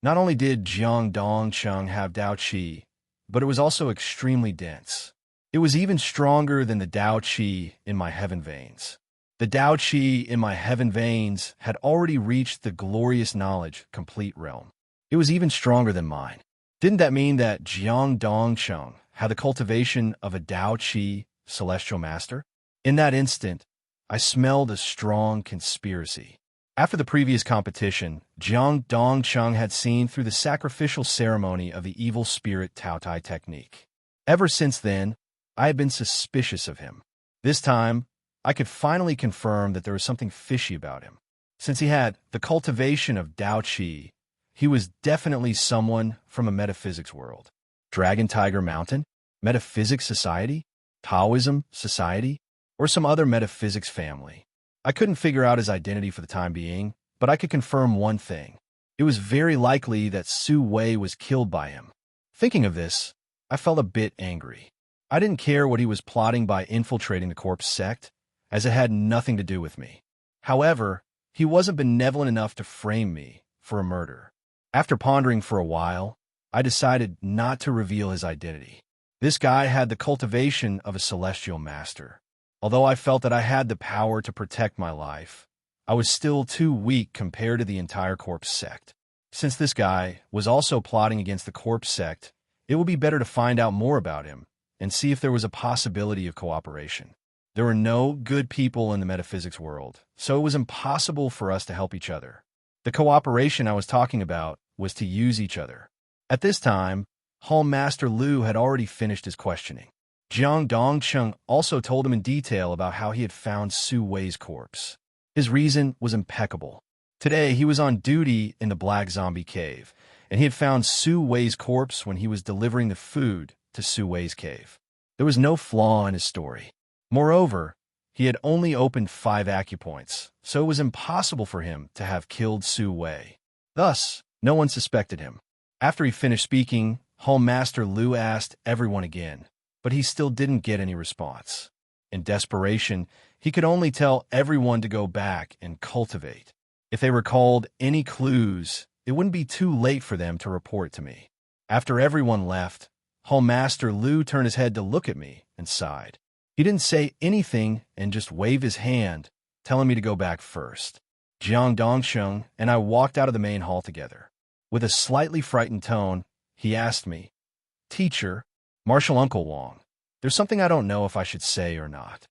Not only did Jiang Dong Chung have Dao Qi, but it was also extremely dense. It was even stronger than the Dao Qi in my heaven veins. The Dao Qi in my heaven veins had already reached the glorious knowledge complete realm. It was even stronger than mine. Didn't that mean that Jiang Dong Chung had the cultivation of a Dao Qi celestial master? In that instant, I smelled a strong conspiracy. After the previous competition, Jiang Dong Chung had seen through the sacrificial ceremony of the evil spirit Tao Tai technique. Ever since then, I had been suspicious of him. This time, I could finally confirm that there was something fishy about him. Since he had the cultivation of Dao Qi, he was definitely someone from a metaphysics world. Dragon Tiger Mountain? Metaphysics Society? Taoism Society? Or some other metaphysics family? I couldn't figure out his identity for the time being, but I could confirm one thing. It was very likely that Su Wei was killed by him. Thinking of this, I felt a bit angry. I didn't care what he was plotting by infiltrating the corpse sect, as it had nothing to do with me. However, he wasn't benevolent enough to frame me for a murder. After pondering for a while, I decided not to reveal his identity. This guy had the cultivation of a celestial master. Although I felt that I had the power to protect my life, I was still too weak compared to the entire corpse sect. Since this guy was also plotting against the corpse sect, it would be better to find out more about him and see if there was a possibility of cooperation. There were no good people in the metaphysics world, so it was impossible for us to help each other. The cooperation I was talking about was to use each other. At this time, Hall Master Lu had already finished his questioning. Jiang Dongcheng also told him in detail about how he had found Su Wei's corpse. His reason was impeccable. Today, he was on duty in the Black Zombie Cave, and he had found Su Wei's corpse when he was delivering the food to Su Wei's cave. There was no flaw in his story. Moreover, he had only opened 5 acupoints, so it was impossible for him to have killed Su Wei. Thus, no one suspected him. After he finished speaking, Hall Master Lu asked everyone again, but he still didn't get any response. In desperation, he could only tell everyone to go back and cultivate. If they recalled any clues, it wouldn't be too late for them to report to me. After everyone left, Hall Master Lu turned his head to look at me and sighed. He didn't say anything and just waved his hand, telling me to go back first. Jiang Dongsheng and I walked out of the main hall together. With a slightly frightened tone, he asked me, "Teacher, Martial Uncle Wong, there's something I don't know if I should say or not."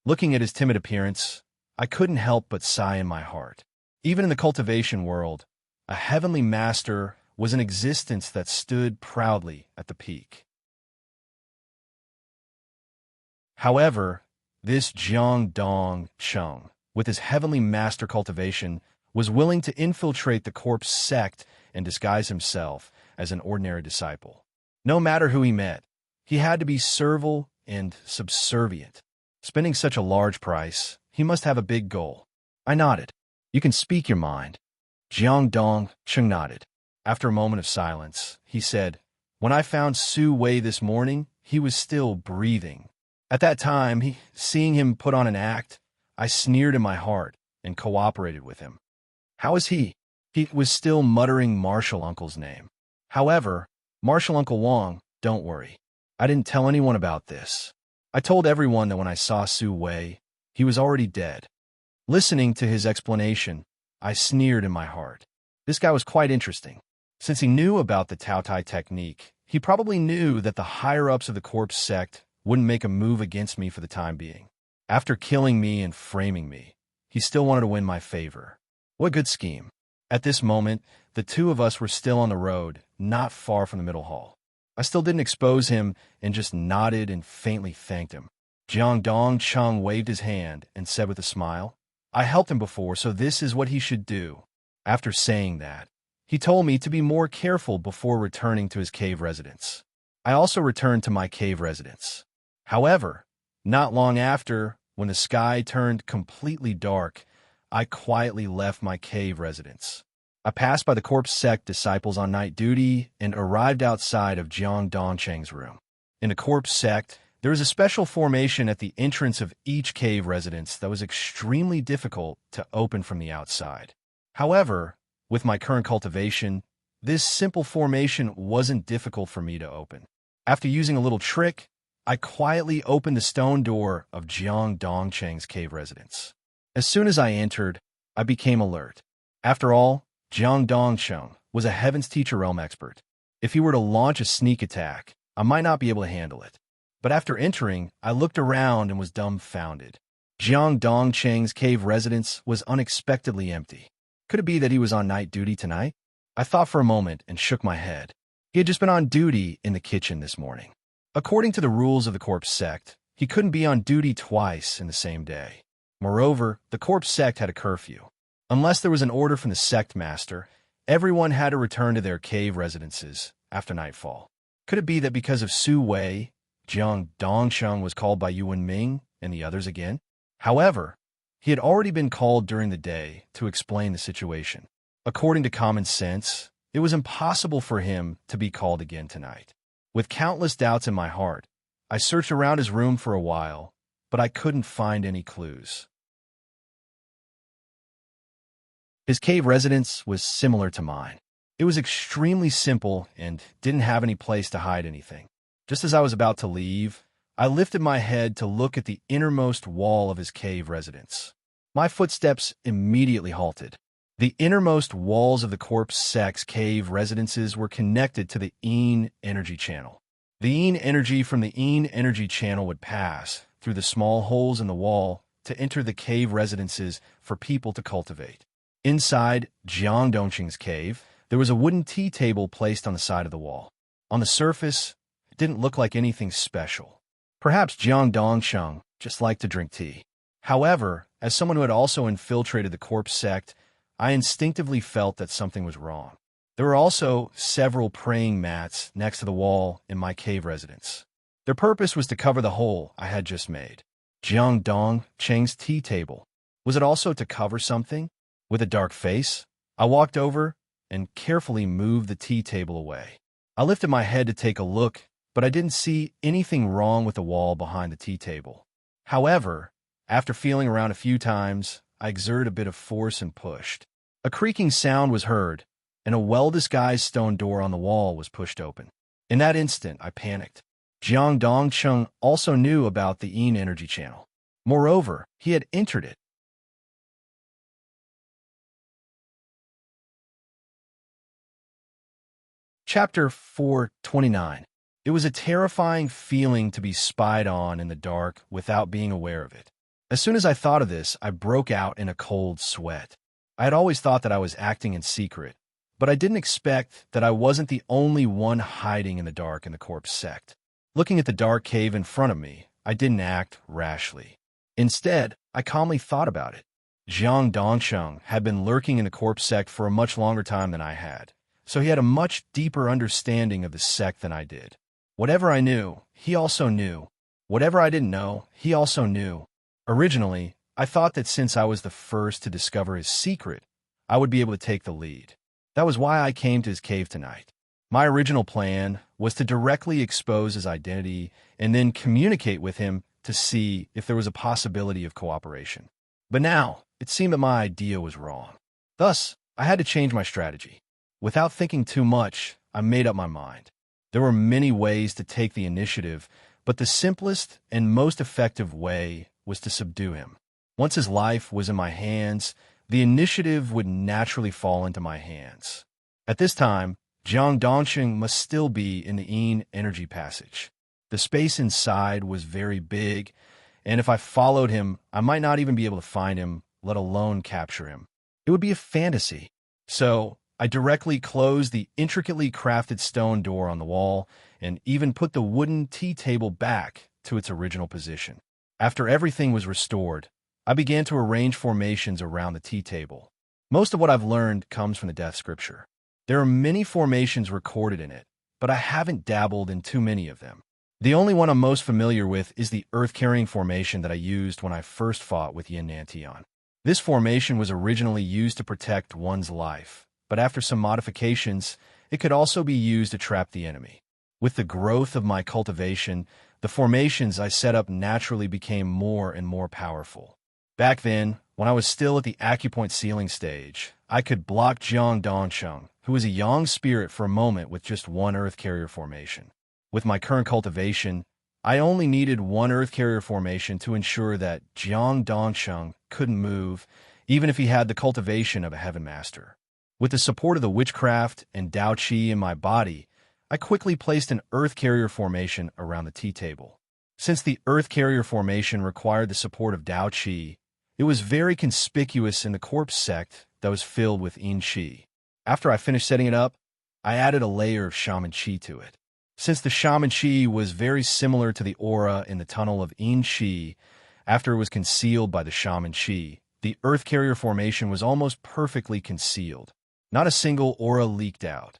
Looking at his timid appearance, I couldn't help but sigh in my heart. Even in the cultivation world, a heavenly master was an existence that stood proudly at the peak. However, this Jiang Dongcheng, with his heavenly master cultivation, was willing to infiltrate the corpse sect and disguise himself as an ordinary disciple. No matter who he met, he had to be servile and subservient. Spending such a large price, he must have a big goal. I nodded. "You can speak your mind." Jiang Dongcheng nodded. After a moment of silence, he said, "When I found Su Wei this morning, he was still breathing. At that time, seeing him put on an act, I sneered in my heart and cooperated with him." "How is he?" "He was still muttering Martial Uncle's name. However, Martial Uncle Wong, don't worry. I didn't tell anyone about this. I told everyone that when I saw Su Wei, he was already dead." Listening to his explanation, I sneered in my heart. This guy was quite interesting. Since he knew about the Tao Tai technique, he probably knew that the higher-ups of the corpse sect wouldn't make a move against me for the time being. After killing me and framing me, he still wanted to win my favor. What a good scheme. At this moment, the two of us were still on the road, not far from the middle hall. I still didn't expose him and just nodded and faintly thanked him. Jiang Dongcheng waved his hand and said with a smile, "I helped him before, so this is what he should do." After saying that, he told me to be more careful before returning to his cave residence. I also returned to my cave residence. However, not long after, when the sky turned completely dark, I quietly left my cave residence. I passed by the corpse sect disciples on night duty and arrived outside of Jiang Dongcheng's room. In the corpse sect, there was a special formation at the entrance of each cave residence that was extremely difficult to open from the outside. However, with my current cultivation, this simple formation wasn't difficult for me to open. After using a little trick, I quietly opened the stone door of Jiang Dongcheng's cave residence. As soon as I entered, I became alert. After all, Jiang Dongcheng was a Heaven's Teacher Realm expert. If he were to launch a sneak attack, I might not be able to handle it. But after entering, I looked around and was dumbfounded. Jiang Dongcheng's cave residence was unexpectedly empty. Could it be that he was on night duty tonight? I thought for a moment and shook my head. He had just been on duty in the kitchen this morning. According to the rules of the corpse sect, he couldn't be on duty twice in the same day. Moreover, the corpse sect had a curfew. Unless there was an order from the sect master, everyone had to return to their cave residences after nightfall. Could it be that because of Su Wei, Jiang Dongsheng was called by Yuan Ming and the others again? However, he had already been called during the day to explain the situation. According to common sense, it was impossible for him to be called again tonight. With countless doubts in my heart, I searched around his room for a while, but I couldn't find any clues. His cave residence was similar to mine. It was extremely simple and didn't have any place to hide anything. Just as I was about to leave, I lifted my head to look at the innermost wall of his cave residence. My footsteps immediately halted. The innermost walls of the corpse sect's cave residences were connected to the Yin energy channel. The Yin energy from the Yin energy channel would pass through the small holes in the wall to enter the cave residences for people to cultivate. Inside Jiang Dongsheng's cave, there was a wooden tea table placed on the side of the wall. On the surface, it didn't look like anything special. Perhaps Jiang Dongsheng just liked to drink tea. However, as someone who had also infiltrated the corpse sect, I instinctively felt that something was wrong. There were also several praying mats next to the wall in my cave residence. Their purpose was to cover the hole I had just made. Jiang Dongsheng's tea table. Was it also to cover something? With a dark face, I walked over and carefully moved the tea table away. I lifted my head to take a look, but I didn't see anything wrong with the wall behind the tea table. However, after feeling around a few times, I exerted a bit of force and pushed. A creaking sound was heard, and a well-disguised stone door on the wall was pushed open. In that instant, I panicked. Jiang Dongsheng also knew about the Yin energy channel. Moreover, he had entered it. Chapter 429. It was a terrifying feeling to be spied on in the dark without being aware of it. As soon as I thought of this, I broke out in a cold sweat. I had always thought that I was acting in secret, but I didn't expect that I wasn't the only one hiding in the dark in the corpse sect. Looking at the dark cave in front of me, I didn't act rashly. Instead, I calmly thought about it. Jiang Dongsheng had been lurking in the corpse sect for a much longer time than I had, so he had a much deeper understanding of the sect than I did. Whatever I knew, he also knew. Whatever I didn't know, he also knew. Originally, I thought that since I was the first to discover his secret, I would be able to take the lead. That was why I came to his cave tonight. My original plan was to directly expose his identity and then communicate with him to see if there was a possibility of cooperation. But now, it seemed that my idea was wrong. Thus, I had to change my strategy. Without thinking too much, I made up my mind. There were many ways to take the initiative, but the simplest and most effective way was to subdue him. Once his life was in my hands, the initiative would naturally fall into my hands. At this time, Jiang Dongsheng must still be in the Yin energy passage. The space inside was very big, and if I followed him, I might not even be able to find him, let alone capture him. It would be a fantasy. So, I directly closed the intricately crafted stone door on the wall and even put the wooden tea table back to its original position. After everything was restored, I began to arrange formations around the tea table. Most of what I've learned comes from the Death Scripture. There are many formations recorded in it, but I haven't dabbled in too many of them. The only one I'm most familiar with is the earth-carrying formation that I used when I first fought with Yin Nantian. This formation was originally used to protect one's life, but after some modifications, it could also be used to trap the enemy. With the growth of my cultivation, the formations I set up naturally became more and more powerful. Back then, when I was still at the acupoint sealing stage, I could block Jiang Dongsheng, who was a yang spirit, for a moment with just one earth carrier formation. With my current cultivation, I only needed one earth carrier formation to ensure that Jiang Dongsheng couldn't move, even if he had the cultivation of a heaven master. With the support of the witchcraft and Tao Qi in my body, I quickly placed an earth carrier formation around the tea table. Since the earth carrier formation required the support of Tao Qi, it was very conspicuous in the corpse sect that was filled with Yin Qi. After I finished setting it up, I added a layer of Shaman Qi to it. Since the Shaman Qi was very similar to the aura in the tunnel of Yin Qi, after it was concealed by the Shaman Qi, the earth carrier formation was almost perfectly concealed. Not a single aura leaked out.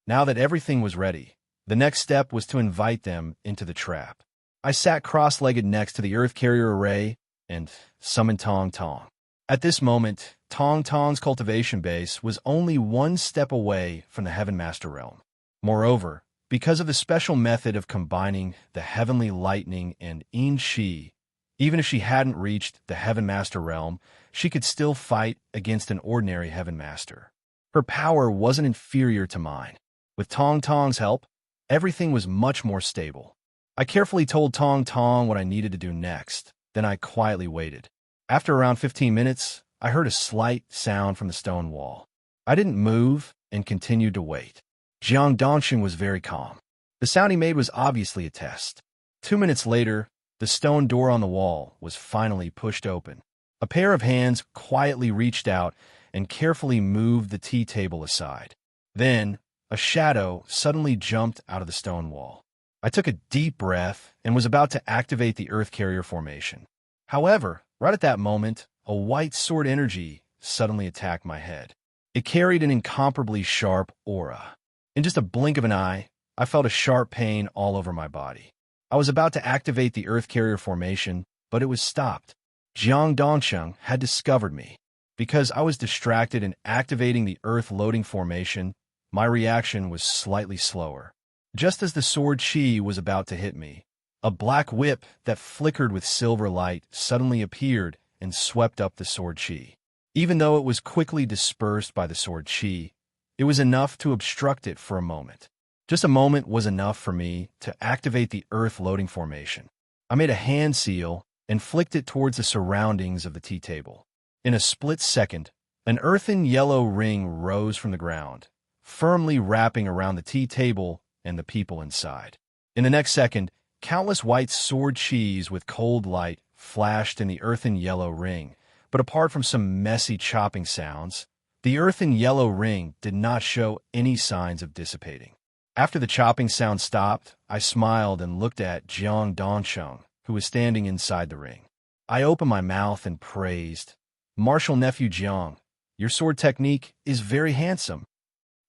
Now that everything was ready, the next step was to invite them into the trap. I sat cross-legged next to the Earth Carrier array and summoned Tong Tong. At this moment, Tong Tong's cultivation base was only one step away from the Heaven Master realm. Moreover, because of the special method of combining the heavenly lightning and yin shi, even if she hadn't reached the Heaven Master realm, she could still fight against an ordinary Heaven Master. Her power wasn't inferior to mine. With Tong Tong's help, everything was much more stable. I carefully told Tong Tong what I needed to do next, then I quietly waited. After around 15 minutes, I heard a slight sound from the stone wall. I didn't move and continued to wait. Jiang Dongxing was very calm. The sound he made was obviously a test. 2 minutes later, the stone door on the wall was finally pushed open. A pair of hands quietly reached out and carefully moved the tea table aside. Then, a shadow suddenly jumped out of the stone wall. I took a deep breath and was about to activate the Earth Carrier formation. However, right at that moment, a white sword energy suddenly attacked my head. It carried an incomparably sharp aura. In just a blink of an eye, I felt a sharp pain all over my body. I was about to activate the Earth Carrier formation, but it was stopped. Jiang Dongsheng had discovered me. Because I was distracted in activating the Earth loading formation, my reaction was slightly slower. Just as the sword chi was about to hit me, a black whip that flickered with silver light suddenly appeared and swept up the sword chi. Even though it was quickly dispersed by the sword chi, it was enough to obstruct it for a moment. Just a moment was enough for me to activate the Earth loading formation. I made a hand seal and flicked it towards the surroundings of the tea table. In a split second, an earthen yellow ring rose from the ground, firmly wrapping around the tea table and the people inside. In the next second, countless white sword chis with cold light flashed in the earthen yellow ring, but apart from some messy chopping sounds, the earthen yellow ring did not show any signs of dissipating. After the chopping sound stopped, I smiled and looked at Jiang Dongsheng, who was standing inside the ring. I opened my mouth and praised, "Martial nephew Jiang, your sword technique is very handsome."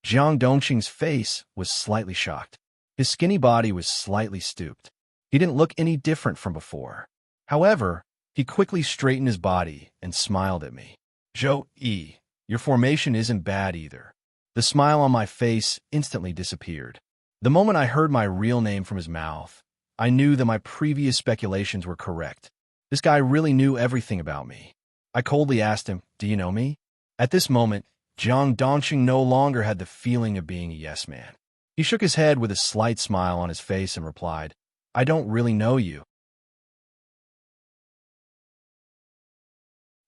Jiang Dongxing's face was slightly shocked. His skinny body was slightly stooped. He didn't look any different from before. However, he quickly straightened his body and smiled at me. "Zhou Yi, your formation isn't bad either." The smile on my face instantly disappeared. The moment I heard my real name from his mouth, I knew that my previous speculations were correct. This guy really knew everything about me. I coldly asked him, "Do you know me?" At this moment, Jiang Dongxing no longer had the feeling of being a yes man. He shook his head with a slight smile on his face and replied, "I don't really know you.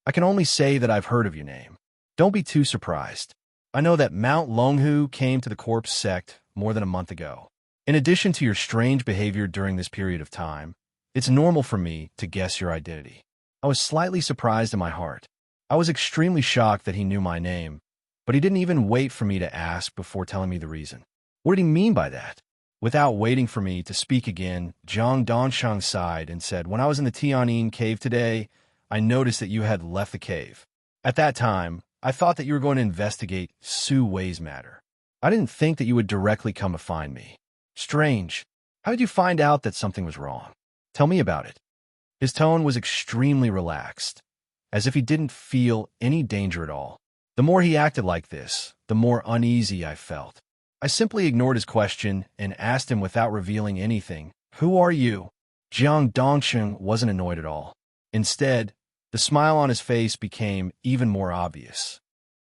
I can only say that I've heard of your name. Don't be too surprised. I know that Mount Longhu came to the corpse sect more than a month ago. In addition to your strange behavior during this period of time, it's normal for me to guess your identity." I was slightly surprised in my heart. I was extremely shocked that he knew my name, but he didn't even wait for me to ask before telling me the reason. What did he mean by that? Without waiting for me to speak again, Jiang Dongsheng sighed and said, "When I was in the Tianin cave today, I noticed that you had left the cave. At that time, I thought that you were going to investigate Su Wei's matter. I didn't think that you would directly come to find me. Strange. How did you find out that something was wrong? Tell me about it." His tone was extremely relaxed, as if he didn't feel any danger at all. The more he acted like this, the more uneasy I felt. I simply ignored his question and asked him without revealing anything, "Who are you?" Jiang Dongsheng wasn't annoyed at all. Instead, the smile on his face became even more obvious.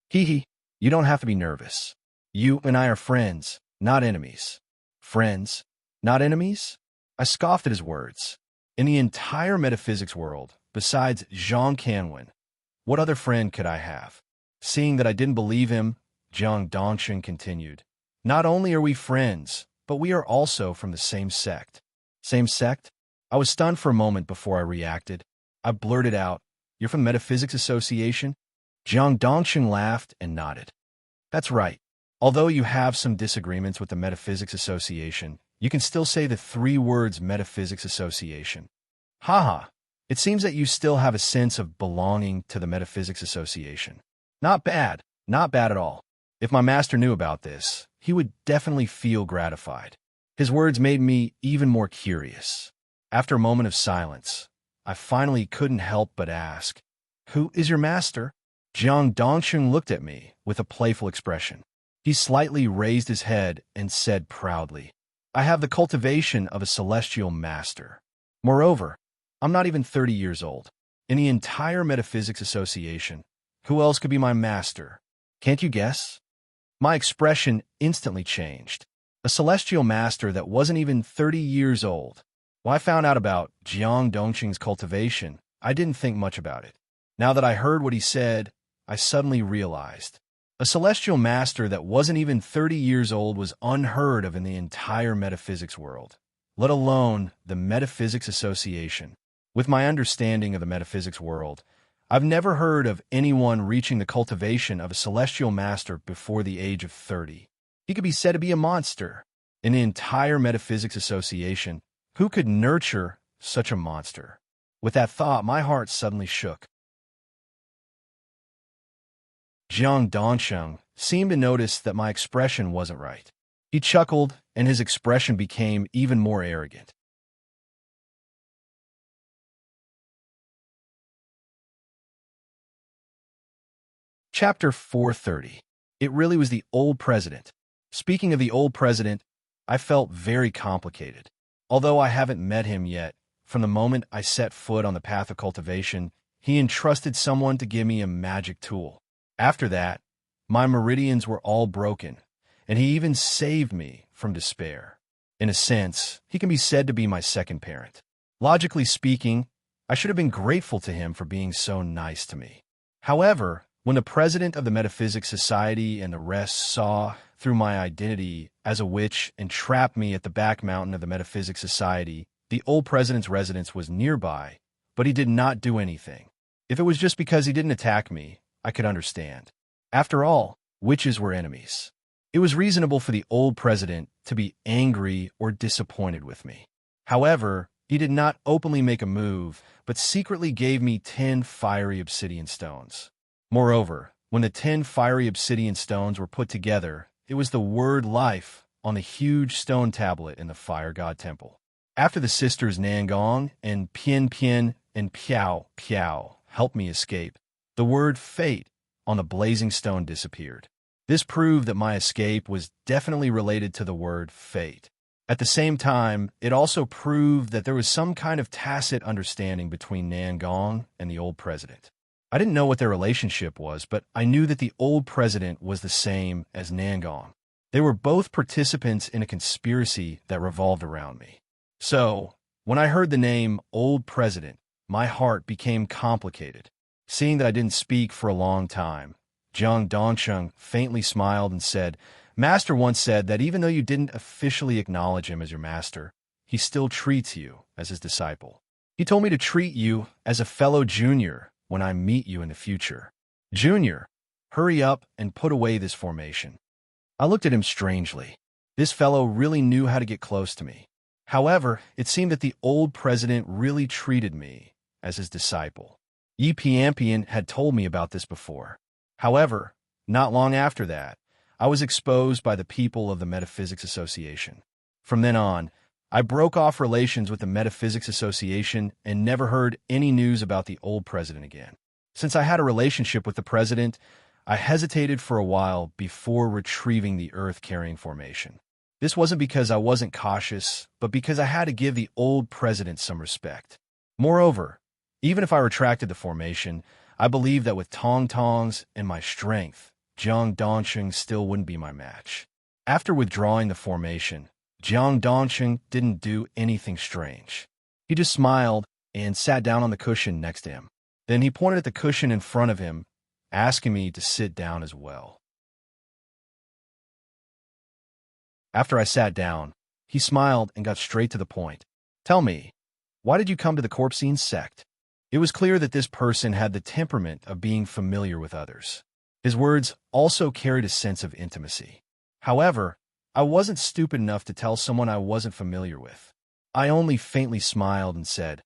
"Hee, you don't have to be nervous. You and I are friends, not enemies." "Friends, not enemies?" I scoffed at his words. In the entire metaphysics world, besides Zhang Canwen, what other friend could I have? Seeing that I didn't believe him, Jiang Dongsheng continued, "Not only are we friends, but we are also from the same sect." "Same sect?" I was stunned for a moment before I reacted. I blurted out, "You're from the Metaphysics Association?" Jiang Dongsheng laughed and nodded. "That's right. Although you have some disagreements with the Metaphysics Association, you can still say the 3 words Metaphysics Association. Haha, it seems that you still have a sense of belonging to the Metaphysics Association. Not bad at all. If my master knew about this, he would definitely feel gratified. His words made me even more curious. After a moment of silence, I finally couldn't help but ask, "Who is your master?" Jiang Dongsheng looked at me with a playful expression. He slightly raised his head and said proudly, "I have the cultivation of a celestial master. Moreover, I'm not even 30 years old. In the entire Metaphysics Association, who else could be my master? Can't you guess?" My expression instantly changed. A celestial master that wasn't even 30 years old. When I found out about Jiang Dongqing's cultivation, I didn't think much about it. Now that I heard what he said, I suddenly realized. A celestial master that wasn't even 30 years old was unheard of in the entire metaphysics world, let alone the Metaphysics Association. With my understanding of the metaphysics world, I've never heard of anyone reaching the cultivation of a celestial master before the age of 30. He could be said to be a monster. In the entire Metaphysics Association, who could nurture such a monster? With that thought, my heart suddenly shook. Jiang Dongsheng seemed to notice that my expression wasn't right. He chuckled, and his expression became even more arrogant. Chapter 430. It really was the old president. Speaking of the old president, I felt very complicated. Although I haven't met him yet, from the moment I set foot on the path of cultivation, he entrusted someone to give me a magic tool. After that, my meridians were all broken, and he even saved me from despair. In a sense, he can be said to be my second parent. Logically speaking, I should have been grateful to him for being so nice to me. However, when the president of the Metaphysics Society and the rest saw through my identity as a witch and trapped me at the back mountain of the Metaphysics Society, the old president's residence was nearby, but he did not do anything. If it was just because he didn't attack me, I could understand. After all, witches were enemies. It was reasonable for the old president to be angry or disappointed with me. However, he did not openly make a move, but secretly gave me 10 fiery obsidian stones. Moreover, when the 10 fiery obsidian stones were put together, it was the word life on the huge stone tablet in the Fire God Temple. After the sisters Nangong and Pian Pian and Piao Piao helped me escape, the word fate on the blazing stone disappeared. This proved that my escape was definitely related to the word fate. At the same time, it also proved that there was some kind of tacit understanding between Nangong and the old president. I didn't know what their relationship was, but I knew that the old president was the same as Nangong. They were both participants in a conspiracy that revolved around me. So, when I heard the name Old President, my heart became complicated. Seeing that I didn't speak for a long time, Jiang Dongsheng faintly smiled and said, "Master once said that even though you didn't officially acknowledge him as your master, he still treats you as his disciple. He told me to treat you as a fellow junior when I meet you in the future. Junior, hurry up and put away this formation." I looked at him strangely. This fellow really knew how to get close to me. However, it seemed that the old president really treated me as his disciple. Yi Piampian had told me about this before. However, not long after that, I was exposed by the people of the Metaphysics Association. From then on, I broke off relations with the Metaphysics Association and never heard any news about the old president again. Since I had a relationship with the president, I hesitated for a while before retrieving the Earth-carrying formation. This wasn't because I wasn't cautious, but because I had to give the old president some respect. Moreover, even if I retracted the formation, I believed that with Tong Tongs and my strength, Jiang Dongsheng still wouldn't be my match. After withdrawing the formation, Jiang Dongsheng didn't do anything strange. He just smiled and sat down on the cushion next to him. Then he pointed at the cushion in front of him, asking me to sit down as well. After I sat down, he smiled and got straight to the point. "Tell me, why did you come to the Corpsine sect?" It was clear that this person had the temperament of being familiar with others. His words also carried a sense of intimacy. However, I wasn't stupid enough to tell someone I wasn't familiar with. I only faintly smiled and said,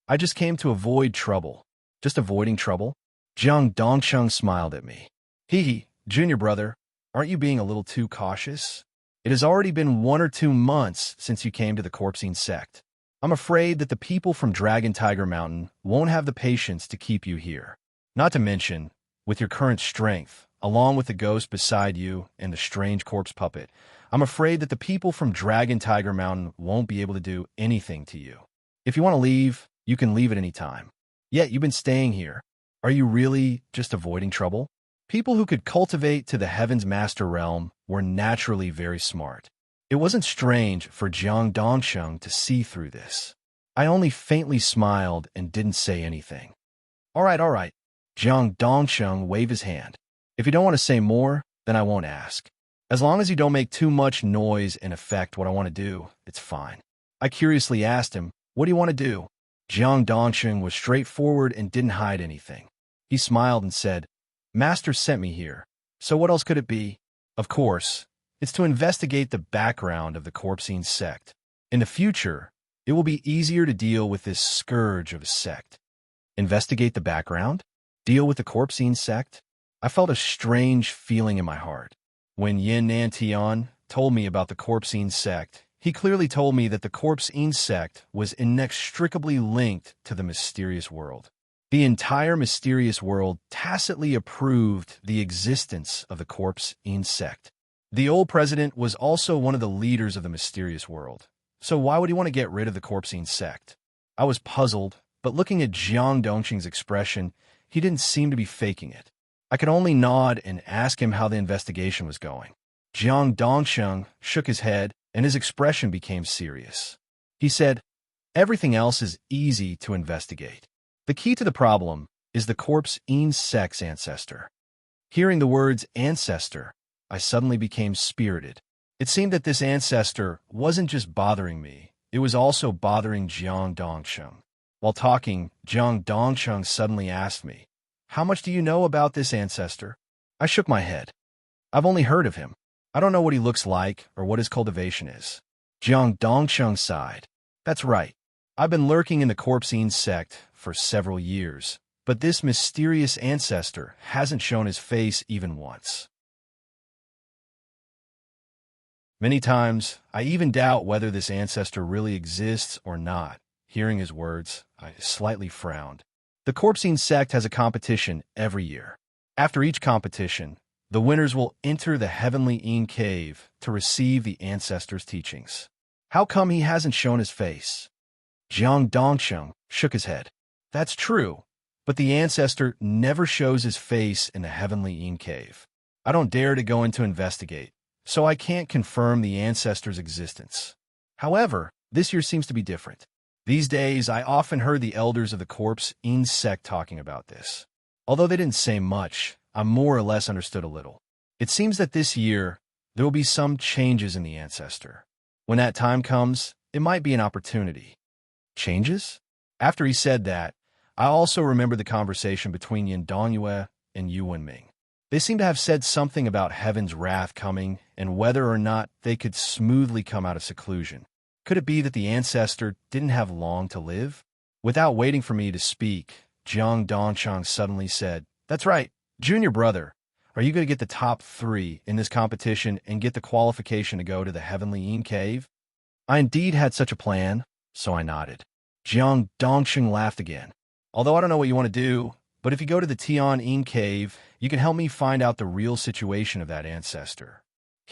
"I just came to avoid trouble." "Just avoiding trouble?" Jiang Dongsheng smiled at me. "Hee hee, junior brother, aren't you being a little too cautious?" It has already been 1 or 2 months since you came to the corpsing sect. I'm afraid that the people from Dragon Tiger Mountain won't have the patience to keep you here. Not to mention, with your current strength, along with the ghost beside you and the strange corpse puppet, I'm afraid that the people from Dragon Tiger Mountain won't be able to do anything to you. If you want to leave, you can leave at any time. Yet you've been staying here. Are you really just avoiding trouble? People who could cultivate to the Heaven's Master Realm were naturally very smart. It wasn't strange for Jiang Dongsheng to see through this. I only faintly smiled and didn't say anything. All right. Jiang Dongsheng waved his hand. If you don't want to say more, then I won't ask. As long as you don't make too much noise and affect what I want to do, it's fine. I curiously asked him, what do you want to do? Jiang Dongsheng was straightforward and didn't hide anything. He smiled and said, Master sent me here. So what else could it be? Of course, it's to investigate the background of the corpsing sect. In the future, it will be easier to deal with this scourge of a sect. Investigate the background? Deal with the corpsing sect? I felt a strange feeling in my heart. When Yin Nantian told me about the corpsing sect, he clearly told me that the corpsing sect was inextricably linked to the mysterious world. The entire mysterious world tacitly approved the existence of the corpsing sect. The old president was also one of the leaders of the mysterious world. So why would he want to get rid of the corpsing sect? I was puzzled, but looking at Jiang Dongsheng's expression, he didn't seem to be faking it. I could only nod and ask him how the investigation was going. Jiang Dongsheng shook his head, and his expression became serious. He said, everything else is easy to investigate. The key to the problem is the corpsing sect's ancestor. Hearing the words ancestor, I suddenly became spirited. It seemed that this ancestor wasn't just bothering me, it was also bothering Jiang Dongsheng. While talking, Jiang Dongsheng suddenly asked me, how much do you know about this ancestor? I shook my head. I've only heard of him. I don't know what he looks like or what his cultivation is. Jiang Dongsheng sighed. That's right. I've been lurking in the corpsing sect for several years, but this mysterious ancestor hasn't shown his face even once. Many times, I even doubt whether this ancestor really exists or not. Hearing his words, I slightly frowned. The corpsing sect has a competition every year. After each competition, the winners will enter the heavenly Yin cave to receive the ancestor's teachings. How come he hasn't shown his face? Jiang Dongsheng shook his head. That's true, but the ancestor never shows his face in the heavenly Yin cave. I don't dare to go in to investigate, so I can't confirm the ancestor's existence. However, this year seems to be different. These days, I often heard the elders of the corpsing sect talking about this. Although they didn't say much, I more or less understood a little. It seems that this year, there will be some changes in the ancestor. When that time comes, it might be an opportunity. Changes? After he said that, I also remembered the conversation between Yin Dongyue and Yu Wenming. They seem to have said something about heaven's wrath coming and whether or not they could smoothly come out of seclusion. Could it be that the ancestor didn't have long to live? Without waiting for me to speak, Jiang Dongsheng suddenly said, that's right, junior brother. Are you going to get the top 3 in this competition and get the qualification to go to the heavenly Yin cave? I indeed had such a plan, so I nodded. Jiang Dongsheng laughed again. Although I don't know what you want to do, but if you go to the Tian Yin cave, you can help me find out the real situation of that ancestor.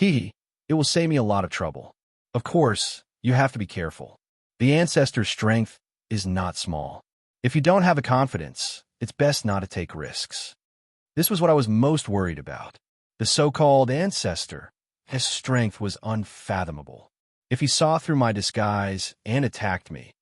It will save me a lot of trouble. Of course, you have to be careful. The ancestor's strength is not small. If you don't have a confidence, it's best not to take risks. This was what I was most worried about. The so-called ancestor, his strength was unfathomable. If he saw through my disguise and attacked me,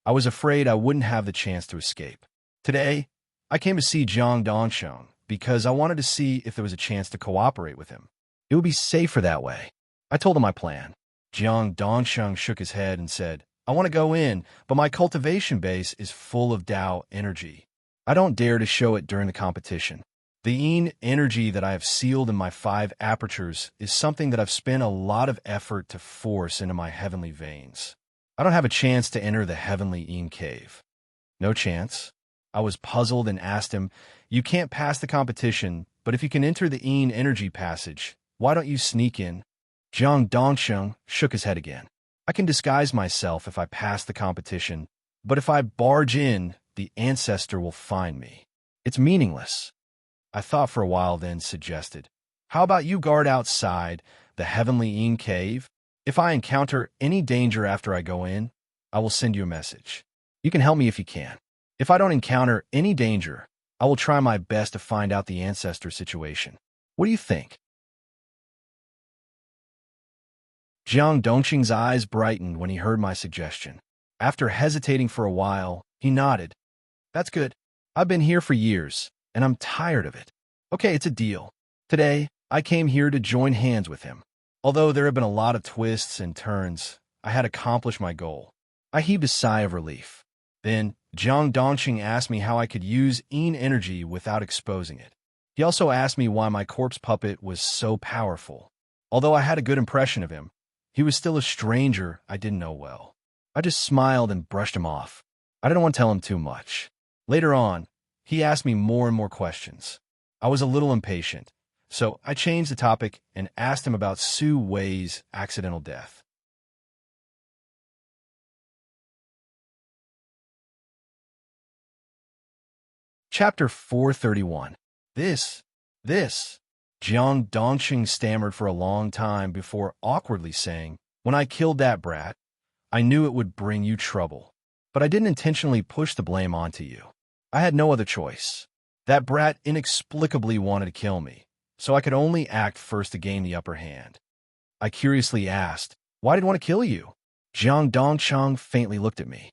I was afraid I wouldn't have the chance to escape. Today, I came to see Jiang Dongsheng because I wanted to see if there was a chance to cooperate with him. It would be safer that way. I told him my plan. Jiang Dongsheng shook his head and said, I want to go in, but my cultivation base is full of Tao energy. I don't dare to show it during the competition. The Yin energy that I have sealed in my 5 apertures is something that I've spent a lot of effort to force into my heavenly veins. I don't have a chance to enter the heavenly Yin cave. No chance. I was puzzled and asked him, you can't pass the competition, but if you can enter the Yin energy passage, why don't you sneak in? Jiang Dongsheng shook his head again. I can disguise myself if I pass the competition, but if I barge in, the ancestor will find me. It's meaningless. I thought for a while, then suggested, how about you guard outside the heavenly Yin cave? If I encounter any danger after I go in, I will send you a message. You can help me if you can. If I don't encounter any danger, I will try my best to find out the ancestor situation. What do you think? Jiang Dongqing's eyes brightened when he heard my suggestion. After hesitating for a while, he nodded. That's good. I've been here for years, and I'm tired of it. Okay, it's a deal. Today, I came here to join hands with him. Although there have been a lot of twists and turns, I had accomplished my goal. I heaved a sigh of relief. Then, Jiang Dongqing asked me how I could use Yin energy without exposing it. He also asked me why my corpse puppet was so powerful. Although I had a good impression of him, he was still a stranger I didn't know well. I just smiled and brushed him off. I didn't want to tell him too much. Later on, he asked me more and more questions. I was a little impatient, so I changed the topic and asked him about Su Wei's accidental death. Chapter 431. This. Jiang Dongqing stammered for a long time before awkwardly saying, when I killed that brat, I knew it would bring you trouble. But I didn't intentionally push the blame onto you. I had no other choice. That brat inexplicably wanted to kill me, so I could only act first to gain the upper hand. I curiously asked, why did he want to kill you? Jiang Dongqing faintly looked at me.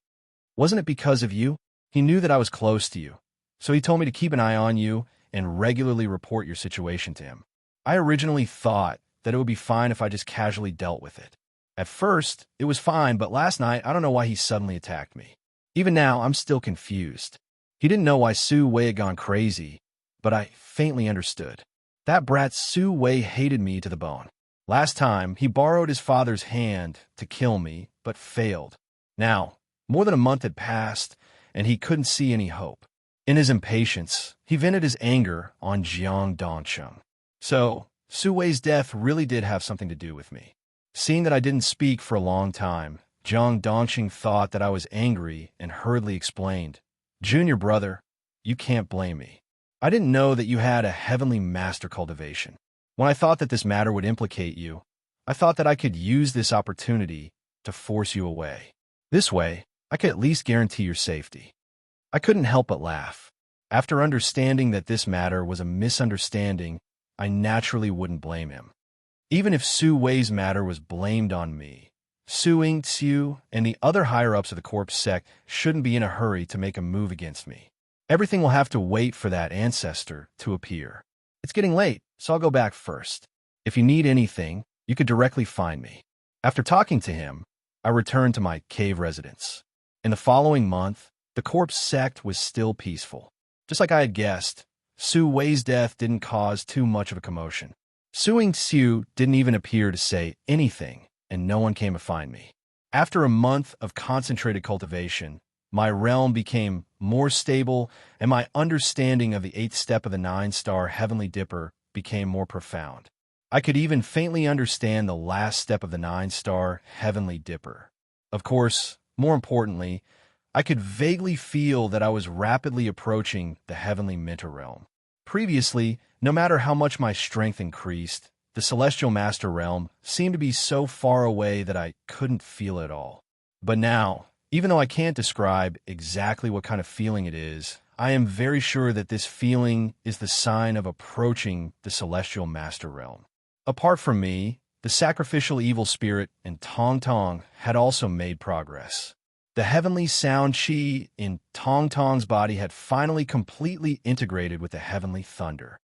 Wasn't it because of you? He knew that I was close to you, so he told me to keep an eye on you and regularly report your situation to him. I originally thought that it would be fine if I just casually dealt with it. At first, it was fine, but last night, I don't know why he suddenly attacked me. Even now, I'm still confused. He didn't know why Su Wei had gone crazy, but I faintly understood. That brat Su Wei hated me to the bone. Last time, he borrowed his father's hand to kill me, but failed. Now, more than a month had passed, and he couldn't see any hope. In his impatience, he vented his anger on Jiang Dongqing. So, Su Wei's death really did have something to do with me. Seeing that I didn't speak for a long time, Jiang Dongqing thought that I was angry and hurriedly explained, Junior brother, you can't blame me. I didn't know that you had a heavenly master cultivation. When I thought that this matter would implicate you, I thought that I could use this opportunity to force you away. This way, I could at least guarantee your safety. I couldn't help but laugh. After understanding that this matter was a misunderstanding, I naturally wouldn't blame him. Even if Su Wei's matter was blamed on me, Su Yingxiu and the other higher-ups of the corpse sect shouldn't be in a hurry to make a move against me. Everything will have to wait for that ancestor to appear. It's getting late, so I'll go back first. If you need anything, you could directly find me. After talking to him, I returned to my cave residence. In the following month, the corpse sect was still peaceful. Just like I had guessed, Su Wei's death didn't cause too much of a commotion. Su Yingxiu didn't even appear to say anything, and no one came to find me. After a month of concentrated cultivation, my realm became more stable, and my understanding of the 8th step of the 9-star Heavenly Dipper became more profound. I could even faintly understand the last step of the 9-star Heavenly Dipper. Of course, more importantly, I could vaguely feel that I was rapidly approaching the Heavenly Mentor Realm. Previously, no matter how much my strength increased, the Celestial Master Realm seemed to be so far away that I couldn't feel it at all. But now, even though I can't describe exactly what kind of feeling it is, I am very sure that this feeling is the sign of approaching the Celestial Master Realm. Apart from me, the sacrificial evil spirit and Tong Tong had also made progress. The heavenly sound chi in Tong Tong's body had finally completely integrated with the heavenly thunder.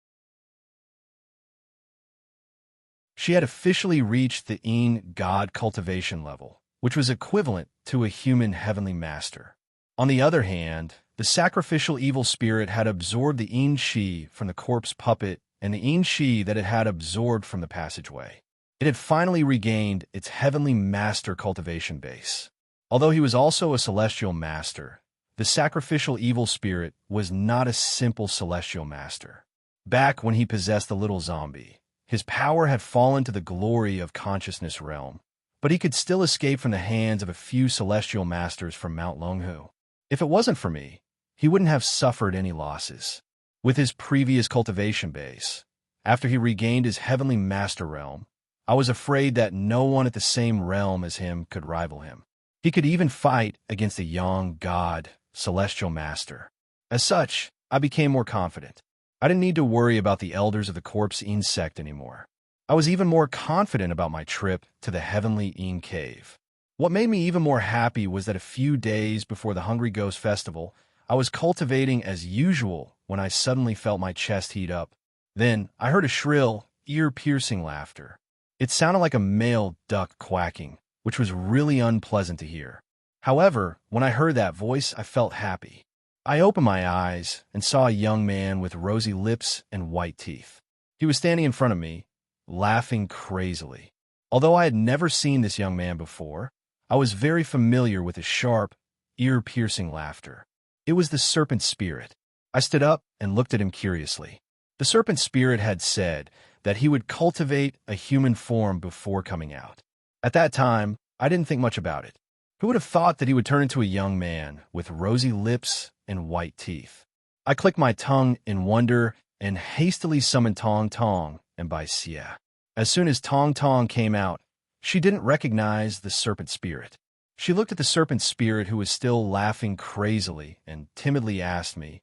She had officially reached the Yin God cultivation level, which was equivalent to a human heavenly master. On the other hand, the sacrificial evil spirit had absorbed the Yin Shi from the corpse puppet and the Yin Shi that it had absorbed from the passageway. It had finally regained its heavenly master cultivation base. Although he was also a celestial master, the sacrificial evil spirit was not a simple celestial master. Back when he possessed the little zombie, His power had fallen to the glory of consciousness realm, but he could still escape from the hands of a few celestial masters from Mount Longhu. If it wasn't for me, he wouldn't have suffered any losses. With his previous cultivation base, after he regained his heavenly master realm, I was afraid that no one at the same realm as him could rival him. He could even fight against a young god, celestial master. As such, I became more confident. I didn't need to worry about the elders of the corpse insect anymore. I was even more confident about my trip to the heavenly Yin cave. What made me even more happy was that a few days before the Hungry Ghost Festival, I was cultivating as usual when I suddenly felt my chest heat up. Then I heard a shrill, ear-piercing laughter. It sounded like a male duck quacking, which was really unpleasant to hear. However, when I heard that voice, I felt happy. I opened my eyes and saw a young man with rosy lips and white teeth. He was standing in front of me, laughing crazily. Although I had never seen this young man before, I was very familiar with his sharp, ear-piercing laughter. It was the serpent spirit. I stood up and looked at him curiously. The serpent spirit had said that he would cultivate a human form before coming out. At that time, I didn't think much about it. Who would have thought that he would turn into a young man with rosy lips and white teeth? I clicked my tongue in wonder and hastily summoned Tong Tong and Bai Xia. As soon as Tong Tong came out, she didn't recognize the serpent spirit. She looked at the serpent spirit, who was still laughing crazily, and timidly asked me,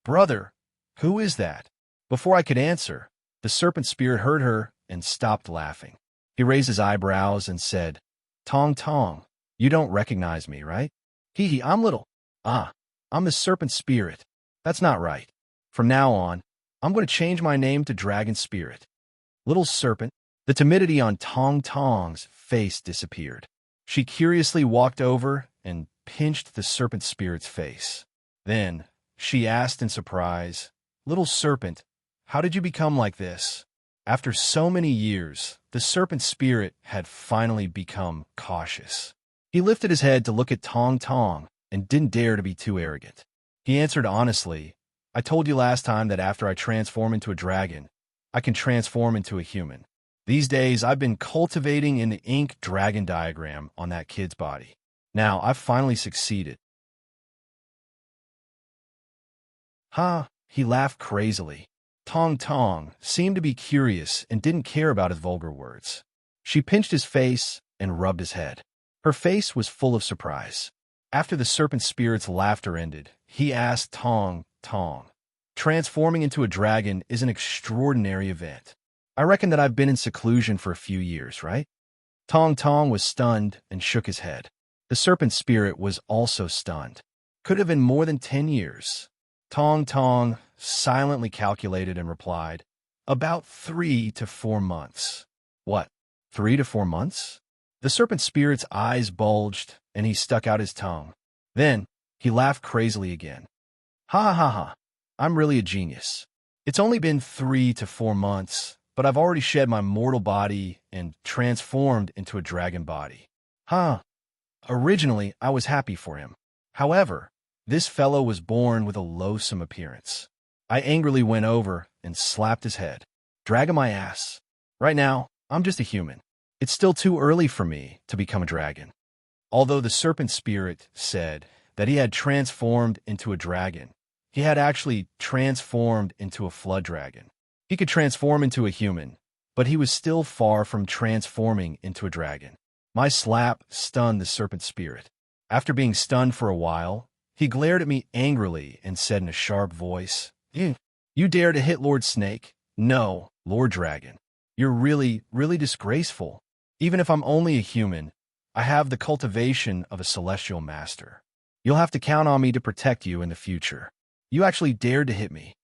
"Brother, who is that?" Before I could answer, the serpent spirit heard her and stopped laughing. He raised his eyebrows and said, "Tong Tong, you don't recognize me, right?" Hee hee, I'm little. I'm the serpent spirit. That's not right. From now on, I'm going to change my name to Dragon Spirit. Little serpent. The timidity on Tong Tong's face disappeared. She curiously walked over and pinched the serpent spirit's face. Then she asked in surprise, "Little serpent, how did you become like this?" After so many years, the serpent spirit had finally become cautious. He lifted his head to look at Tong Tong and didn't dare to be too arrogant. He answered honestly, "I told you last time that after I transform into a dragon, I can transform into a human. These days, I've been cultivating an ink dragon diagram on that kid's body. Now, I've finally succeeded." "Huh?" He laughed crazily. Tong Tong seemed to be curious and didn't care about his vulgar words. She pinched his face and rubbed his head. Her face was full of surprise. After the serpent spirit's laughter ended, he asked Tong Tong, "Transforming into a dragon is an extraordinary event. I reckon that I've been in seclusion for a few years, right?" Tong Tong was stunned and shook his head. The serpent spirit was also stunned. Could have been more than 10 years. Tong Tong silently calculated and replied, "About 3 to 4 months." "What, 3 to 4 months?" The serpent spirit's eyes bulged, and he stuck out his tongue. Then he laughed crazily again. "Ha ha ha ha, I'm really a genius. It's only been 3 to 4 months, but I've already shed my mortal body and transformed into a dragon body. Huh. Originally, I was happy for him. However, this fellow was born with a loathsome appearance. I angrily went over and slapped his head. Dragging my ass. Right now, I'm just a human. It's still too early for me to become a dragon." Although the serpent spirit said that he had transformed into a dragon, he had actually transformed into a flood dragon. He could transform into a human, but he was still far from transforming into a dragon. My slap stunned the serpent spirit. After being stunned for a while, he glared at me angrily and said in a sharp voice, "You dare to hit Lord Snake? No, Lord Dragon. You're really, really disgraceful. Even if I'm only a human, I have the cultivation of a celestial master. You'll have to count on me to protect you in the future. You actually dared to hit me."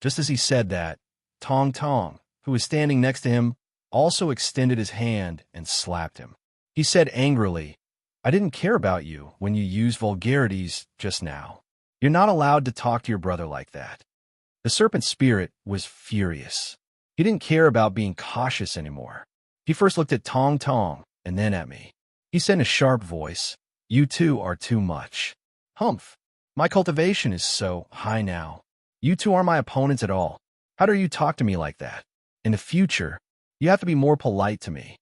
Just as he said that, Tong Tong, who was standing next to him, also extended his hand and slapped him. He said angrily, "I didn't care about you when you used vulgarities just now. You're not allowed to talk to your brother like that." The serpent spirit was furious. He didn't care about being cautious anymore. He first looked at Tong Tong and then at me. He said in a sharp voice, "You two are too much. Humph. My cultivation is so high now. You two aren't my opponents at all. How dare you talk to me like that? In the future, You have to be more polite to me.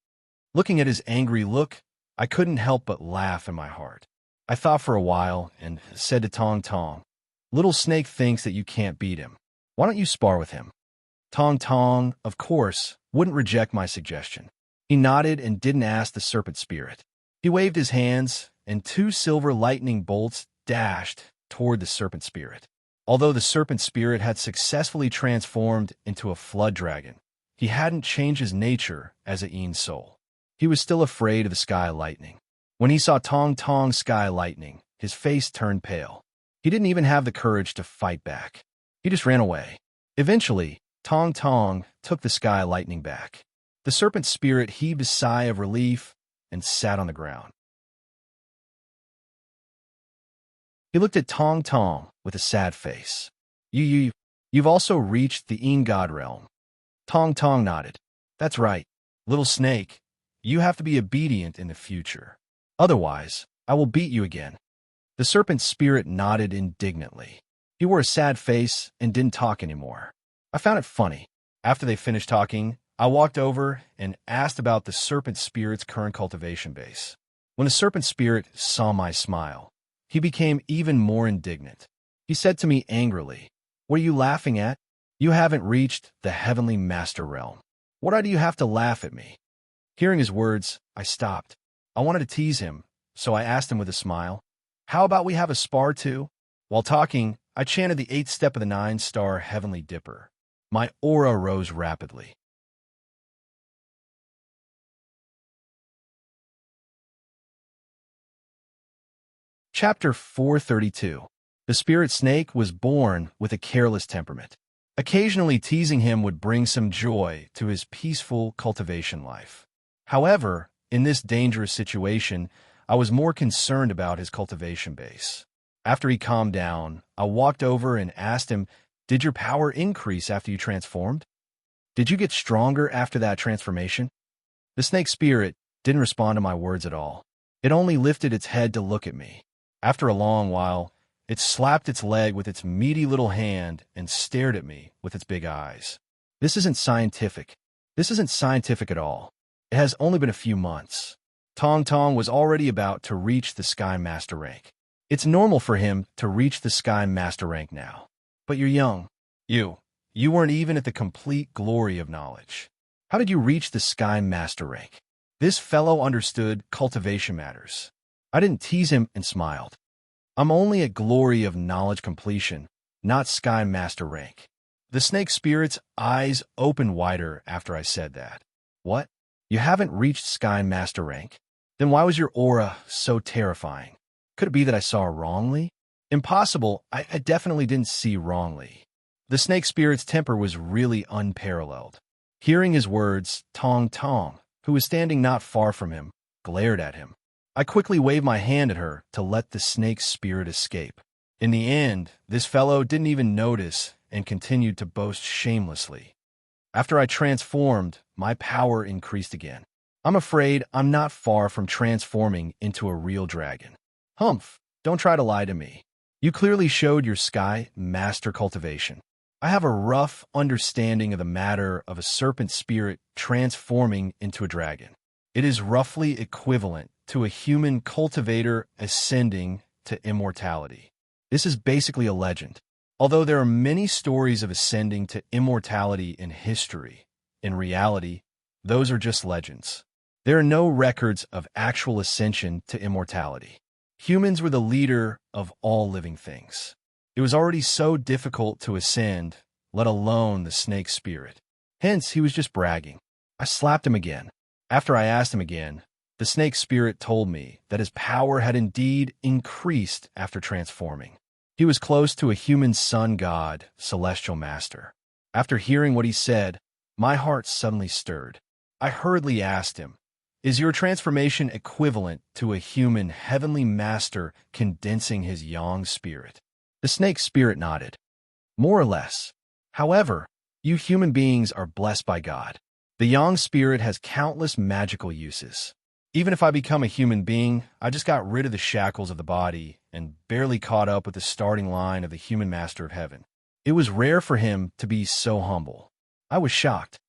Looking at his angry look, I couldn't help but laugh in my heart. I thought for a while and said to Tong Tong, "Little Snake thinks that you can't beat him. Why don't you spar with him?" Tong Tong, of course, wouldn't reject my suggestion. He nodded and didn't ask the serpent spirit. He waved his hands, and 2 silver lightning bolts dashed toward the serpent spirit. Although the serpent spirit had successfully transformed into a flood dragon, he hadn't changed his nature as a Yin soul. He was still afraid of the sky lightning. When he saw Tong Tong's sky lightning, his face turned pale. He didn't even have the courage to fight back. He just ran away. Eventually, Tong Tong took the sky lightning back. The serpent spirit heaved a sigh of relief and sat on the ground. He looked at Tong Tong with a sad face. You've also reached the Yin God realm." Tong Tong nodded. "That's right, little snake. You have to be obedient in the future. Otherwise, I will beat you again." The serpent spirit nodded indignantly. He wore a sad face and didn't talk anymore. I found it funny. After they finished talking, I walked over and asked about the serpent spirit's current cultivation base. When the serpent spirit saw my smile, he became even more indignant. He said to me angrily, "What are you laughing at? You haven't reached the heavenly master realm. What do you have to laugh at me?" Hearing his words, I stopped. I wanted to tease him, so I asked him with a smile, "How about we have a spar too?" While talking, I chanted the 8th step of the 9-star heavenly dipper. My aura rose rapidly. Chapter 432. The spirit snake was born with a careless temperament. Occasionally teasing him would bring some joy to his peaceful cultivation life. However, in this dangerous situation, I was more concerned about his cultivation base. After he calmed down, I walked over and asked him, "Did your power increase after you transformed? Did you get stronger after that transformation?" The snake spirit didn't respond to my words at all. It only lifted its head to look at me. After a long while, it slapped its leg with its meaty little hand and stared at me with its big eyes. This isn't scientific. This isn't scientific at all. It has only been a few months. Tong Tong was already about to reach the Sky Master rank. It's normal for him to reach the Sky Master rank now. But you're young. You weren't even at the complete glory of knowledge. How did you reach the Sky Master rank? This fellow understood cultivation matters. I didn't tease him and smiled. I'm only at glory of knowledge completion, not Sky Master rank. The snake spirit's eyes opened wider after I said that. What? You haven't reached Sky Master rank? Then why was your aura so terrifying? Could it be that I saw wrongly? Impossible. I definitely didn't see wrongly. The snake spirit's temper was really unparalleled. Hearing his words, Tong Tong, who was standing not far from him, glared at him. I quickly waved my hand at her to let the snake spirit escape. In the end, this fellow didn't even notice and continued to boast shamelessly. After I transformed, my power increased again. I'm afraid I'm not far from transforming into a real dragon. Humph, don't try to lie to me. You clearly showed your Sky Master cultivation. I have a rough understanding of the matter of a serpent spirit transforming into a dragon. It is roughly equivalent to a human cultivator ascending to immortality. This is basically a legend. Although there are many stories of ascending to immortality in history, in reality, those are just legends. There are no records of actual ascension to immortality. Humans were the leader of all living things. It was already so difficult to ascend, let alone the snake spirit. Hence, he was just bragging. I slapped him again. After I asked him again, the snake spirit told me that his power had indeed increased after transforming. He was close to a human sun god, celestial master. After hearing what he said, my heart suddenly stirred. I hurriedly asked him, "Is your transformation equivalent to a human heavenly master condensing his yang spirit?" The snake spirit nodded. "More or less. However, you human beings are blessed by God. The yang spirit has countless magical uses. Even if I become a human being, I just got rid of the shackles of the body and barely caught up with the starting line of the human master of heaven. It was rare for him to be so humble. I was shocked.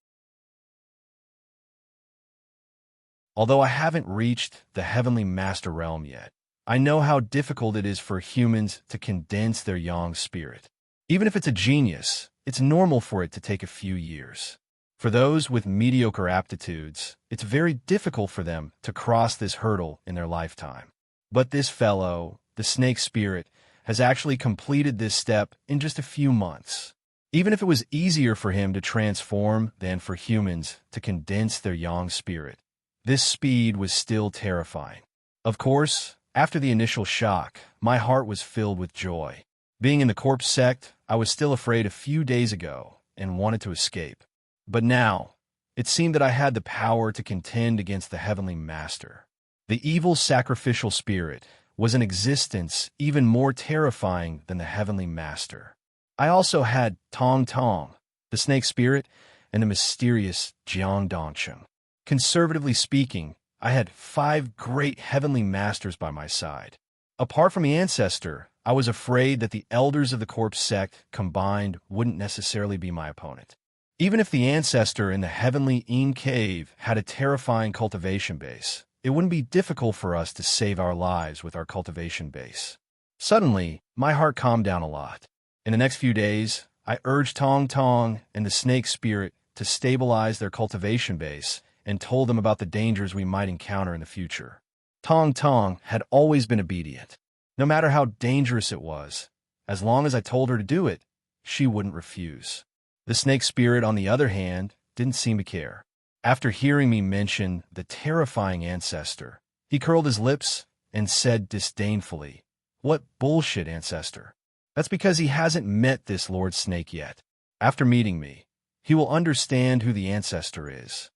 Although I haven't reached the heavenly master realm yet, I know how difficult it is for humans to condense their yang spirit. Even if it's a genius, it's normal for it to take a few years. For those with mediocre aptitudes, it's very difficult for them to cross this hurdle in their lifetime. But this fellow, the snake spirit, has actually completed this step in just a few months. Even if it was easier for him to transform than for humans to condense their yang spirit, this speed was still terrifying. Of course, after the initial shock, my heart was filled with joy. Being in the corpse sect, I was still afraid a few days ago and wanted to escape. But now, it seemed that I had the power to contend against the heavenly master. The evil sacrificial spirit was an existence even more terrifying than the heavenly master. I also had Tong Tong, the snake spirit, and the mysterious Jiang Dongcheng. Conservatively speaking, I had 5 great heavenly masters by my side. Apart from the ancestor, I was afraid that the elders of the corpse sect combined wouldn't necessarily be my opponent. Even if the ancestor in the heavenly Yin cave had a terrifying cultivation base, it wouldn't be difficult for us to save our lives with our cultivation base. Suddenly, my heart calmed down a lot. In the next few days, I urged Tong Tong and the snake spirit to stabilize their cultivation base and told them about the dangers we might encounter in the future. Tong Tong had always been obedient. No matter how dangerous it was, as long as I told her to do it, she wouldn't refuse. The snake spirit, on the other hand, didn't seem to care. After hearing me mention the terrifying ancestor, he curled his lips and said disdainfully, "What bullshit, ancestor? That's because he hasn't met this Lord Snake yet. After meeting me, he will understand who the ancestor is."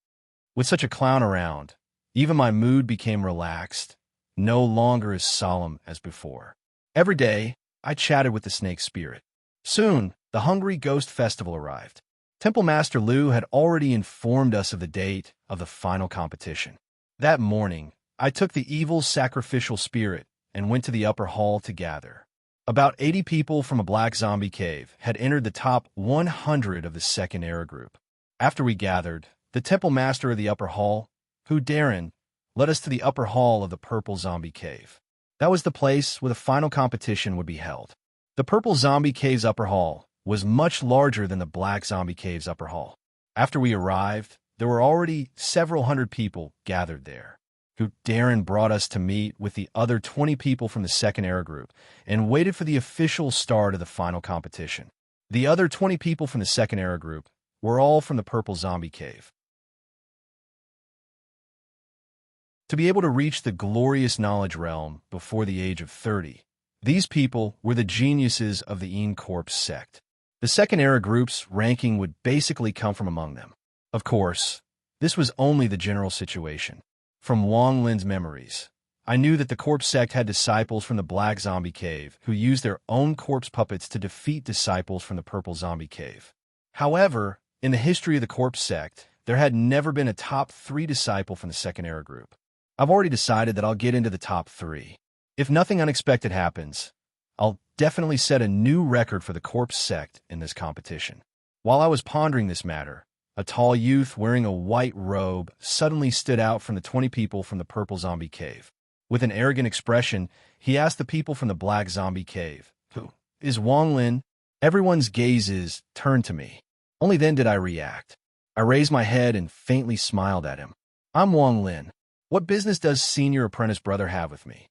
With such a clown around, even my mood became relaxed, no longer as solemn as before. Every day, I chatted with the snake spirit. Soon, the Hungry Ghost Festival arrived. Temple Master Liu had already informed us of the date of the final competition. That morning, I took the evil sacrificial spirit and went to the upper hall to gather. About 80 people from a black zombie cave had entered the top 100 of the second era group. After we gathered, the temple master of the upper hall, Hu Darren, led us to the upper hall of the purple zombie cave. That was the place where the final competition would be held. The purple zombie cave's upper hall was much larger than the black zombie cave's upper hall. After we arrived, there were already several hundred people gathered there. Hu Darren brought us to meet with the other 20 people from the second era group and waited for the official start of the final competition. The other 20 people from the second era group were all from the purple zombie cave. To be able to reach the glorious knowledge realm before the age of 30, these people were the geniuses of the Yin Corpse sect. The second era group's ranking would basically come from among them. Of course, this was only the general situation. From Wang Lin's memories, I knew that the corpse sect had disciples from the black zombie cave who used their own corpse puppets to defeat disciples from the purple zombie cave. However, in the history of the corpse sect, there had never been a top 3 disciple from the second era group. I've already decided that I'll get into the top 3. If nothing unexpected happens, I'll definitely set a new record for the corpse sect in this competition. While I was pondering this matter, a tall youth wearing a white robe suddenly stood out from the 20 people from the purple zombie cave. With an arrogant expression, he asked the people from the black zombie cave, "Who is Wang Lin?" Everyone's gazes turned to me. Only then did I react. I raised my head and faintly smiled at him. "I'm Wang Lin. What business does senior apprentice brother have with me?"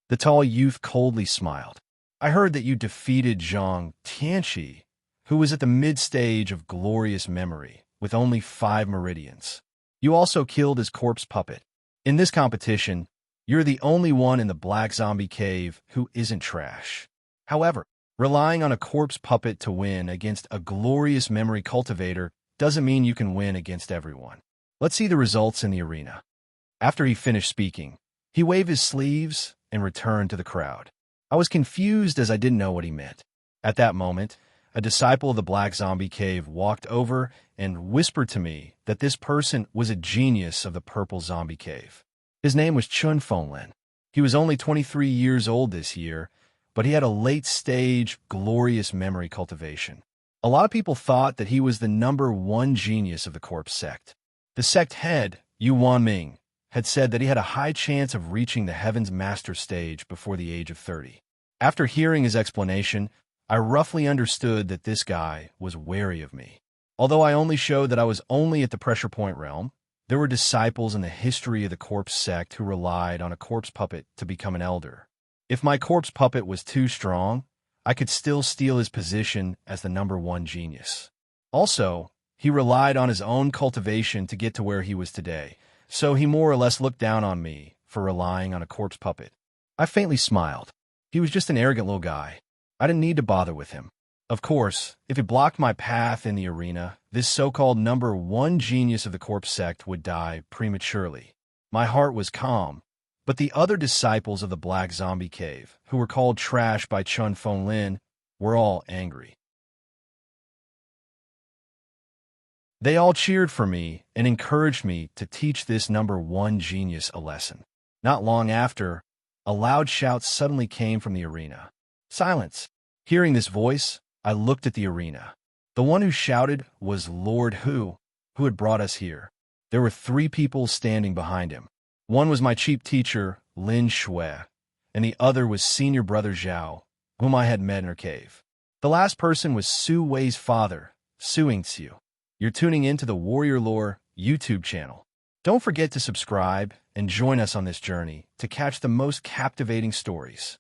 The tall youth coldly smiled. "I heard that you defeated Zhang Tianqi, who was at the mid-stage of glorious memory, with only 5 meridians. You also killed his corpse puppet. In this competition, you're the only one in the black zombie cave who isn't trash. However, relying on a corpse puppet to win against a glorious memory cultivator doesn't mean you can win against everyone. Let's see the results in the arena." After he finished speaking, he waved his sleeves and returned to the crowd. I was confused as I didn't know what he meant. At that moment, a disciple of the black zombie cave walked over and whispered to me that this person was a genius of the purple zombie cave. His name was Chun Fenglin. He was only 23 years old this year, but he had a late-stage, glorious memory cultivation. A lot of people thought that he was the #1 genius of the corpse sect. The sect head, Yu Wanming, had said that he had a high chance of reaching the Heaven's Master stage before the age of 30. After hearing his explanation, I roughly understood that this guy was wary of me. Although I only showed that I was only at the pressure point realm, there were disciples in the history of the corpse sect who relied on a corpse puppet to become an elder. If my corpse puppet was too strong, I could still steal his position as the #1 genius. Also, he relied on his own cultivation to get to where he was today, so he more or less looked down on me for relying on a corpse puppet. I faintly smiled. He was just an arrogant little guy. I didn't need to bother with him. Of course, if it blocked my path in the arena, this so-called #1 genius of the corpse sect would die prematurely. My heart was calm, but the other disciples of the Black Zombie Cave, who were called trash by Chun Fong Lin, were all angry. They all cheered for me and encouraged me to teach this #1 genius a lesson. Not long after, a loud shout suddenly came from the arena. Silence! Hearing this voice, I looked at the arena. The one who shouted was Lord Hu had brought us here. There were 3 people standing behind him. One was my chief teacher, Lin Shui, and the other was senior brother Zhao, whom I had met in her cave. The last person was Su Wei's father, Su Yingxiu. You're tuning in to the Warrior Lore YouTube channel. Don't forget to subscribe and join us on this journey to catch the most captivating stories.